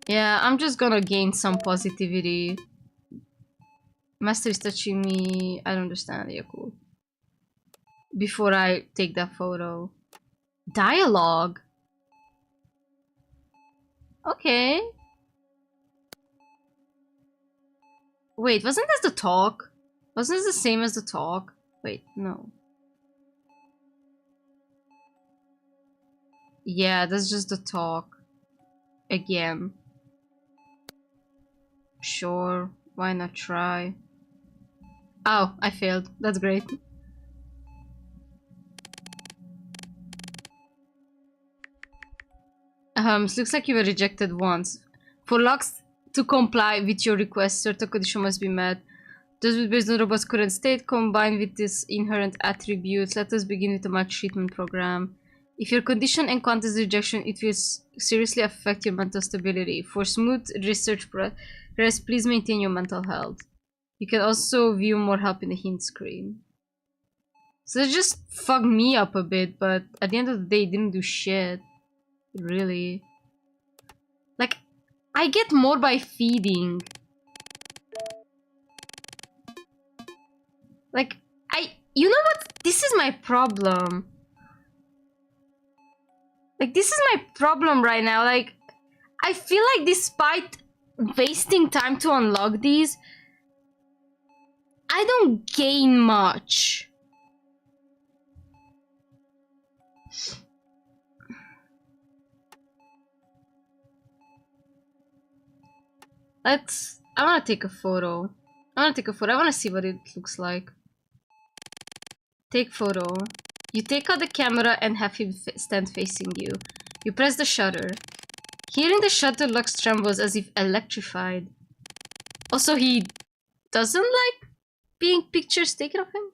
Yeah, I'm just gonna gain some positivity. Master is touching me. I don't understand. Yeah, cool. Before I take that photo. Dialogue? Okay. Wait, wasn't this the talk? Wasn't this the same as the talk? Wait, no. Yeah, that's just the talk. Again. Sure, why not try? Oh, I failed. That's great. It looks like you were rejected once. For Lux to comply with your request, certain conditions must be met. Those will be based on the robot's current state, combined with its inherent attributes. Let us begin with a match treatment program. If your condition encounters rejection, it will seriously affect your mental stability. For smooth research progress, please maintain your mental health. You can also view more help in the hint screen. So it just fucked me up a bit, but at the end of the day, it didn't do shit. Really. Like, I get more by feeding. Like, you know what? This is my problem. Like, this is my problem right now. Like, I feel like despite wasting time to unlock these, I don't gain much. I want to take a photo. I want to see what it looks like. Take photo. You take out the camera and have him stand facing you. You press the shutter. Hearing the shutter, Lux trembles as if electrified. Also, he doesn't like being pictures taken of him.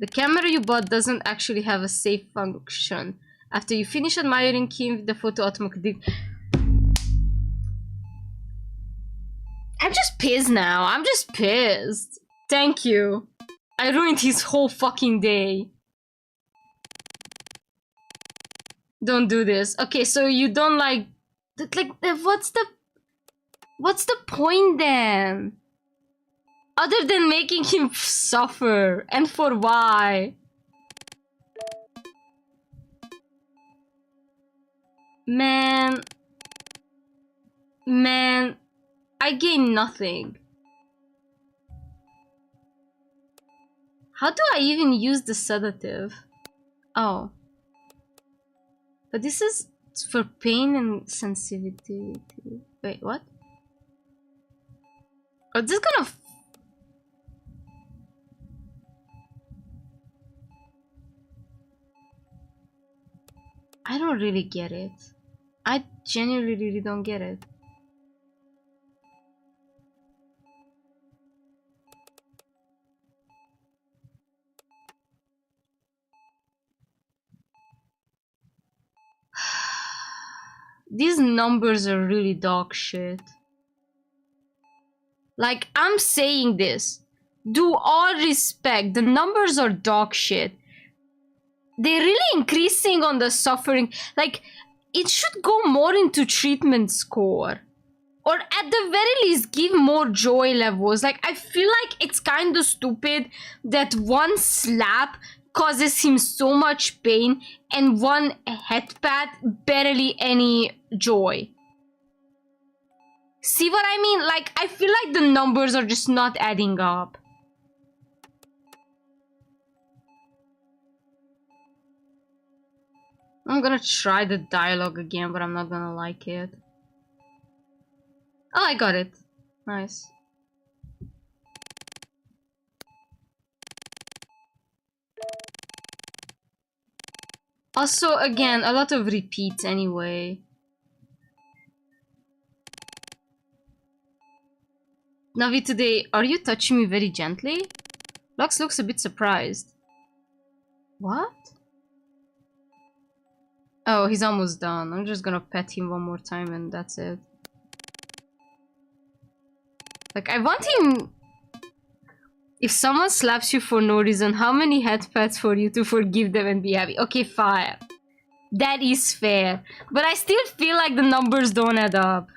The camera you bought doesn't actually have a save function. After you finish admiring him, the photo automatically... I'm just pissed now. I'm just pissed. Thank you. I ruined his whole fucking day. Don't do this. Okay, so you don't like what's the point then? Other than making him suffer, and for why? Man, I gain nothing. How do I even use the sedative? Oh. But this is for pain and sensitivity. Wait, what? Oh, this is gonna... I don't really get it. I genuinely really don't get it. These numbers are really dog shit. Like, I'm saying this. Do all respect, the numbers are dog shit. They're really increasing on the suffering. Like, it should go more into treatment score. Or at the very least, give more joy levels. Like, I feel like it's kind of stupid that one slap causes him so much pain and one head pat barely any joy. See what I mean? Like, I feel like the numbers are just not adding up. I'm gonna try the dialogue again, but I'm not gonna like it. Oh, I got it. Nice. Also, again, a lot of repeats anyway. Navi, today, are you touching me very gently? Lux looks a bit surprised. What? Oh, he's almost done. I'm just gonna pet him one more time and that's it. Like, I want him... If someone slaps you for no reason, how many head pats for you to forgive them and be happy? Okay, fine. That is fair. But I still feel like the numbers don't add up.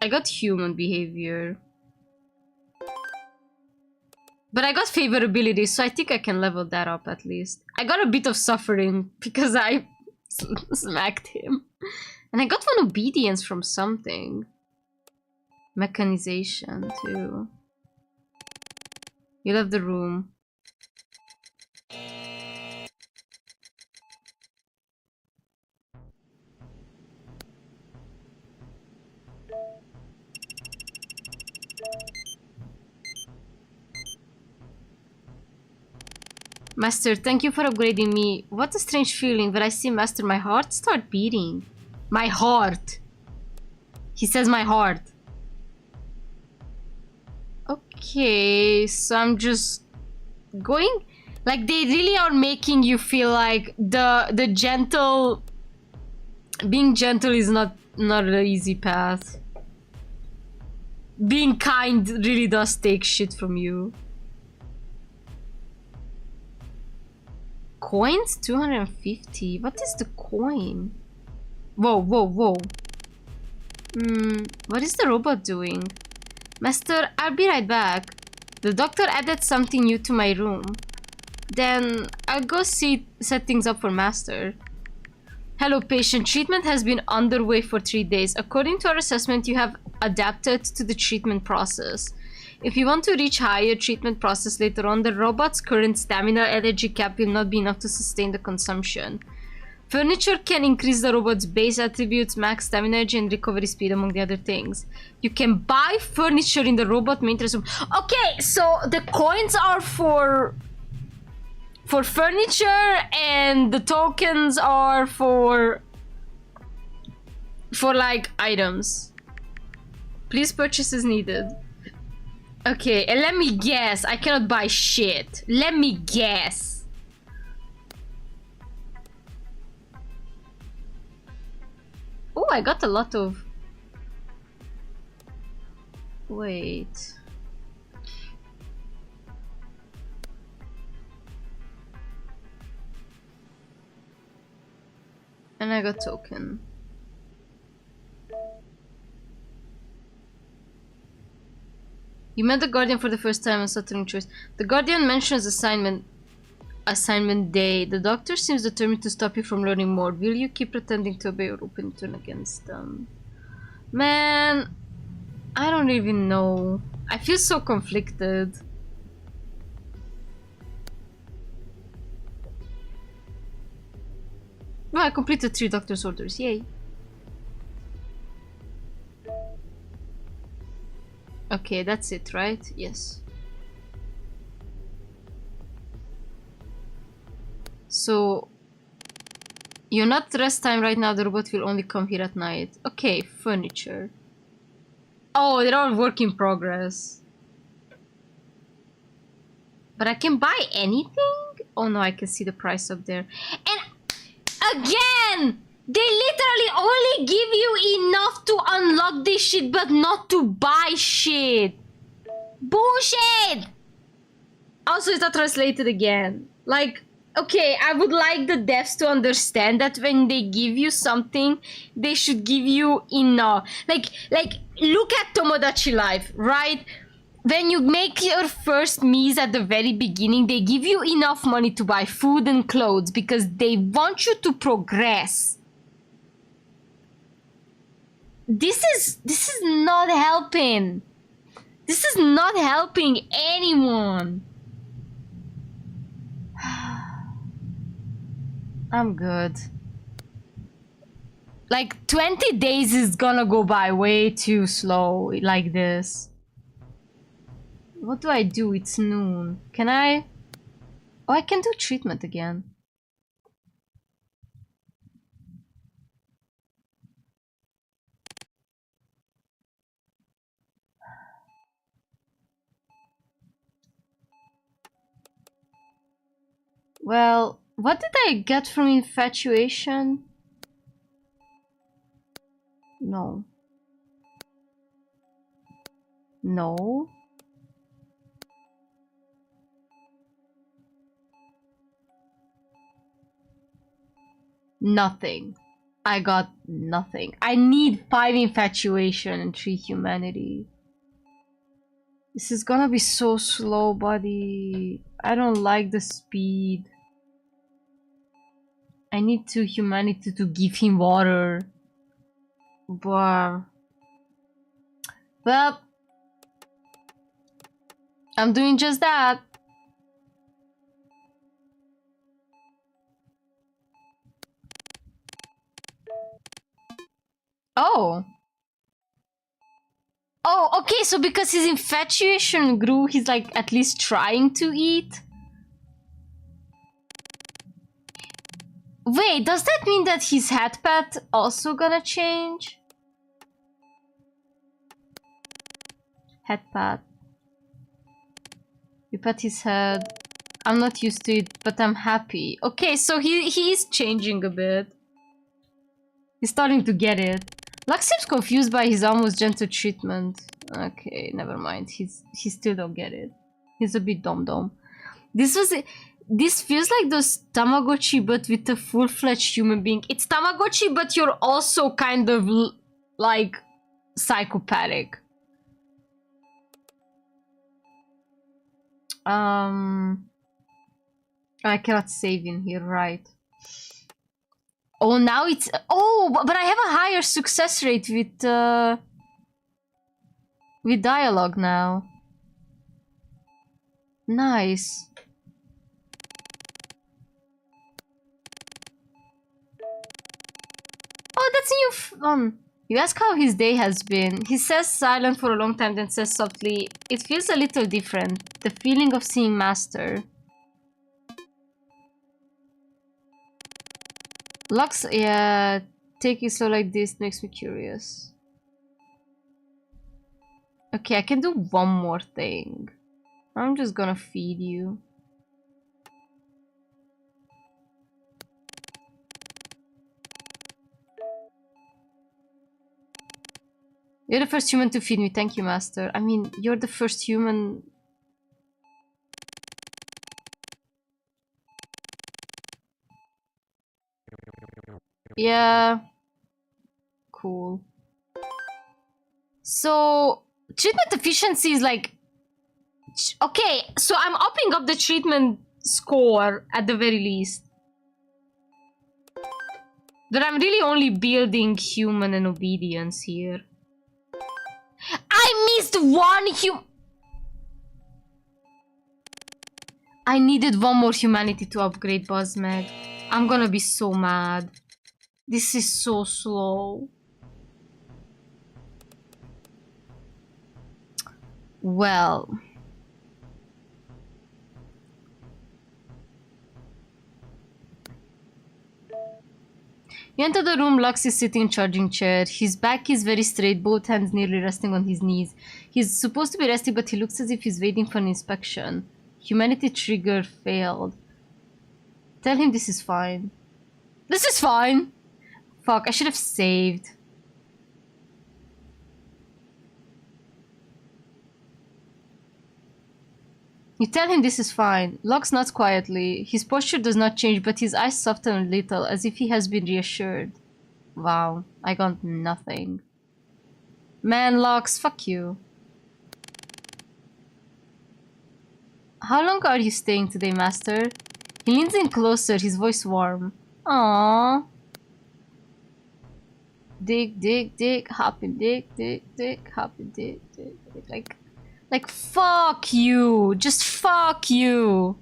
I got human behavior. But I got favorability, so I think I can level that up at least. I got a bit of suffering because I smacked him. And I got one obedience from something. Mechanization too. You left the room. Master, thank you for upgrading me. What a strange feeling when I see Master, my heart start beating. My heart. He says my heart. Okay, so I'm just going... Like, they really are making you feel like the gentle... Being gentle is not an easy path. Being kind really does take shit from you. coins? 250. What is the coin? Whoa, whoa, whoa. What is the robot doing? Master, I'll be right back. The doctor added something new to my room. Then I'll go set things up for Master. Hello, patient. Treatment has been underway for 3 days. According to our assessment, you have adapted to the treatment process. If you want to reach higher treatment process later on, the robot's current stamina energy cap will not be enough to sustain the consumption. Furniture can increase the robot's base attributes, max stamina energy, and recovery speed, among the other things. You can buy furniture in the robot maintenance room. Okay, so the coins are for furniture, and the tokens are for like items. Please purchase as needed. Okay, and let me guess. I cannot buy shit. Let me guess. Oh, I got a lot of... Wait. And I got token. You met the Guardian for the first time on Saturn Choice. The Guardian mentions assignment day. The doctor seems determined to stop you from learning more. Will you keep pretending to obey or open turn against them? Man, I don't even know. I feel so conflicted. Well, I completed 3 doctor's orders. Yay. Okay, that's it, right? Yes. So, you're not rest time right now. The robot will only come here at night. Okay, furniture. Oh, they're all work in progress. But I can buy anything? Oh no, I can see the price up there. And again! They literally only give you enough to unlock this shit, but not to buy shit. Bullshit! Also, it's not translated again. Like, okay, I would like the devs to understand that when they give you something, they should give you enough. Like, look at Tomodachi Life, right? When you make your first meals at the very beginning, they give you enough money to buy food and clothes because they want you to progress. This is not helping. This is not helping anyone. I'm good. Like 20 days is gonna go by way too slow like this. What do I do? It's noon. Can I? Oh, I can do treatment again. Well, what did I get from infatuation? No. No. Nothing. I got nothing. I need 5 infatuation and 3 humanity. This is gonna be so slow, buddy. I don't like the speed. I need 2 humanity to give him water. Wow. Well, I'm doing just that. Oh. Oh, okay, so because his infatuation grew, he's like at least trying to eat? Wait, does that mean that his head pet also gonna change? Head pat. You pat his head. I'm not used to it, but I'm happy. Okay, so he is changing a bit. He's starting to get it. Lux seems confused by his almost gentle treatment. Okay, never mind. He still don't get it. He's a bit dumb. This was This feels like those Tamagotchi, but with a full-fledged human being. It's Tamagotchi, but you're also kind of like psychopathic. I cannot save in here, right? Oh, now it's... Oh, but I have a higher success rate with dialogue now. Nice. Oh, that's a new fun. You ask how his day has been. He says silent for a long time, then says softly, "It feels a little different. The feeling of seeing Master." Lux, yeah, take it slow like this makes me curious. Okay, I can do one more thing. I'm just gonna feed you. You're the first human to feed me. Thank you, Master. I mean, you're the first human. Yeah. Cool. So, treatment efficiency is like... Okay, so I'm upping up the treatment score at the very least. But I'm really only building human and obedience here. I missed one I needed one more humanity to upgrade Buzzmag. I'm gonna be so mad. This is so slow. Well... You enter the room, Lux is sitting in charging chair. His back is very straight, both hands nearly resting on his knees. He's supposed to be resting, but he looks as if he's waiting for an inspection. Humanity trigger failed. Tell him this is fine. This is fine! Fuck, I should have saved. You tell him this is fine. Lux nods quietly. His posture does not change, but his eyes soften a little, as if he has been reassured. Wow, I got nothing. Man, Lux, fuck you. How long are you staying today, Master? He leans in closer, his voice warm. Aww. Dig, dig, dig, hopping, dig, dig, dig, hopping, dig, dig, dig. Like, fuck you! Just fuck you!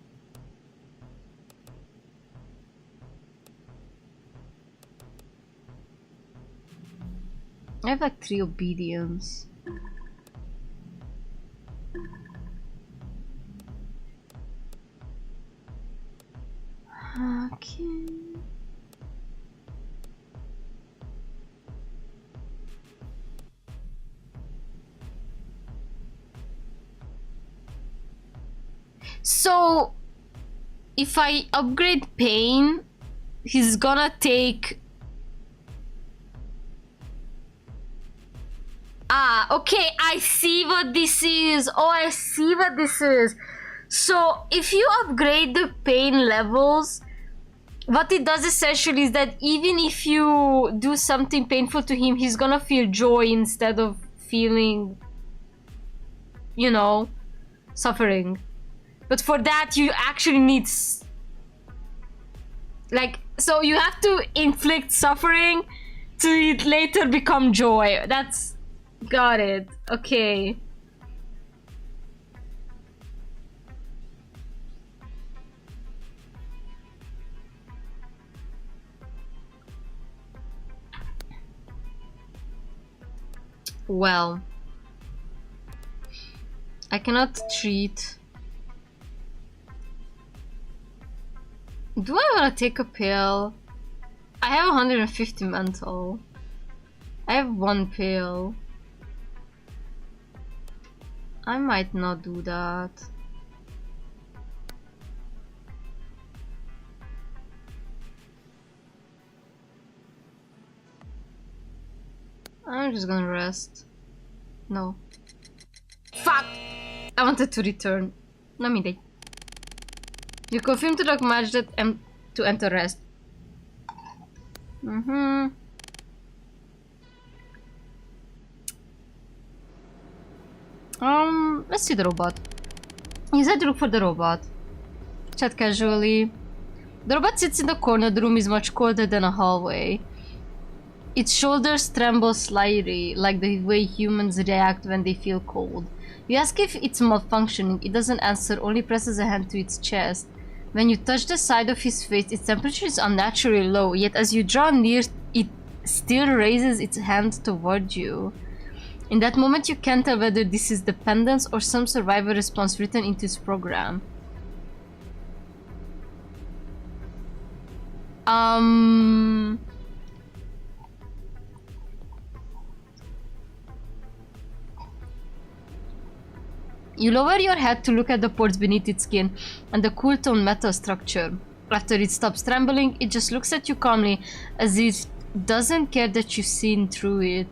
I have like 3 obedience. Okay. So, if I upgrade Pain, he's gonna take... Ah, okay, I see what this is. Oh, I see what this is. So, if you upgrade the Pain levels, what it does essentially is that even if you do something painful to him, he's gonna feel joy instead of feeling, you know, suffering. But for that, you actually need... Like, so you have to inflict suffering to it later become joy. That's... Got it. Okay. Well. I cannot treat... Do I want to take a pill? I have 150 mental. I have 1 pill. I might not do that. I'm just gonna rest. No. Fuck! I wanted to return. Let me die. You confirm to log match that to enter rest. Let's see the robot. You said to look for the robot. Chat casually. The robot sits in the corner. The room is much colder than a hallway. Its shoulders tremble slightly, like the way humans react when they feel cold. You ask if it's malfunctioning. It doesn't answer, only presses a hand to its chest. When you touch the side of his face, its temperature is unnaturally low, yet as you draw near, it still raises its hand toward you. In that moment, you can't tell whether this is dependence or some survivor response written into its program. You lower your head to look at the pores beneath its skin and the cool tone metal structure. After it stops trembling, it just looks at you calmly, as if it doesn't care that you've seen through it.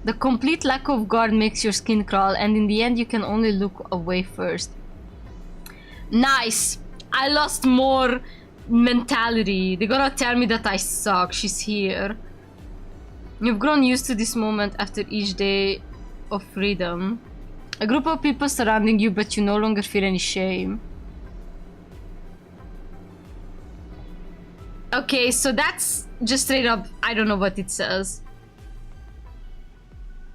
The complete lack of guard makes your skin crawl, and in the end you can only look away first. Nice! I lost more mentality. They're gonna tell me that I suck. She's here. You've grown used to this moment after each day of freedom. A group of people surrounding you, but you no longer feel any shame. Okay, so that's just straight up, I don't know what it says.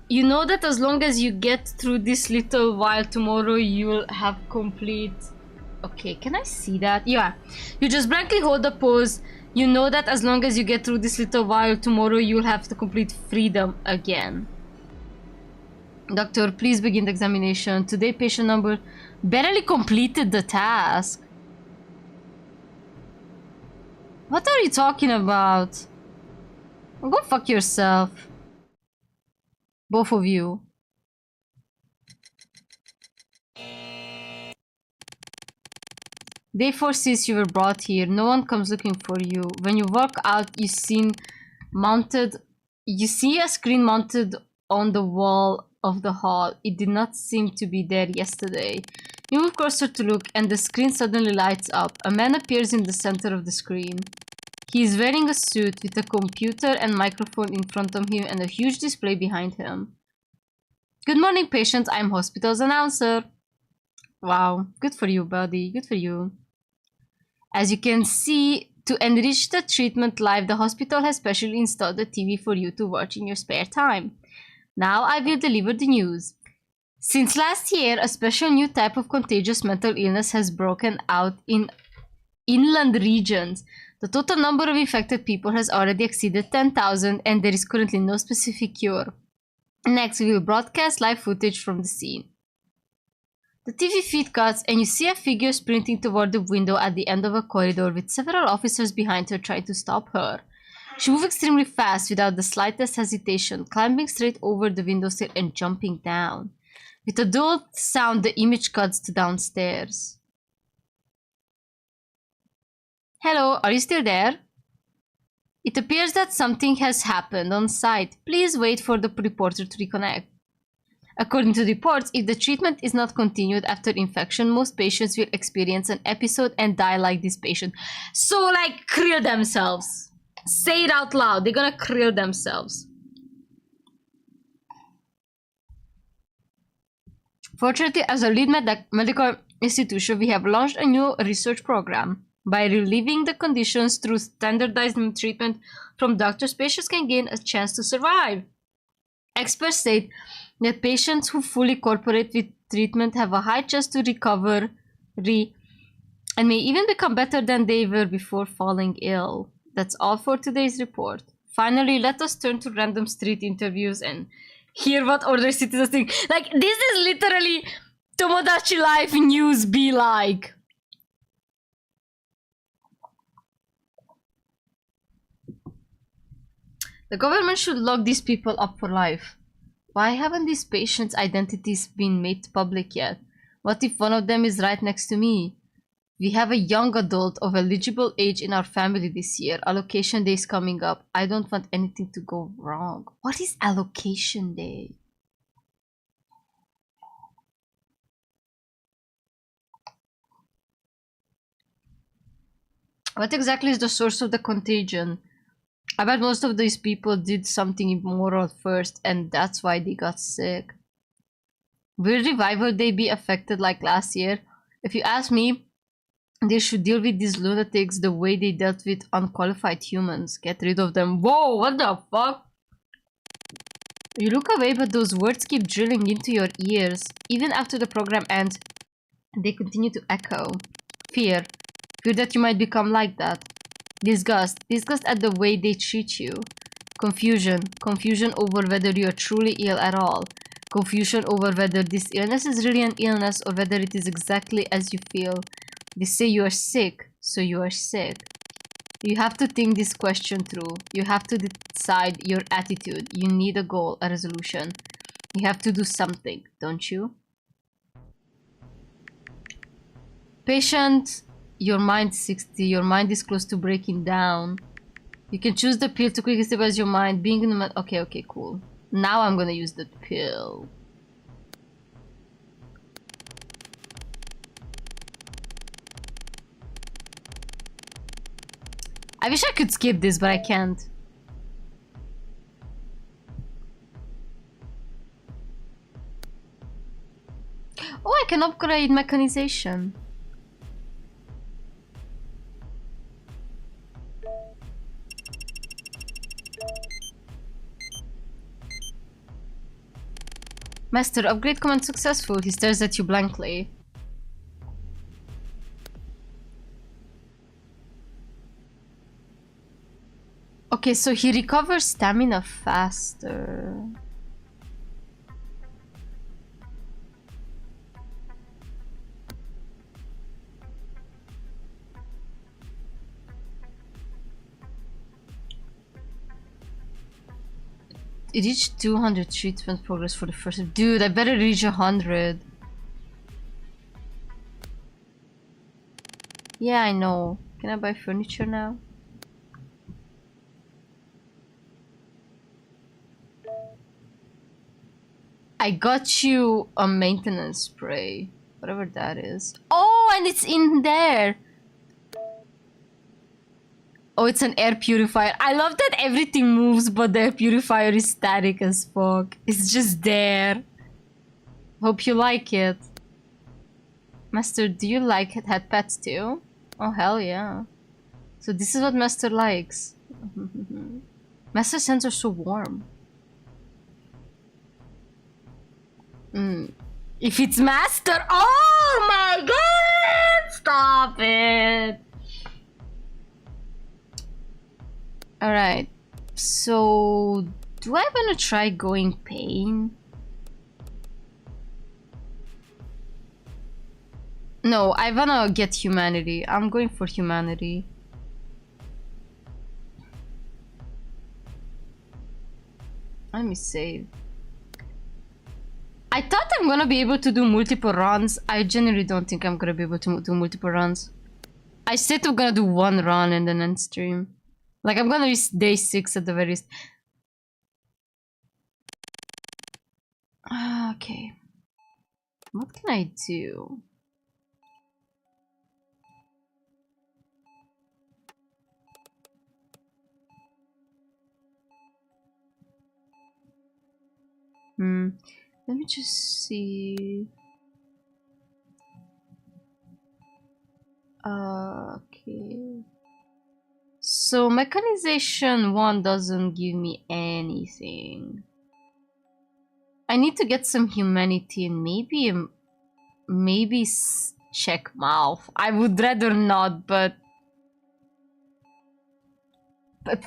You know that as long as you get through this little while, tomorrow you'll have complete... Okay, can I see that? Yeah. You just blankly hold the pose. You know that as long as you get through this little while, tomorrow you'll have the complete freedom again. Doctor, please begin the examination. Today, patient number barely completed the task. What are you talking about? Go fuck yourself. Both of you. Day 4 says you were brought here. No one comes looking for you. When you walk out, you see a screen mounted on the wall of the hall. It did not seem to be there yesterday. You move closer to look, and the screen suddenly lights up. A man appears in the center of the screen. He is wearing a suit with a computer and microphone in front of him and a huge display behind him. Good morning, patient. I'm hospital's announcer. Wow, good for you, buddy. Good for you. As you can see, to enrich the treatment live, the hospital has specially installed a TV for you to watch in your spare time. Now I will deliver the news. Since last year, a special new type of contagious mental illness has broken out in inland regions. The total number of infected people has already exceeded 10,000, and there is currently no specific cure. Next, we will broadcast live footage from the scene. The TV feed cuts, and you see a figure sprinting toward the window at the end of a corridor with several officers behind her trying to stop her. She moves extremely fast without the slightest hesitation, climbing straight over the windowsill and jumping down. With a dull sound, the image cuts to downstairs. Hello, are you still there? It appears that something has happened on site. Please wait for the reporter to reconnect. According to reports, if the treatment is not continued after infection, most patients will experience an episode and die like this patient. So, like, krill themselves. Say it out loud. They're gonna krill themselves. Fortunately, as a lead medical institution, we have launched a new research program. By relieving the conditions through standardized treatment from doctors, patients can gain a chance to survive. Experts state that patients who fully cooperate with treatment have a high chance to recover and may even become better than they were before falling ill. That's all for today's report. Finally, let us turn to random street interviews and hear what other citizens think. Like, this is literally Tomodachi Life news be like. The government should lock these people up for life. Why haven't these patients' identities been made public yet? What if one of them is right next to me? We have a young adult of eligible age in our family this year. Allocation day is coming up. I don't want anything to go wrong. What is allocation day? What exactly is the source of the contagion? I bet most of these people did something immoral first, and that's why they got sick. Will Revival Day be affected like last year? If you ask me, they should deal with these lunatics the way they dealt with unqualified humans. Get rid of them. Whoa, what the fuck? You look away, but those words keep drilling into your ears. Even after the program ends, they continue to echo. Fear. Fear that you might become like that. Disgust. Disgust at the way they treat you. Confusion. Confusion over whether you are truly ill at all. Confusion over whether this illness is really an illness or whether it is exactly as you feel. They say you are sick, so you are sick. You have to think this question through. You have to decide your attitude. You need a goal, a resolution. You have to do something, don't you? Patient, your mind 60. Your mind is close to breaking down. You can choose the pill to quickly stabilize your mind. Being in the okay, cool. Now I'm gonna use the pill. I wish I could skip this, but I can't. Oh, I can upgrade mechanization. Master, upgrade command successful. He stares at you blankly. Okay, so he recovers stamina faster. It reached 200 treatment progress for the first. Dude, I better reach 100. Yeah, I know. Can I buy furniture now? I got you a maintenance spray. Whatever that is. Oh, and it's in there! Oh, it's an air purifier. I love that everything moves, but the air purifier is static as fuck. It's just there. Hope you like it. Master, do you like had pets too? Oh, hell yeah. So this is what Master likes. Master's hands are so warm. If it's Master... Oh my god! Stop it! Alright. So... Do I wanna try going pain? No, I wanna get humanity. I'm going for humanity. Let me save. I thought I'm gonna be able to do multiple runs. I genuinely don't think I'm gonna be able to do multiple runs. I said I'm gonna do one run and then end stream. Like, I'm gonna reach day 6 at the very least. Okay. What can I do? Let me just see. Okay. So mechanization 1 doesn't give me anything. I need to get some humanity and maybe check mouth. I would rather not, but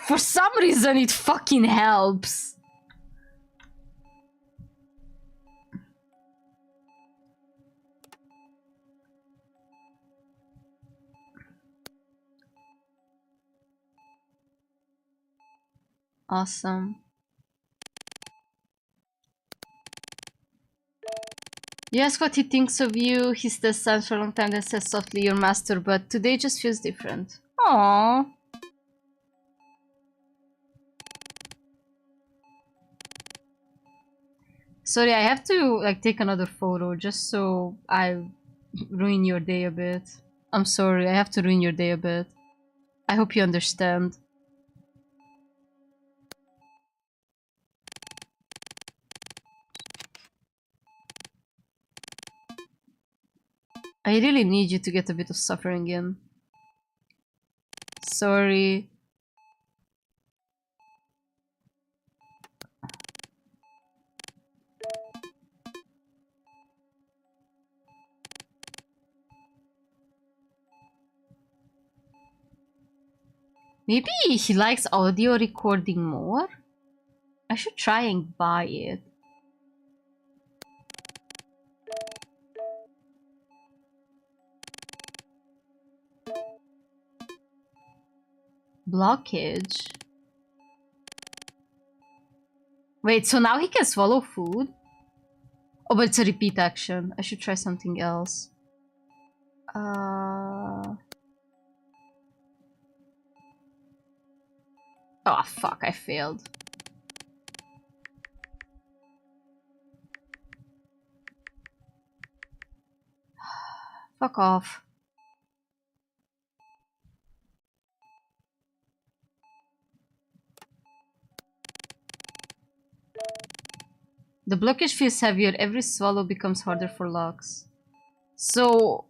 for some reason it fucking helps. Awesome. You ask what he thinks of you. He still stands for a long time, then says softly, "Your master," but today just feels different. Aww. Sorry, I have to like take another photo just so I ruin your day a bit. I'm sorry, I have to ruin your day a bit. I hope you understand. I really need you to get a bit of suffering in. Sorry. Maybe he likes audio recording more? I should try and buy it. Blockage. Wait, so now he can swallow food? Oh, but it's a repeat action. I should try something else. Oh, fuck, I failed. Fuck off. The blockage feels heavier. Every swallow becomes harder for Lux. So...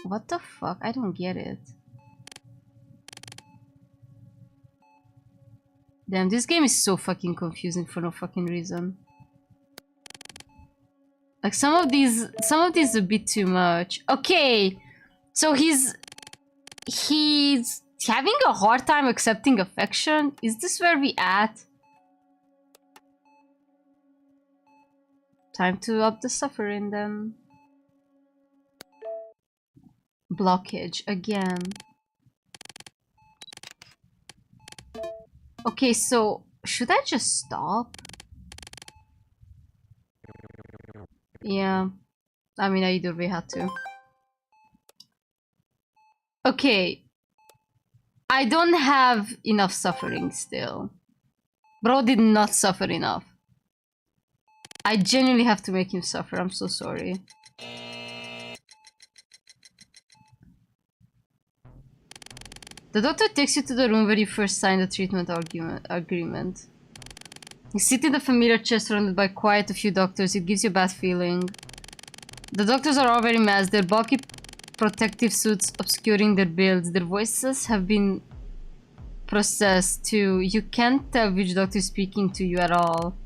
what the fuck? I don't get it. Damn, this game is so fucking confusing for no fucking reason. Like some of these a bit too much. Okay, so he's having a hard time accepting affection. Is this where we at? Time to up the suffering then. Blockage again. Okay, so should I just stop? Yeah, I mean, I either way had to. Okay, I don't have enough suffering still. Bro did not suffer enough. I genuinely have to make him suffer. I'm so sorry. The doctor takes you to the room where you first signed the treatment agreement. You sit in the familiar chair surrounded by quite a few doctors. It gives you a bad feeling. The doctors are all very masked, their bulky protective suits obscuring their builds. Their voices have been processed too. You can't tell which doctor is speaking to you at all.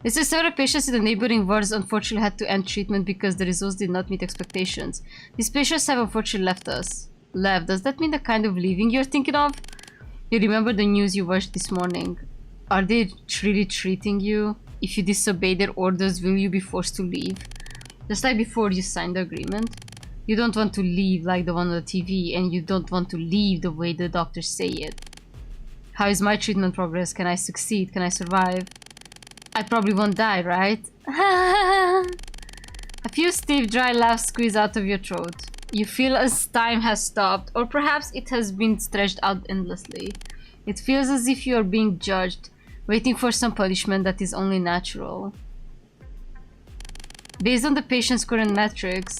It says several patients in the neighboring wards unfortunately had to end treatment because the results did not meet expectations. These patients have unfortunately left us. Does that mean the kind of leaving you're thinking of? You remember the news you watched this morning. Are they really treating you? If you disobey their orders, will you be forced to leave? Just like before you signed the agreement. You don't want to leave like the one on the TV, and you don't want to leave the way the doctors say it. How is my treatment progress? Can I succeed? Can I survive? I probably won't die, right? A few stiff, dry laughs squeeze out of your throat. You feel as time has stopped, or perhaps it has been stretched out endlessly. It feels as if you are being judged, waiting for some punishment that is only natural. Based on the patient's current metrics,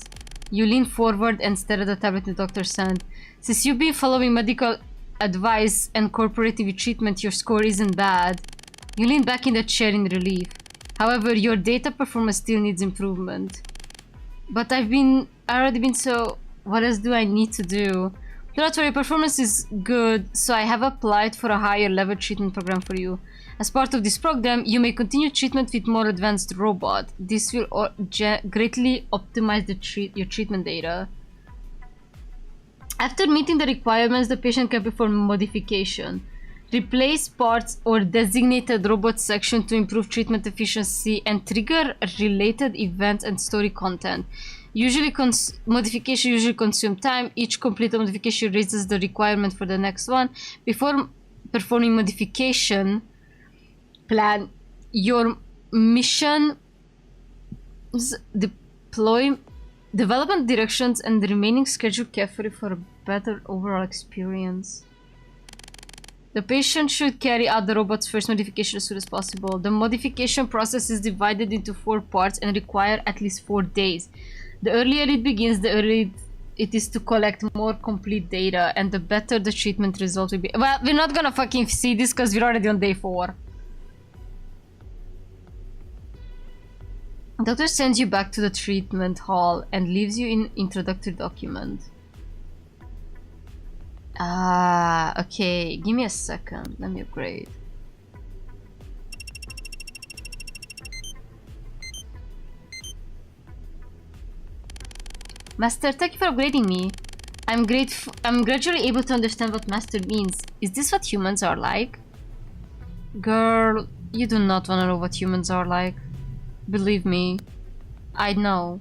you lean forward and stare at the tablet the doctor sent. Since you've been following medical advice and cooperating with treatment, your score isn't bad. You lean back in the chair in relief. However, your data performance still needs improvement. But I've already been so... what else do I need to do? Not worry, performance is good, so I have applied for a higher level treatment program for you. As part of this program, you may continue treatment with more advanced robot. This will greatly optimize your treatment data. After meeting the requirements, the patient can perform modification. Replace parts or designated robot section to improve treatment efficiency and trigger related events and story content. Modification usually consume time. Each completed modification raises the requirement for the next one. Before performing modification, plan your mission, development directions, and the remaining schedule carefully for a better overall experience. The patient should carry out the robot's first modification as soon as possible. The modification process is divided into 4 parts and require at least 4 days. The earlier it begins, the earlier it is to collect more complete data, and the better the treatment result will be. Well, we're not gonna fucking see this because we're already on day 4. Doctor sends you back to the treatment hall and leaves you in introductory document. Ah, okay. Give me a second. Let me upgrade. Master, thank you for upgrading me. I'm gradually able to understand what master means. Is this what humans are like? Girl, you do not want to know what humans are like. Believe me, I know.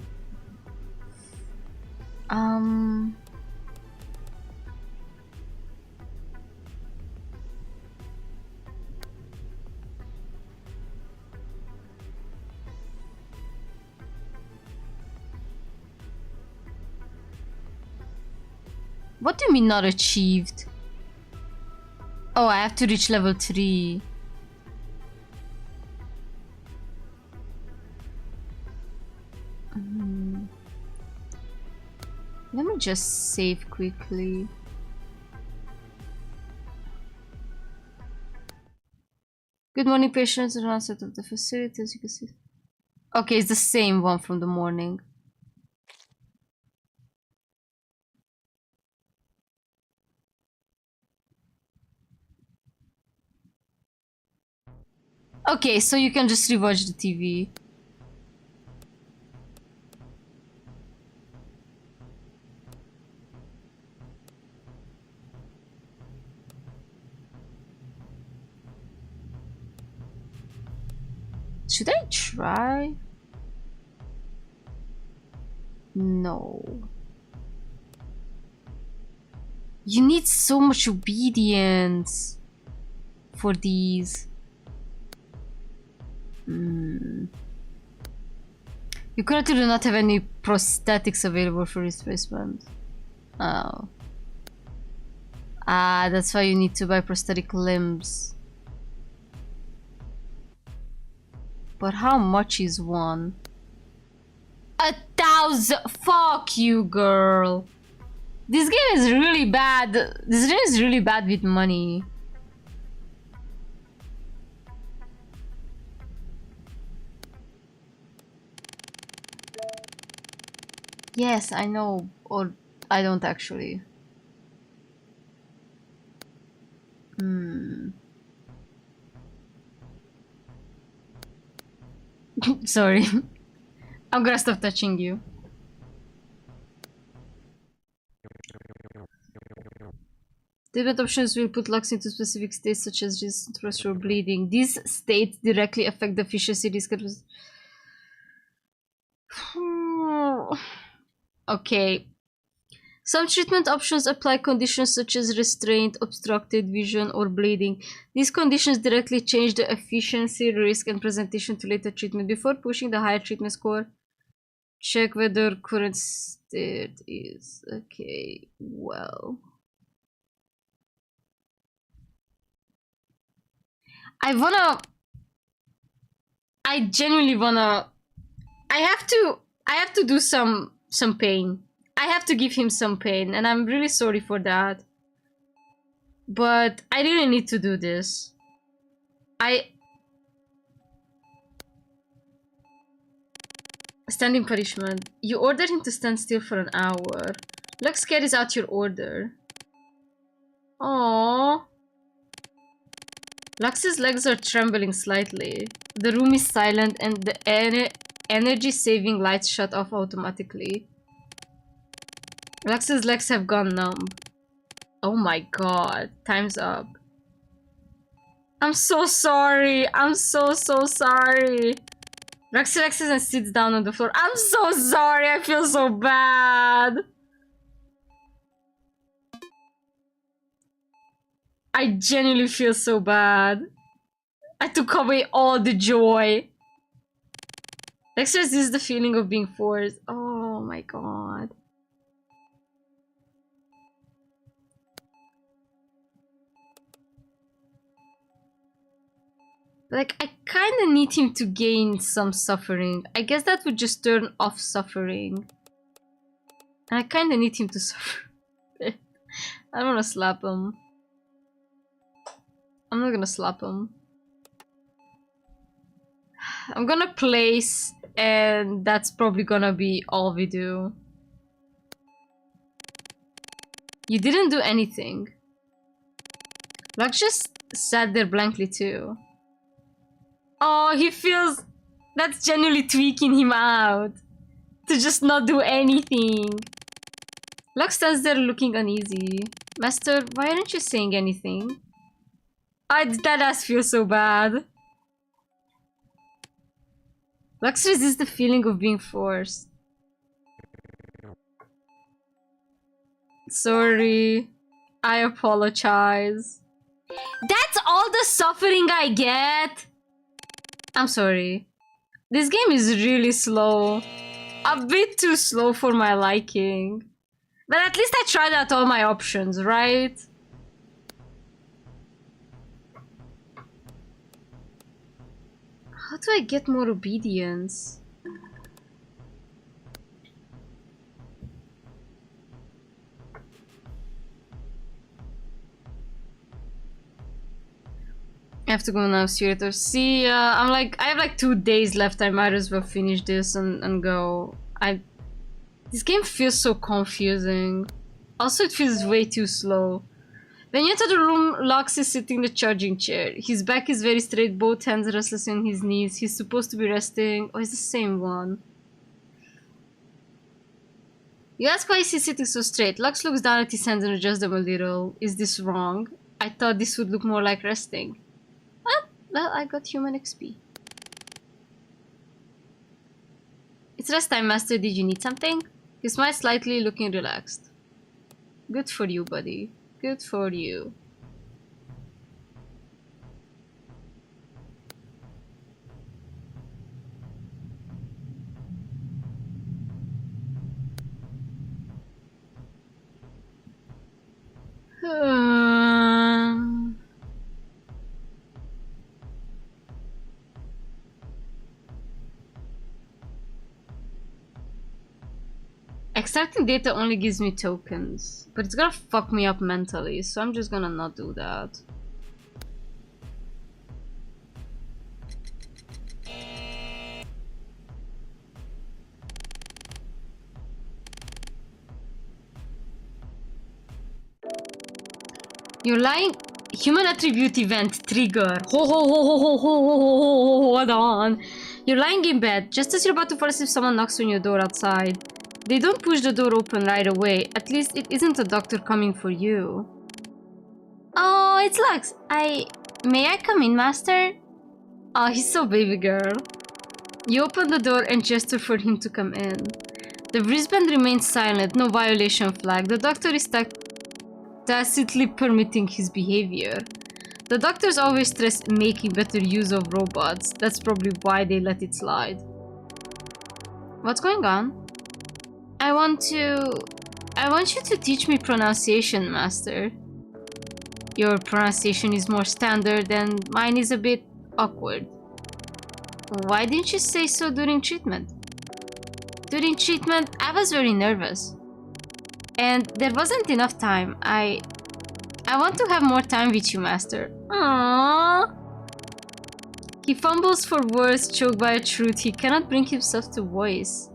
What do you mean not achieved? Oh, I have to reach level 3. Let me just save quickly. Good morning, patients. The onset of the facility, as you can see. Okay, it's the same one from the morning. Okay, so you can just rewatch the TV. Should I try? No. You need so much obedience for these. You currently do not have any prosthetics available for replacement. Oh. Ah, that's why you need to buy prosthetic limbs. But how much is one? 1,000! Fuck you, girl! This game is really bad. This game is really bad with money. Yes, I know. Or I don't actually. Sorry. I'm gonna stop touching you. Different options will put locks into specific states such as resistant pressure or bleeding. These states directly affect the efficiency risk. Okay. Some treatment options apply conditions such as restraint, obstructed vision, or bleeding. These conditions directly change the efficiency, risk, and presentation to later treatment. Before pushing the higher treatment score, check whether current state is okay. Well, I genuinely wanna. I have to do some pain. I have to give him some pain, and I'm really sorry for that. But I really need to do this. Standing punishment. You ordered him to stand still for an hour. Lux carries out your order. Aww. Lux's legs are trembling slightly. The room is silent and the energy-saving lights shut off automatically. Lux's legs have gone numb. Oh my god. Time's up. I'm so sorry. I'm so sorry. Lux relaxes and sits down on the floor. I'm so sorry. I feel so bad. I genuinely feel so bad. I took away all the joy. Lex resists the feeling of being forced. Oh my god. Like, I kind of need him to gain some suffering. I guess that would just turn off suffering. And I kinda need him to suffer. I don't wanna slap him. I'm not gonna slap him. I'm gonna place, and that's probably gonna be all we do. You didn't do anything. Lux just sat there blankly too. Oh, he feels... That's genuinely tweaking him out. To just not do anything. Lux stands there looking uneasy. Master, why aren't you saying anything? That ass feels so bad. Lux resists the feeling of being forced. Sorry. I apologize. That's all the suffering I get? I'm sorry. This game is really slow. A bit too slow for my liking. But at least I tried out all my options, right? How do I get more obedience? I have to go now, Curator. See, I have like 2 days left. I might as well finish this and go. This game feels so confusing. Also, it feels way too slow. When you enter the room, Lux is sitting in the charging chair. His back is very straight, both hands restless on his knees. He's supposed to be resting. Oh, it's the same one. You ask why is he sitting so straight. Lux looks down at his hands and adjusts them a little. Is this wrong? I thought this would look more like resting. Well, I got human XP. It's rest time, Master. Did you need something? He smiles slightly, looking relaxed. Good for you, buddy. Good for you. Extracting data only gives me tokens, but it's gonna fuck me up mentally, so I'm just gonna not do that. You're lying. Human attribute event trigger. Hold on. You're lying in bed. Just as you're about to fall asleep, someone knocks on your door outside. They don't push the door open right away. At least it isn't a doctor coming for you. Oh, it's Lux. May I come in, Master? Oh, he's so baby girl. You open the door and gesture for him to come in. The wristband remains silent, no violation flag. The doctor is tacitly permitting his behavior. The doctors always stress making better use of robots. That's probably why they let it slide. What's going on? I want you to teach me pronunciation, Master. Your pronunciation is more standard and mine is a bit awkward. Why didn't you say so during treatment? During treatment, I was very nervous. And there wasn't enough time. I want to have more time with you, Master. Aww. He fumbles for words, choked by a truth he cannot bring himself to voice.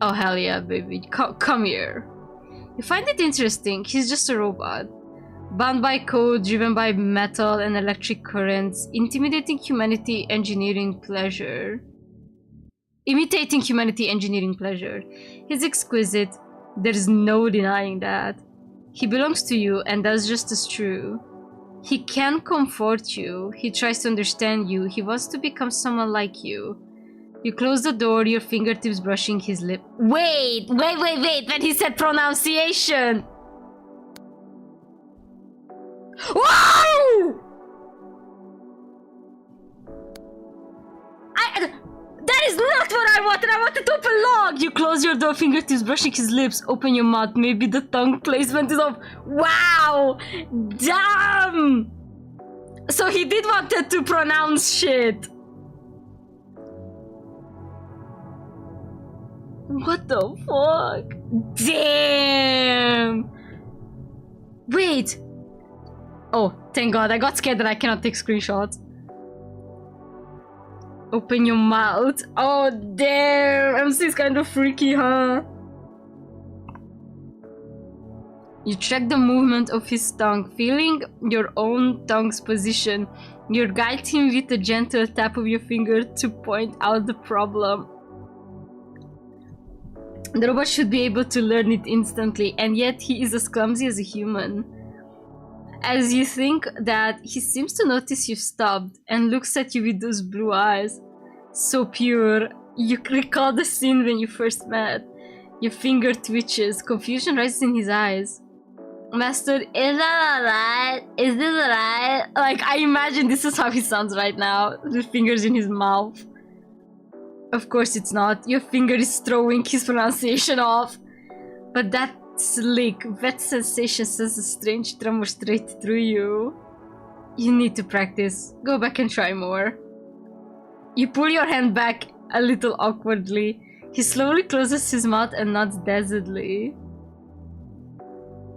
Oh, hell yeah, baby. Come here. You find it interesting. He's just a robot. Bound by code, driven by metal and electric currents, intimidating humanity, engineering pleasure. Imitating humanity, engineering pleasure. He's exquisite. There's no denying that. He belongs to you, and that's just as true. He can comfort you. He tries to understand you. He wants to become someone like you. You close the door, your fingertips brushing his lip. Wait! When he said pronunciation! Whoa! That is not what I wanted! I wanted to open log! You close your door, fingertips brushing his lips. Open your mouth, maybe the tongue placement is off. Wow! Damn! So he did wanted to pronounce shit. What the fuck? Damn! Wait! Oh, thank god, I got scared that I cannot take screenshots. Open your mouth. Oh, damn! MC's kind of freaky, huh? You track the movement of his tongue, feeling your own tongue's position. You guide him with a gentle tap of your finger to point out the problem. The robot should be able to learn it instantly, and yet he is as clumsy as a human. As you think that, he seems to notice you've stopped and looks at you with those blue eyes. So pure. You recall the scene when you first met. Your finger twitches. Confusion rises in his eyes. Master, is that alright? Is this alright? Like, I imagine this is how he sounds right now. The fingers in his mouth. Of course it's not. Your finger is throwing his pronunciation off. But that slick, wet sensation sends a strange tremor straight through you. You need to practice. Go back and try more. You pull your hand back a little awkwardly. He slowly closes his mouth and nods dazedly.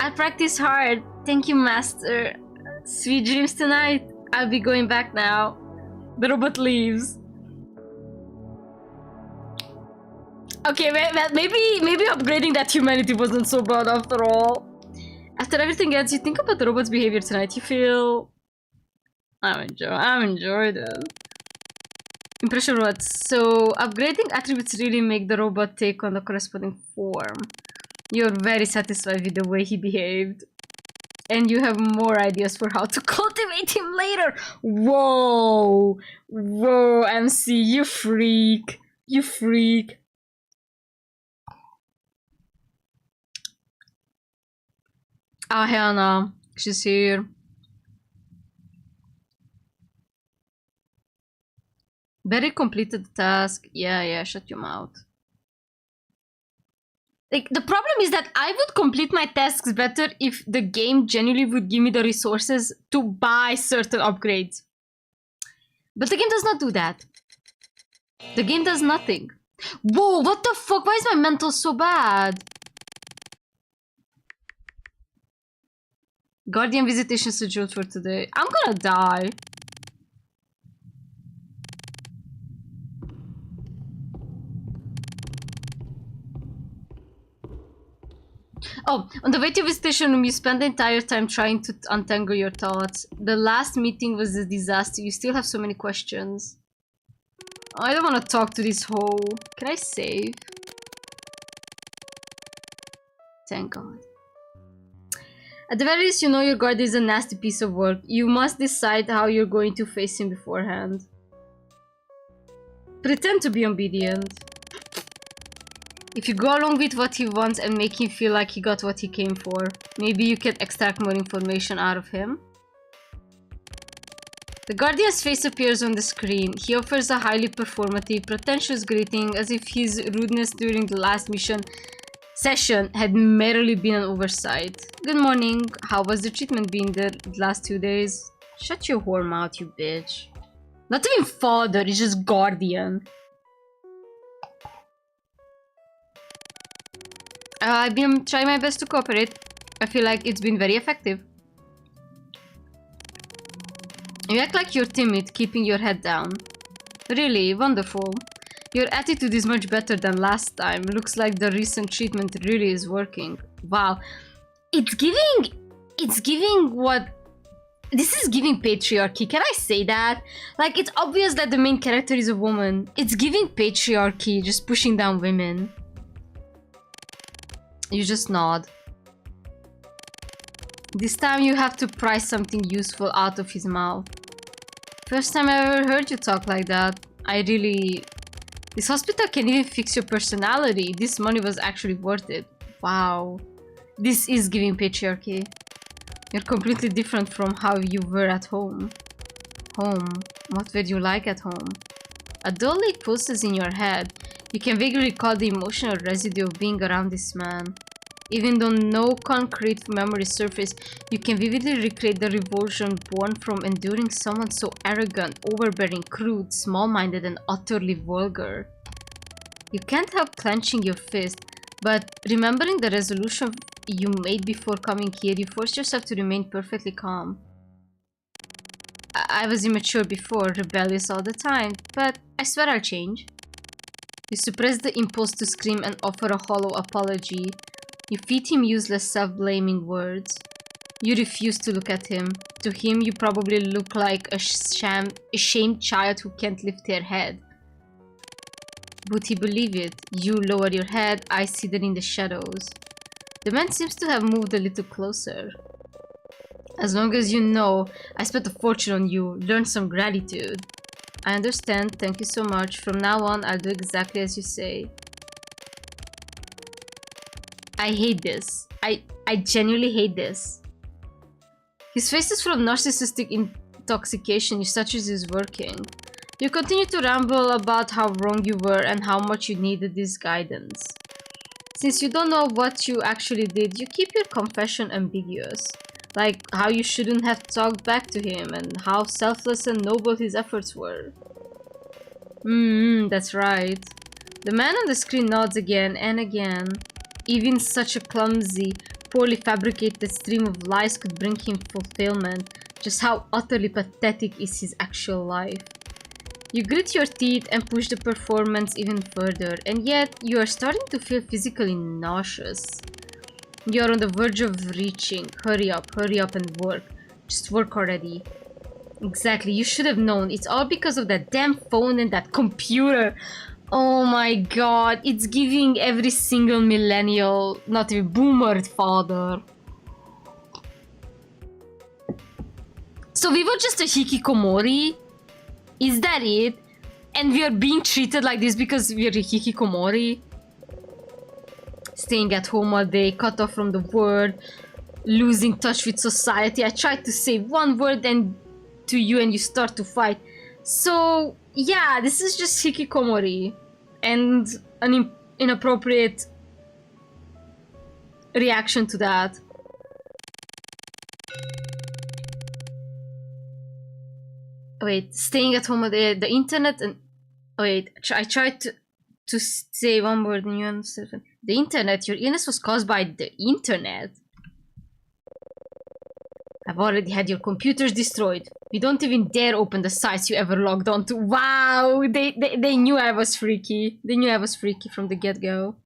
I practice hard. Thank you, Master. Sweet dreams tonight. I'll be going back now. The robot leaves. Okay, maybe upgrading that humanity wasn't so bad after all. After everything else, you think about the robot's behavior tonight. You feel... I'm enjoying it. Impression what? So, upgrading attributes really make the robot take on the corresponding form. You're very satisfied with the way he behaved. And you have more ideas for how to cultivate him later. Whoa! Whoa, MC, you freak. You freak. Ah, Hannah. She's here. Barry completed the task. Yeah, shut your mouth. Like, the problem is that I would complete my tasks better if the game genuinely would give me the resources to buy certain upgrades. But the game does not do that. The game does nothing. Whoa, what the fuck? Why is my mental so bad? Guardian visitation scheduled for today. I'm gonna die. Oh, on the way to your visitation room, you spend the entire time trying to untangle your thoughts. The last meeting was a disaster. You still have so many questions. Oh, I don't want to talk to this hoe. Can I save? Thank God. At the very least, you know your guard is a nasty piece of work. You must decide how you're going to face him beforehand. Pretend to be obedient. If you go along with what he wants and make him feel like he got what he came for, maybe you can extract more information out of him. The Guardian's face appears on the screen. He offers a highly performative, pretentious greeting as if his rudeness during the last session had merely been an oversight. Good morning. How was the treatment been the last 2 days? Shut your whore mouth, you bitch. Not even father, it's just Guardian. I've been trying my best to cooperate. I feel like it's been very effective. You act like you're timid, keeping your head down. Really, wonderful. Your attitude is much better than last time. Looks like the recent treatment really is working. Wow. It's giving what... This is giving patriarchy. Can I say that? Like, it's obvious that the main character is a woman. It's giving patriarchy, just pushing down women. You just nod. This time you have to pry something useful out of his mouth. First time I ever heard you talk like that. This hospital can even fix your personality. This money was actually worth it. Wow. This is giving patriarchy. You're completely different from how you were at home. Home? What were you like at home? A dull ache pulses in your head. You can vaguely recall the emotional residue of being around this man. Even though no concrete memory surfaced, you can vividly recreate the revulsion born from enduring someone so arrogant, overbearing, crude, small-minded, and utterly vulgar. You can't help clenching your fist, but remembering the resolution you made before coming here, you force yourself to remain perfectly calm. I was immature before, rebellious all the time, but I swear I'll change. You suppress the impulse to scream and offer a hollow apology. You feed him useless self-blaming words. You refuse to look at him. To him, you probably look like a shamed child who can't lift their head. Would he believe it? You lower your head, eyes hidden in the shadows. The man seems to have moved a little closer. As long as you know, I spent a fortune on you. Learn some gratitude. I understand. Thank you so much. From now on, I'll do exactly as you say. I hate this. I genuinely hate this. His face is full of narcissistic intoxication. His touches is working. You continue to ramble about how wrong you were and how much you needed this guidance. Since you don't know what you actually did, you keep your confession ambiguous. Like how you shouldn't have talked back to him and how selfless and noble his efforts were. That's right. The man on the screen nods again and again. Even such a clumsy, poorly fabricated stream of lies could bring him fulfillment. Just how utterly pathetic is his actual life. You grit your teeth and push the performance even further, and yet you are starting to feel physically nauseous. You are on the verge of reaching. Hurry up and work. Just work already. Exactly, you should have known. It's all because of that damn phone and that computer. Oh my god, it's giving every single millennial, not even boomer father. So we were just a hikikomori? Is that it? And we are being treated like this because we are a hikikomori? Staying at home all day, cut off from the world, losing touch with society. I tried to say one word and to you and you start to fight. So yeah, this is just hikikomori and an inappropriate reaction to that. Wait, staying at home, the internet and... Wait, I tried to say one word and you understand. The internet, your illness was caused by the internet. I've already had your computers destroyed. We don't even dare open the sites you ever logged onto. Wow, they knew I was freaky. They knew I was freaky from the get-go.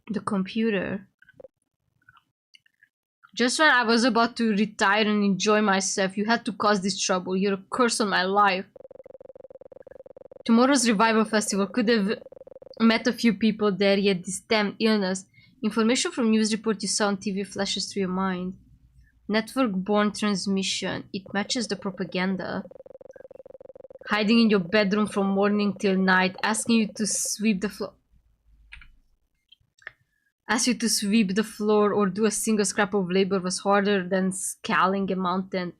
The computer. Just when I was about to retire and enjoy myself, you had to cause this trouble. You're a curse on my life. Tomorrow's revival festival could have met a few people there, yet this damn illness. Information from news report you saw on TV flashes through your mind. Network-borne transmission. It matches the propaganda. Hiding in your bedroom from morning till night, asking you to sweep the floor. Ask you to sweep the floor or do a single scrap of labor was harder than scaling a mountain.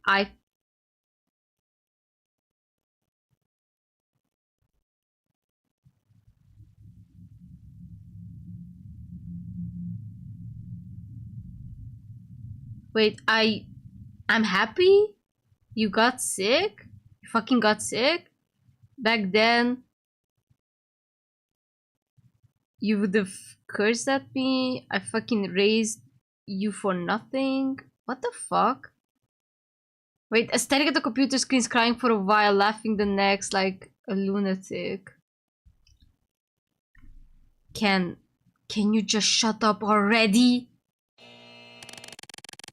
Wait, I'm happy? You got sick? You fucking got sick? Back then, you would have cursed at me. I fucking raised you for nothing. What the fuck? Wait, staring at the computer screens, crying for a while, laughing the next like a lunatic. Can you just shut up already?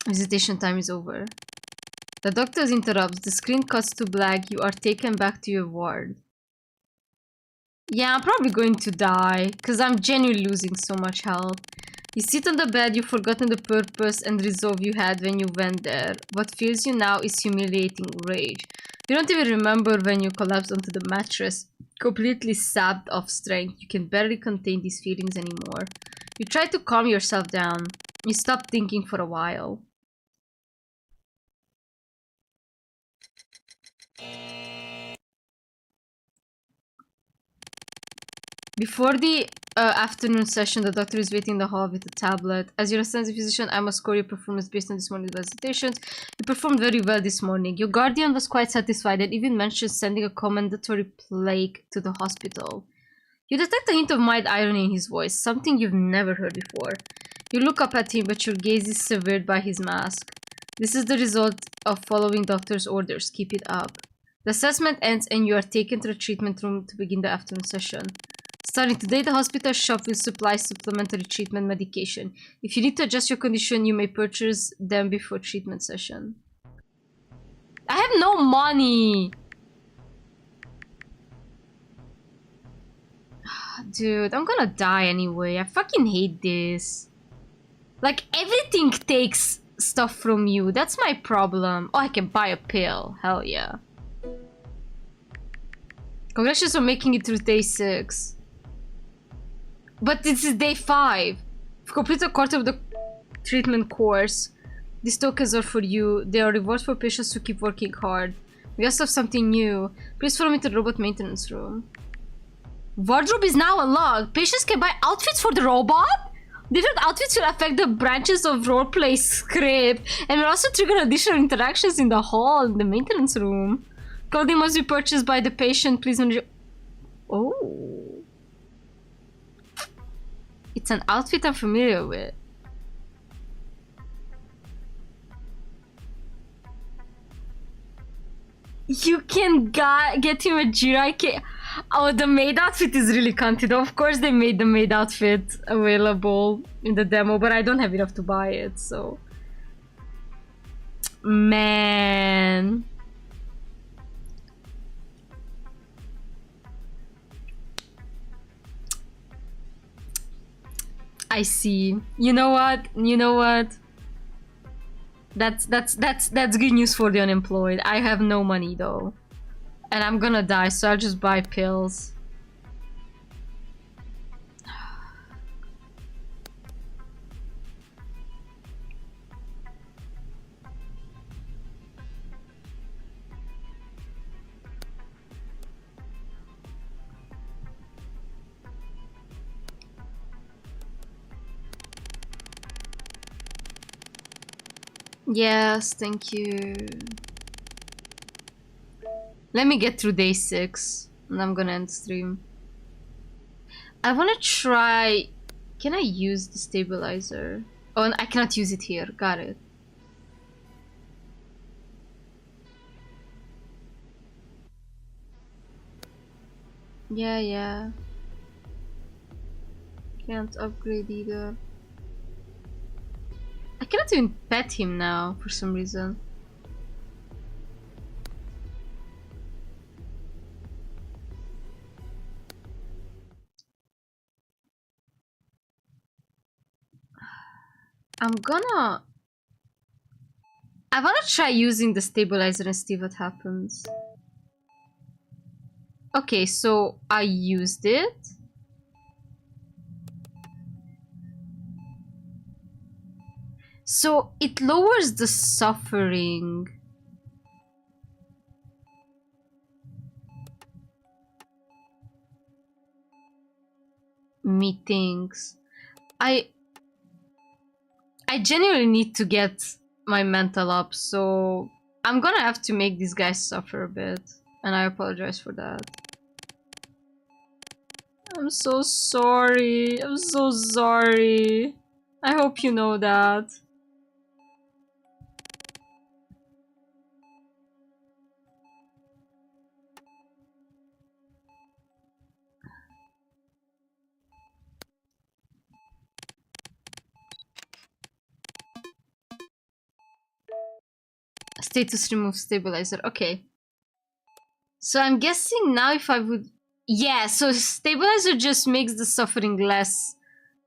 Visitation time is over. The doctor interrupts. The screen cuts to black. You are taken back to your ward. Yeah, I'm probably going to die, because I'm genuinely losing so much health. You sit on the bed, you've forgotten the purpose and resolve you had when you went there. What fills you now is humiliating rage. You don't even remember when you collapsed onto the mattress, completely sapped of strength. You can barely contain these feelings anymore. You try to calm yourself down. You stop thinking for a while. Before the afternoon session, the doctor is waiting in the hall with a tablet. As your resident physician, I must score your performance based on this morning's visitations. You performed very well this morning. Your guardian was quite satisfied and even mentioned sending a commendatory plaque to the hospital. You detect a hint of mild irony in his voice, something you've never heard before. You look up at him, but your gaze is severed by his mask. This is the result of following doctor's orders. Keep it up. The assessment ends and you are taken to the treatment room to begin the afternoon session. Starting today, the hospital shop will supply supplementary treatment medication. If you need to adjust your condition, you may purchase them before treatment session. I have no money! Dude, I'm gonna die anyway. I fucking hate this. Like, everything takes stuff from you. That's my problem. Oh, I can buy a pill. Hell yeah. Congratulations on making it through day 6. But this is day 5. You've completed a quarter of the treatment course. These tokens are for you. They are rewards for patients who keep working hard. We also have something new. Please follow me to the robot maintenance room. Wardrobe is now unlocked. Patients can buy outfits for the robot? Different outfits will affect the branches of roleplay script and will also trigger additional interactions in the hall in the maintenance room. Clothing must be purchased by the patient. Please manage. Oh. It's an outfit I'm familiar with. You can get him a Jiraiya. Oh, the maid outfit is really cunty. Of course they made the maid outfit available in the demo, but I don't have enough to buy it, so... Man... I see. You know what? You know what? That's good news for the unemployed. I have no money though. And I'm gonna die, so I'll just buy pills. Yes, thank you. Let me get through day 6, and I'm gonna end stream. I wanna try... Can I use the stabilizer? Oh, I cannot use it here. Got it. Yeah. Can't upgrade either. I cannot even pet him now, for some reason. I wanna try using the stabilizer and see what happens. Okay, so I used it. So it lowers the suffering. Methinks. I genuinely need to get my mental up, so I'm gonna have to make these guys suffer a bit, and I apologize for that. I'm so sorry. I'm so sorry. I hope you know that. Status remove stabilizer. Okay. So I'm guessing now if I would... Yeah, so stabilizer just makes the suffering less.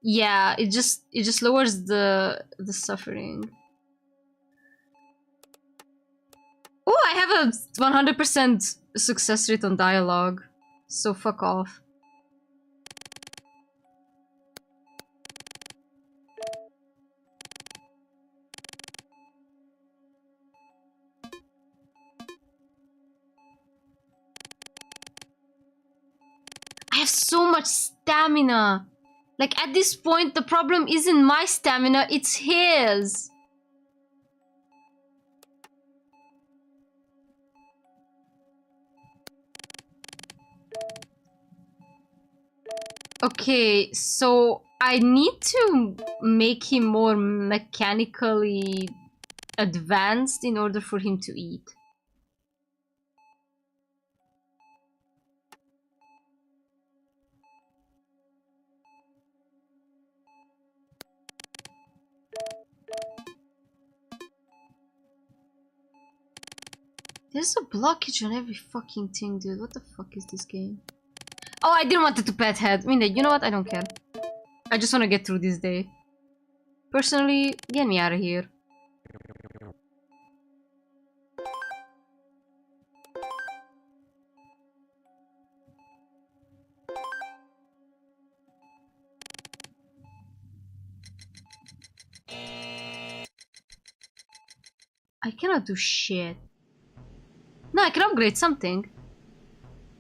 Yeah, it just lowers the suffering. Oh, I have a 100% success rate on dialogue. So fuck off. I have so much stamina. Like, at this point, the problem isn't my stamina, it's his. Okay, so I need to make him more mechanically advanced in order for him to eat. There's a blockage on every fucking thing, dude. What the fuck is this game? Oh, I didn't want it to pet head. I mean, you know what? I don't care. I just want to get through this day. Personally, get me out of here. I cannot do shit. No, I can upgrade something.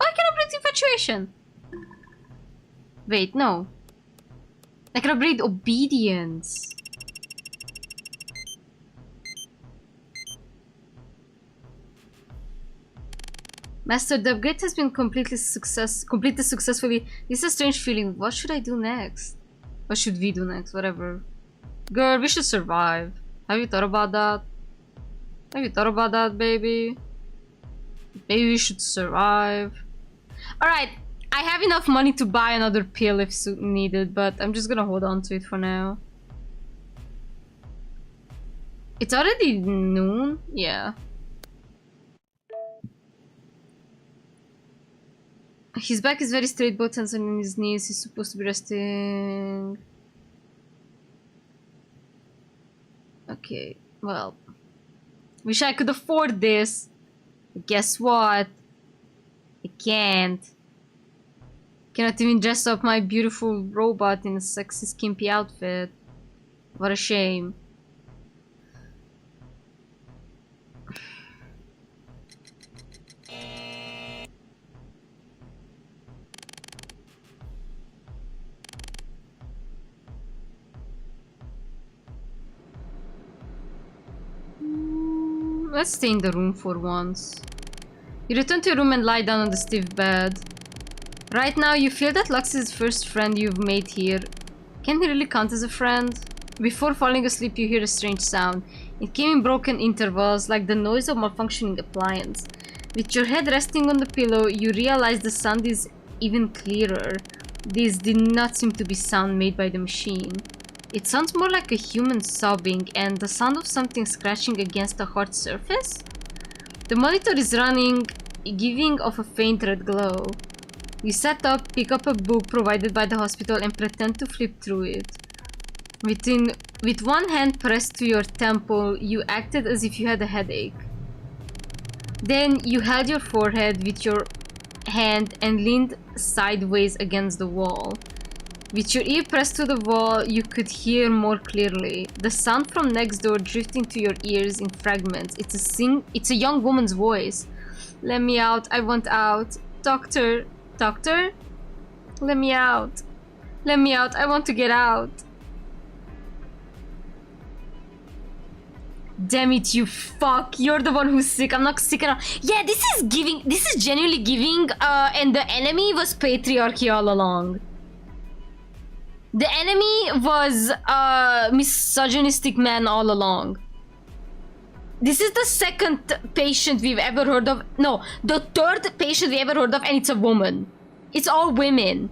Oh, I can upgrade infatuation. Wait, no. I can upgrade obedience. Master, the upgrade has been completed successfully. This is a strange feeling. What should I do next? What should we do next? Whatever. Girl, we should survive. Have you thought about that? Have you thought about that, baby? Maybe we should survive. Alright, I have enough money to buy another pill if needed, but I'm just gonna hold on to it for now. It's already noon? Yeah. His back is very straight, both hands on his knees. He's supposed to be resting. Okay, well. Wish I could afford this. But guess what? I can't. Cannot even dress up my beautiful robot in a sexy skimpy outfit. What a shame. Let's stay in the room for once. You return to your room and lie down on the stiff bed. Right now, you feel that Lux is the first friend you've made here. Can he really count as a friend? Before falling asleep, you hear a strange sound. It came in broken intervals, like the noise of a malfunctioning appliance. With your head resting on the pillow, you realize the sound is even clearer. This did not seem to be sound made by the machine. It sounds more like a human sobbing and the sound of something scratching against a hard surface. The monitor is running, giving off a faint red glow. You set up, pick up a book provided by the hospital and pretend to flip through it. With one hand pressed to your temple, you acted as if you had a headache. Then you held your forehead with your hand and leaned sideways against the wall. With your ear pressed to the wall, you could hear more clearly. The sound from next door drifting to your ears in fragments. It's a young woman's voice. Let me out, I want out. Doctor, doctor? Let me out. Let me out, I want to get out. Damn it, you fuck. You're the one who's sick. I'm not sick enough. Yeah, this is genuinely giving, and the enemy was patriarchy all along. The enemy was misogynistic man all along. This is the second patient we've ever heard of. No, the third patient we ever heard of, and it's a woman. It's all women.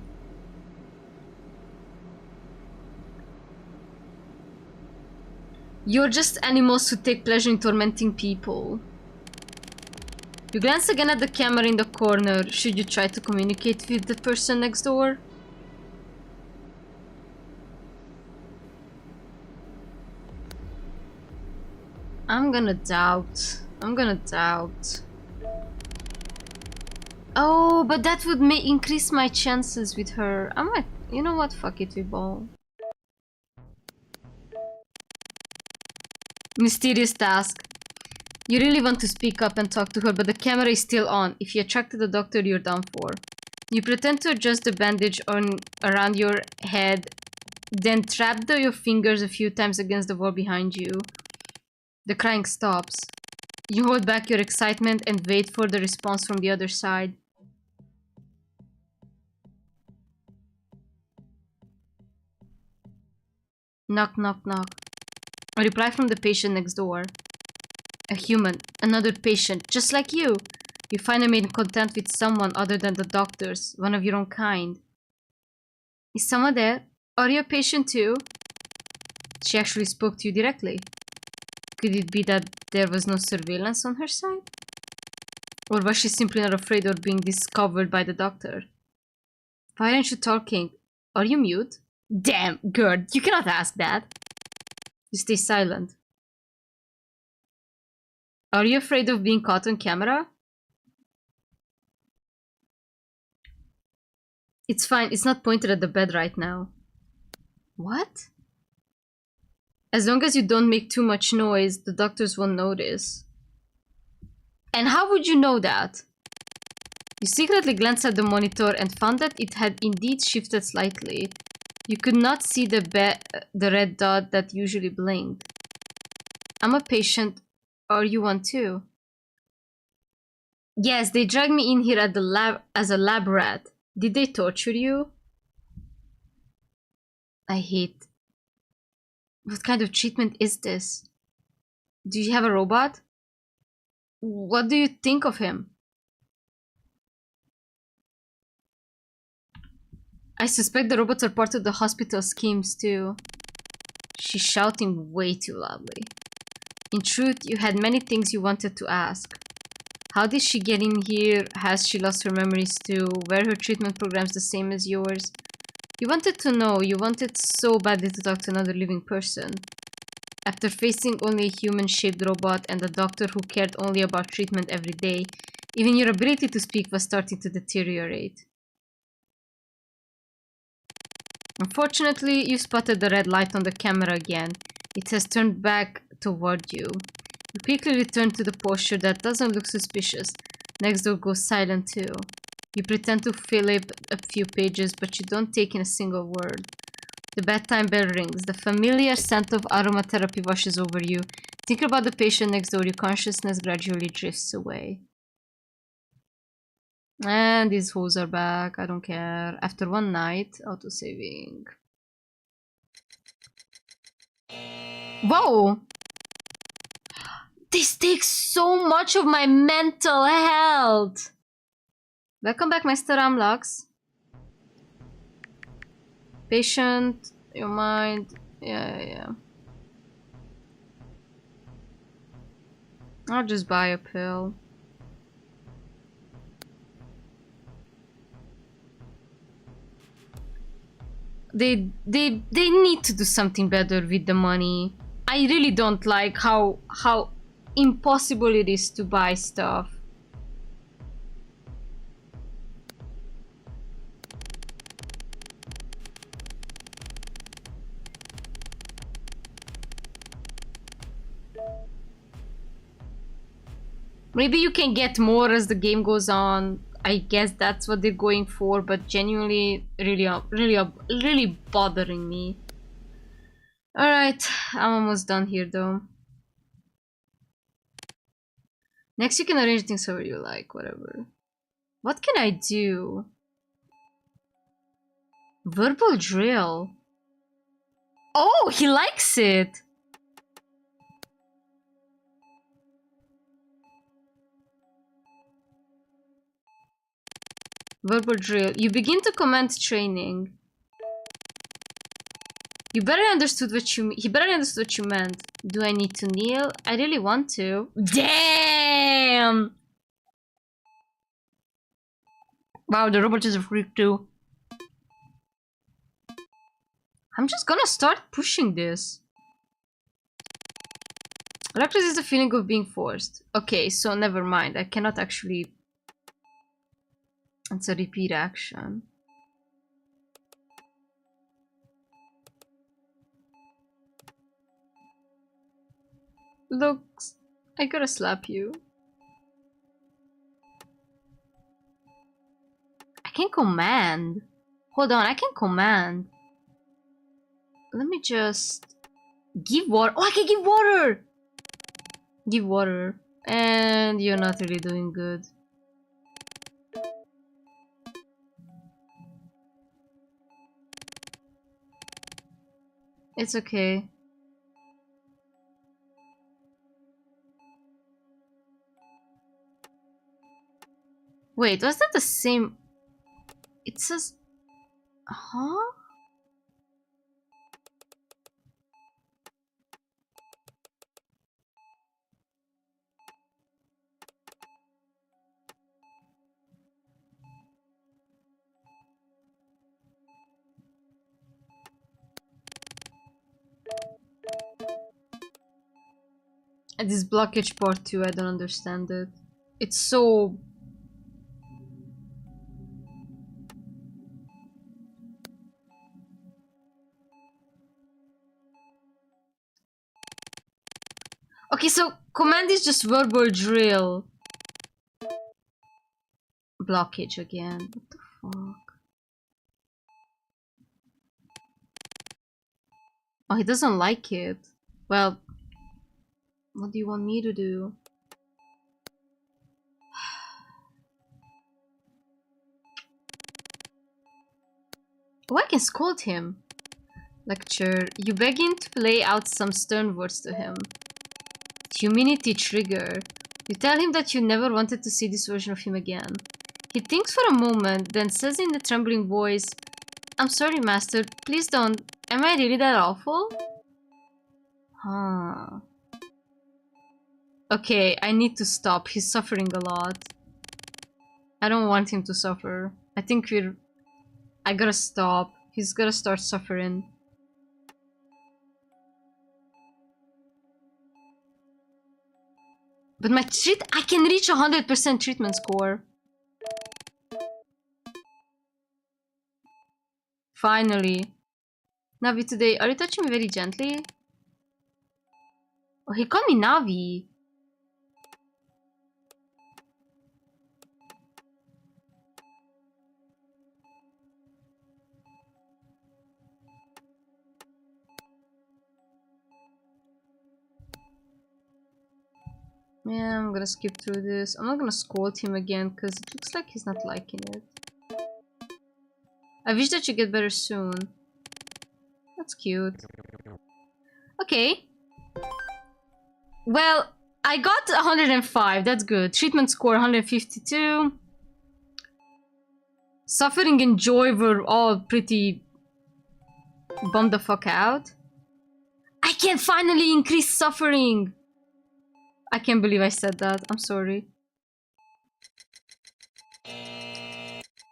You're just animals who take pleasure in tormenting people. You glance again at the camera in the corner. Should you try to communicate with the person next door? I'm gonna doubt. I'm gonna doubt. Oh, but that would increase my chances with her. I might... You know what? Fuck it, we ball. Mysterious task. You really want to speak up and talk to her, but the camera is still on. If you attracted the doctor, you're done for. You pretend to adjust the bandage around your head, then trap your fingers a few times against the wall behind you. The crying stops. You hold back your excitement and wait for the response from the other side. Knock, knock, knock. A reply from the patient next door. A human, another patient, just like you. You finally made contact with someone other than the doctors, one of your own kind. Is someone there? Are you a patient too? She actually spoke to you directly. Could it be that there was no surveillance on her side? Or was she simply not afraid of being discovered by the doctor? Why aren't you talking? Are you mute? Damn, girl, you cannot ask that. You stay silent. Are you afraid of being caught on camera? It's fine, it's not pointed at the bed right now. What? As long as you don't make too much noise, the doctors won't notice. And how would you know that? You secretly glanced at the monitor and found that it had indeed shifted slightly. You could not see the red dot that usually blinked. I'm a patient. Are you one too? Yes, they dragged me in here at the lab as a lab rat. Did they torture you? I hate. What kind of treatment is this? Do you have a robot? What do you think of him? I suspect the robots are part of the hospital schemes too. She's shouting way too loudly. In truth, you had many things you wanted to ask. How did she get in here? Has she lost her memories too? Were her treatment programs the same as yours? You wanted to know. You wanted so badly to talk to another living person. After facing only a human-shaped robot and a doctor who cared only about treatment every day, even your ability to speak was starting to deteriorate. Unfortunately, you spotted the red light on the camera again. It has turned back toward you. You quickly return to the posture that doesn't look suspicious. Next door goes silent too. You pretend to fill up a few pages, but you don't take in a single word. The bedtime bell rings. The familiar scent of aromatherapy washes over you. Think about the patient next door. Your consciousness gradually drifts away. And these hoes are back. I don't care. After one night, auto-saving. Whoa! This takes so much of my mental health! Welcome back, Mr. Amlux. Patient, your mind. Yeah. I'll just buy a pill. They need to do something better with the money. I really don't like how impossible it is to buy stuff. Maybe you can get more as the game goes on. I guess that's what they're going for, but genuinely, really bothering me. Alright, I'm almost done here though. Next you can arrange things however you like, whatever. What can I do? Verbal drill. Oh, he likes it! Verbal drill. You begin to command training. He barely understood what you meant. Do I need to kneel? I really want to. Damn! Wow, the robot is a freak too. I'm just gonna start pushing this. Reckless is the feeling of being forced. Okay, so never mind. I cannot actually... It's a repeat action. Look, I gotta slap you. I can command. Hold on, I can command. Let me just give water. Oh, I can give water. Give water. And you're not really doing good. It's okay. Wait, was that the same? It says... Huh? And this blockage part too, I don't understand it. It's so... Okay, so command is just verbal drill. Blockage again. What the fuck? Oh, he doesn't like it. Well, what do you want me to do? Oh, I can scold him. Lecture. You begin to play out some stern words to him. Humility trigger. You tell him that you never wanted to see this version of him again. He thinks for a moment, then says in a trembling voice, I'm sorry, master. Please don't. Am I really that awful? Huh. Okay, I need to stop. He's suffering a lot. I don't want him to suffer. I think I gotta stop. He's gotta start suffering. But I can reach 100% treatment score. Finally. Navi, today, are you touching me very gently? Oh, he called me Navi. Yeah, I'm gonna skip through this. I'm not gonna scold him again because it looks like he's not liking it. I wish that you get better soon. That's cute. Okay. Well, I got 105. That's good. Treatment score 152. Suffering and joy were all pretty bummed the fuck out. I can finally increase suffering. I can't believe I said that. I'm sorry.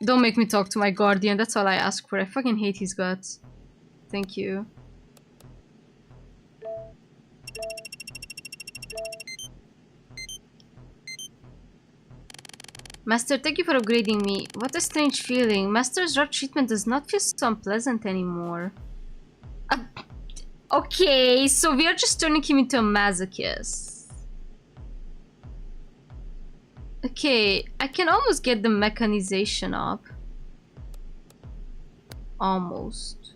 Don't make me talk to my guardian. That's all I ask for. I fucking hate his guts. Thank you. Master, thank you for upgrading me. What a strange feeling. Master's drug treatment does not feel so unpleasant anymore. Okay, so we are just turning him into a masochist. Okay, I can almost get the mechanization up. Almost.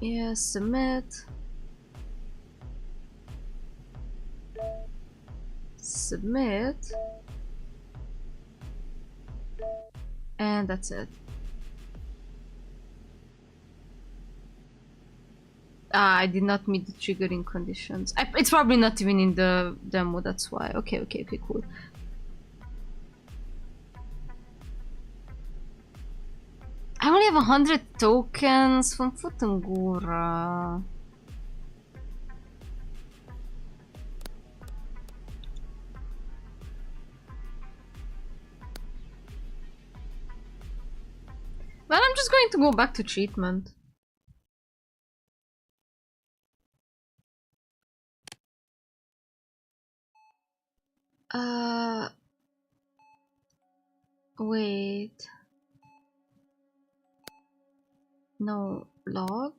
Yeah, submit. Submit. And that's it. I did not meet the triggering conditions. It's probably not even in the demo, that's why. Okay, cool. I only have 100 tokens from Futungura. Well, I'm just going to go back to treatment. Wait. No, log?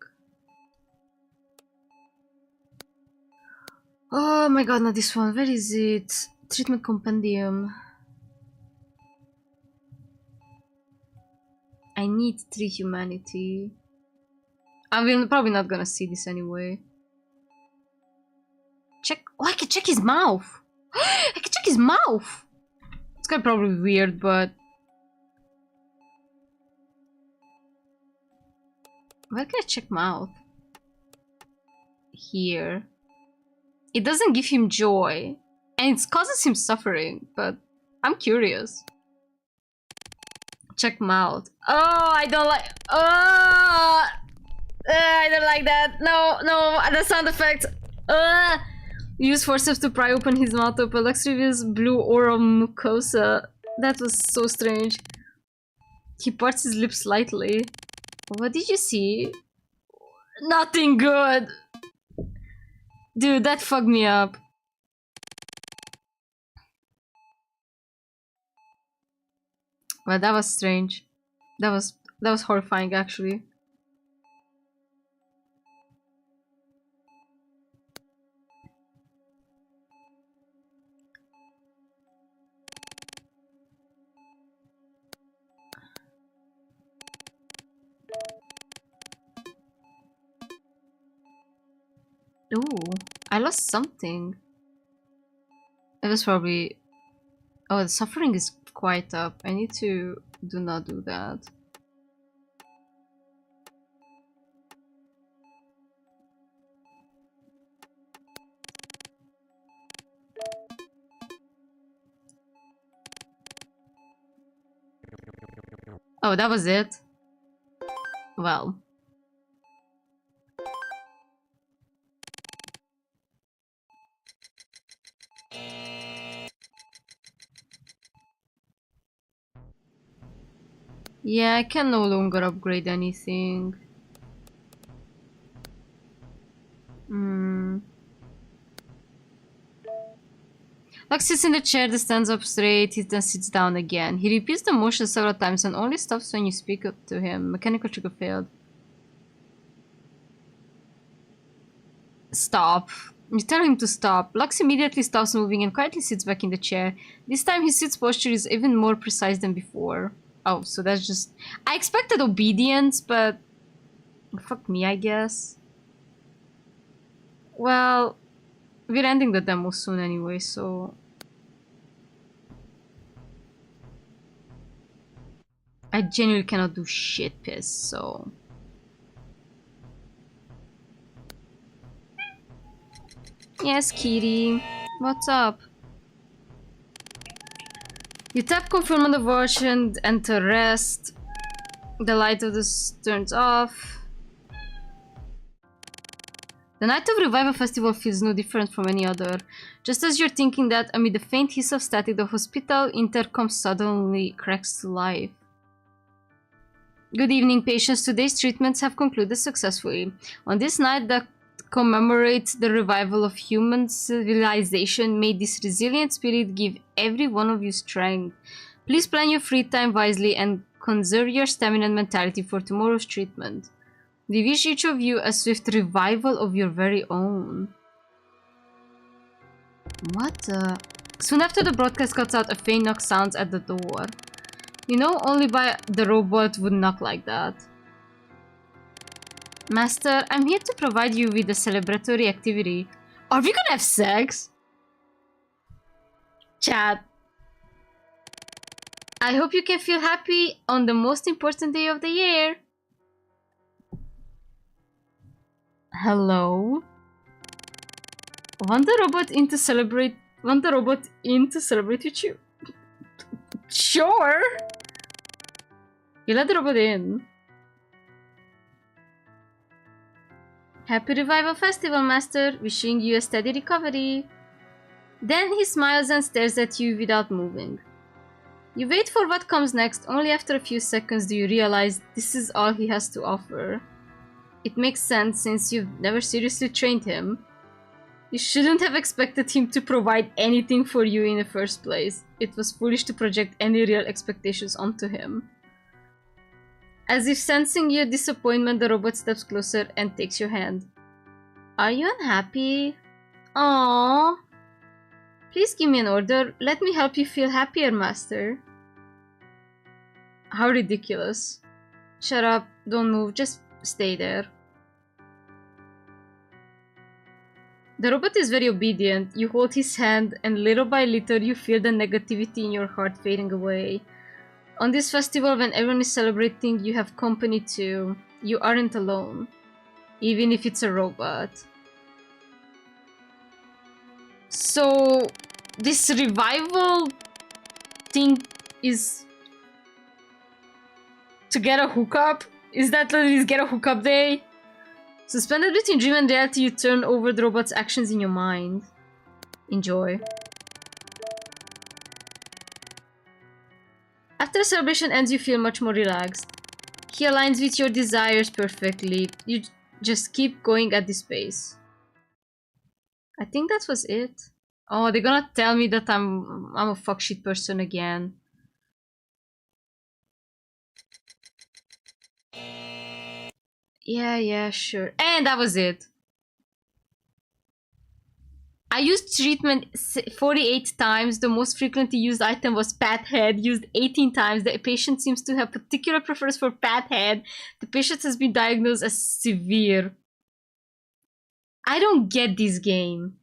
Oh my god, not this one. Where is it? Treatment compendium. I need 3 humanity. I'm probably not gonna see this anyway. Check. Oh, I can check his mouth. I can check his mouth. It's kind of probably weird, but where can I check mouth? Here. It doesn't give him joy, and it causes him suffering. But I'm curious. Check mouth. Oh, I don't like. Oh, I don't like that. No, no, the sound effect. Use forceps to pry open his mouth open. Lux reveals blue oral mucosa. That was so strange. He parts his lips slightly. What did you see? Nothing good. Dude, that fucked me up. Well, that was strange. That was horrifying, actually. Ooh, I lost something. It was probably... Oh, the suffering is quite up. I need to do not do that. Oh, that was it? Well. Yeah, I can no longer upgrade anything. Lux sits in the chair that stands up straight, he then sits down again. He repeats the motion several times and only stops when you speak up to him. Mechanical trigger failed. Stop. You tell him to stop. Lux immediately stops moving and quietly sits back in the chair. This time his sit's posture is even more precise than before. Oh, so that's just... I expected obedience, but... Fuck me, I guess. Well... We're ending the demo soon anyway, so... I genuinely cannot do shit piss, so... Yes, Kitty. What's up? You tap confirm on the watch and enter rest. The light of this turns off. The night of Revival Festival feels no different from any other. Just as you're thinking that, amid the faint hiss of static, the hospital intercom suddenly cracks to life. Good evening, patients. Today's treatments have concluded successfully. On this night that commemorates the revival of human civilization, may this resilient spirit give every one of you strength. Please plan your free time wisely and conserve your stamina and mentality for tomorrow's treatment. We wish each of you a swift revival of your very own. What the... Soon after the broadcast cuts out, a faint knock sounds at the door. You know, only by the robot would knock like that. Master, I'm here to provide you with a celebratory activity. Are we gonna have sex? Chat. I hope you can feel happy on the most important day of the year. Hello? Want the robot in to celebrate with you? Sure! You let the robot in. Happy Revival Festival, Master. Wishing you a steady recovery. Then he smiles and stares at you without moving. You wait for what comes next. Only after a few seconds do you realize this is all he has to offer. It makes sense since you've never seriously trained him. You shouldn't have expected him to provide anything for you in the first place. It was foolish to project any real expectations onto him. As if sensing your disappointment, the robot steps closer and takes your hand. Are you unhappy? Aww. Please give me an order. Let me help you feel happier, master. How ridiculous. Shut up. Don't move. Just stay there. The robot is very obedient. You hold his hand and little by little you feel the negativity in your heart fading away. On this festival when everyone is celebrating, you have company too. You aren't alone. Even if it's a robot. So this revival thing is to get a hookup? Is that literally get a hookup day? Suspended between dream and reality, you turn over the robot's actions in your mind. Enjoy. After the celebration ends, you feel much more relaxed. He aligns with your desires perfectly. You just keep going at this pace. I think that was it. Oh, they're gonna tell me that I'm a fuckshit person again. Yeah, sure. And that was it. I used treatment 48 times. The most frequently used item was pat head, used 18 times. The patient seems to have particular preference for pat head. The patient has been diagnosed as severe. I don't get this game.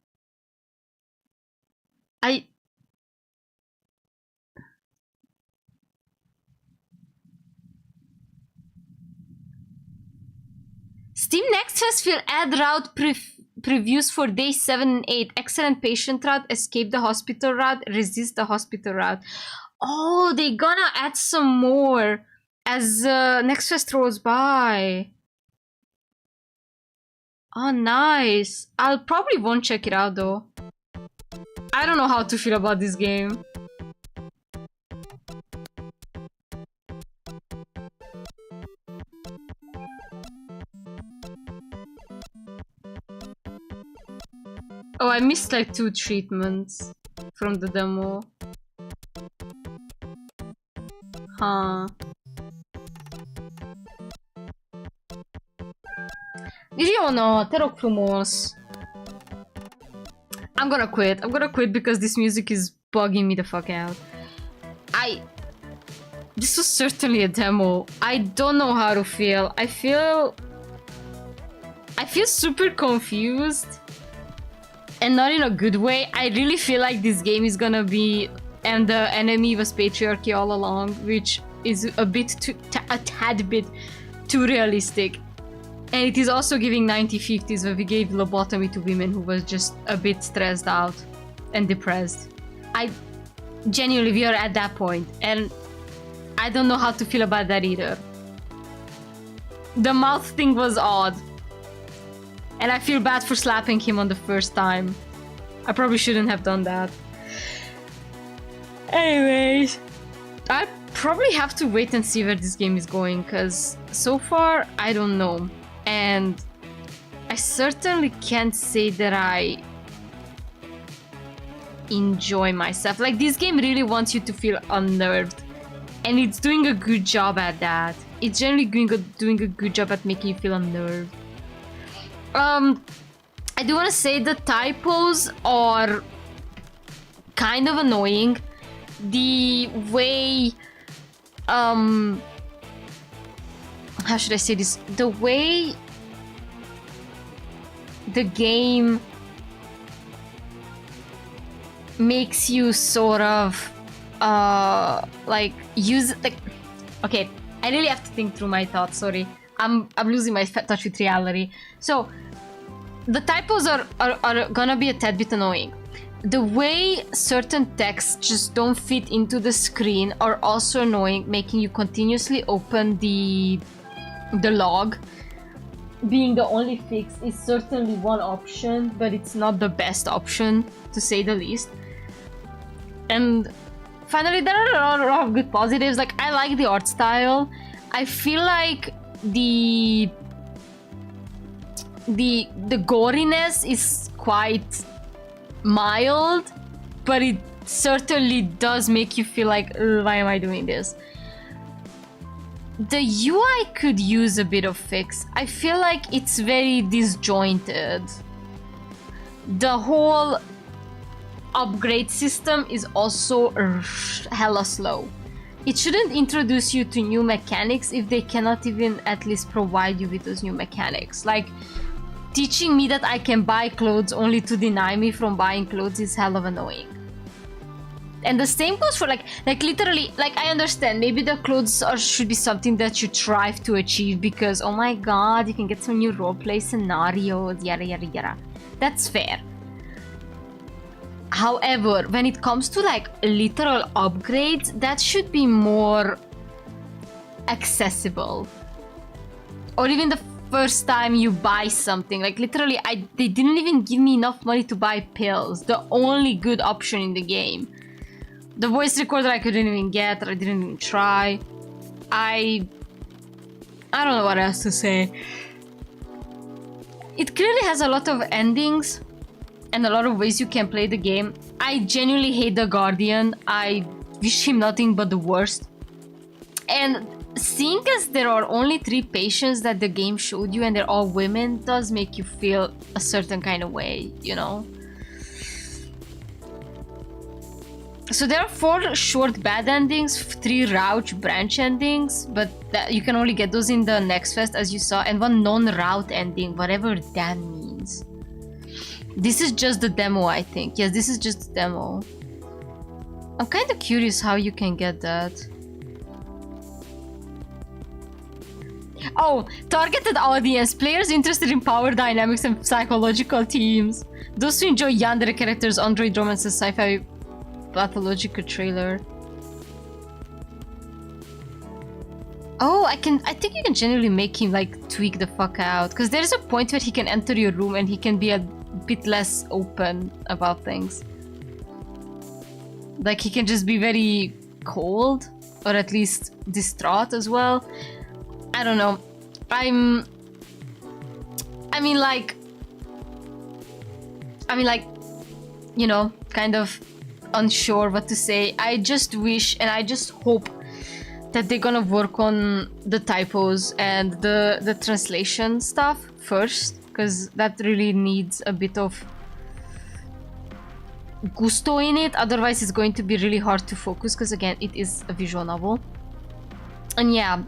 Steam Next Fest will add route previews for days 7 and 8. Excellent patient route, escape the hospital route, resist the hospital route. Oh, they're gonna add some more as Next Fest rolls by. Oh, nice. I'll probably won't check it out though. I don't know how to feel about this game. Oh, I missed like 2 treatments from the demo. Huh. Ryomeow. I'm gonna quit. I'm gonna quit because this music is bugging me the fuck out. This was certainly a demo. I don't know how to feel. I feel super confused. And not in a good way. I really feel like this game is gonna be and the enemy was patriarchy all along, which is a tad bit too realistic. And it is also giving 1950s where we gave lobotomy to women who was just a bit stressed out and depressed. Genuinely, we are at that point, and I don't know how to feel about that either. The mouth thing was odd. And I feel bad for slapping him on the first time. I probably shouldn't have done that. Anyways, I probably have to wait and see where this game is going, because so far, I don't know. And I certainly can't say that I enjoy myself. Like, this game really wants you to feel unnerved. And it's doing a good job at that. It's generally doing a good job at making you feel unnerved. I do want to say the typos are kind of annoying. The way, how should I say this? The way the game makes you sort of, like, use, like, okay, I really have to think through my thoughts, sorry. I'm losing my touch with reality. So, the typos are gonna be a tad bit annoying. The way certain texts just don't fit into the screen are also annoying, making you continuously open the log. Being the only fix is certainly one option, but it's not the best option, to say the least. And finally, there are a lot of good positives. Like, I like the art style. I feel like the goriness is quite mild, but it certainly does make you feel like, why am I doing this? The UI could use a bit of fix. I feel like it's very disjointed. The whole upgrade system is also hella slow. It shouldn't introduce you to new mechanics if they cannot even at least provide you with those new mechanics. Like, teaching me that I can buy clothes only to deny me from buying clothes is hell of annoying. And the same goes for like literally, like, I understand maybe the clothes should be something that you strive to achieve because, oh my god, you can get some new roleplay scenarios, yada yada yada. That's fair. However, when it comes to like literal upgrades, that should be more accessible. Or even the first time you buy something, like literally they didn't even give me enough money to buy pills, the only good option in the game. The voice recorder I couldn't even get, or I didn't even try. I don't know what else to say. It clearly has a lot of endings and a lot of ways you can play the game. I genuinely hate the Guardian. I wish him nothing but the worst. And seeing as there are only 3 patients that the game showed you and they're all women does make you feel a certain kind of way, you know? So there are 4 short bad endings, 3 route branch endings, but you can only get those in the next fest as you saw, and 1 non-route ending, whatever that means. This is just the demo, I think. Yes, this is just the demo. I'm kind of curious how you can get that. Oh, targeted audience. Players interested in power dynamics and psychological themes. Those who enjoy yandere characters, android romances, sci-fi pathological trailer. Oh, I think you can generally make him like tweak the fuck out, because there is a point where he can enter your room and he can be a bit less open about things. Like he can just be very cold, or at least distraught as well. I don't know. I mean like, you know, kind of unsure what to say. I just wish and I just hope that they're gonna work on the typos and the translation stuff first, because that really needs a bit of gusto in it. Otherwise it's going to be really hard to focus, because again, it is a visual novel. And yeah,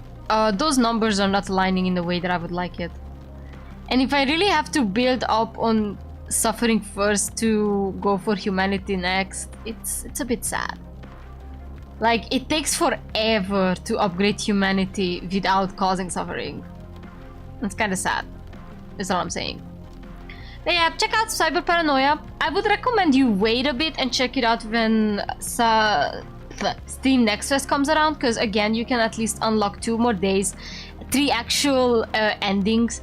those numbers are not aligning in the way that I would like it. And if I really have to build up on suffering first to go for humanity next, it's a bit sad. Like, it takes forever to upgrade humanity without causing suffering. It's kind of sad. That's all I'm saying. But yeah, check out Cyber Paranoia. I would recommend you wait a bit and check it out when Steam Next Fest comes around, because again, you can at least unlock 2 more days, 3 actual endings,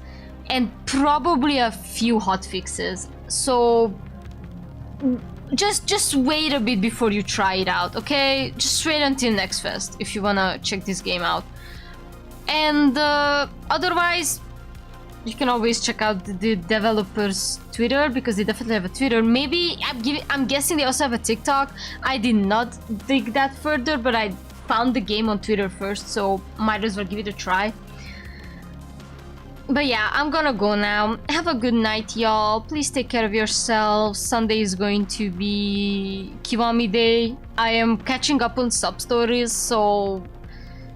and probably a few hotfixes. So just wait a bit before you try it out, okay? Just wait until Next Fest if you wanna check this game out. And otherwise, you can always check out the developers' Twitter, because they definitely have a Twitter. Maybe, I'm guessing they also have a TikTok. I did not dig that further, but I found the game on Twitter first, so might as well give it a try. But yeah, I'm gonna go now. Have a good night, y'all. Please take care of yourselves. Sunday is going to be Kiwami Day. I am catching up on sub-stories, so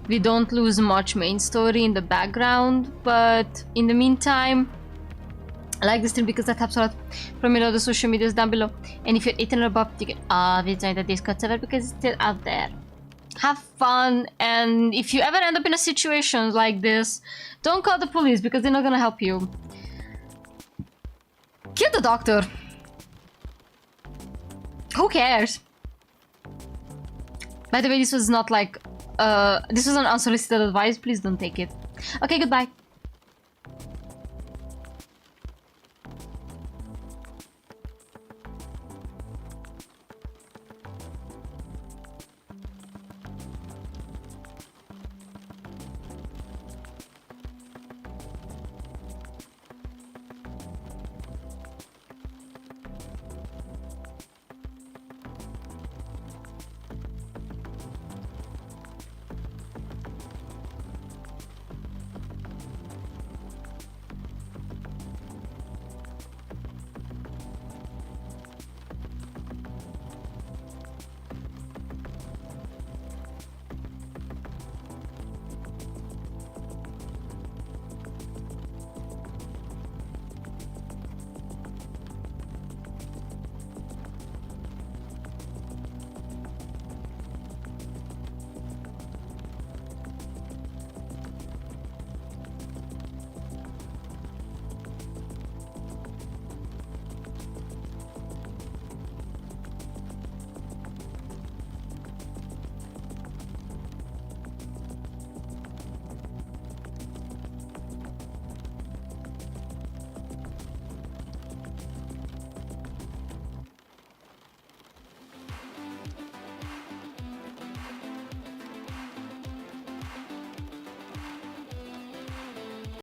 we don't lose much main story in the background. But in the meantime, like the stream because that helps a lot. From all the social medias down below. And if you're 18 or above, you can always join the Discord server because it's still out there. Have fun, and if you ever end up in a situation like this, don't call the police because they're not gonna help you. Kill the doctor. Who cares? By the way, this was not like this was an unsolicited advice. Please don't take it. Okay, goodbye.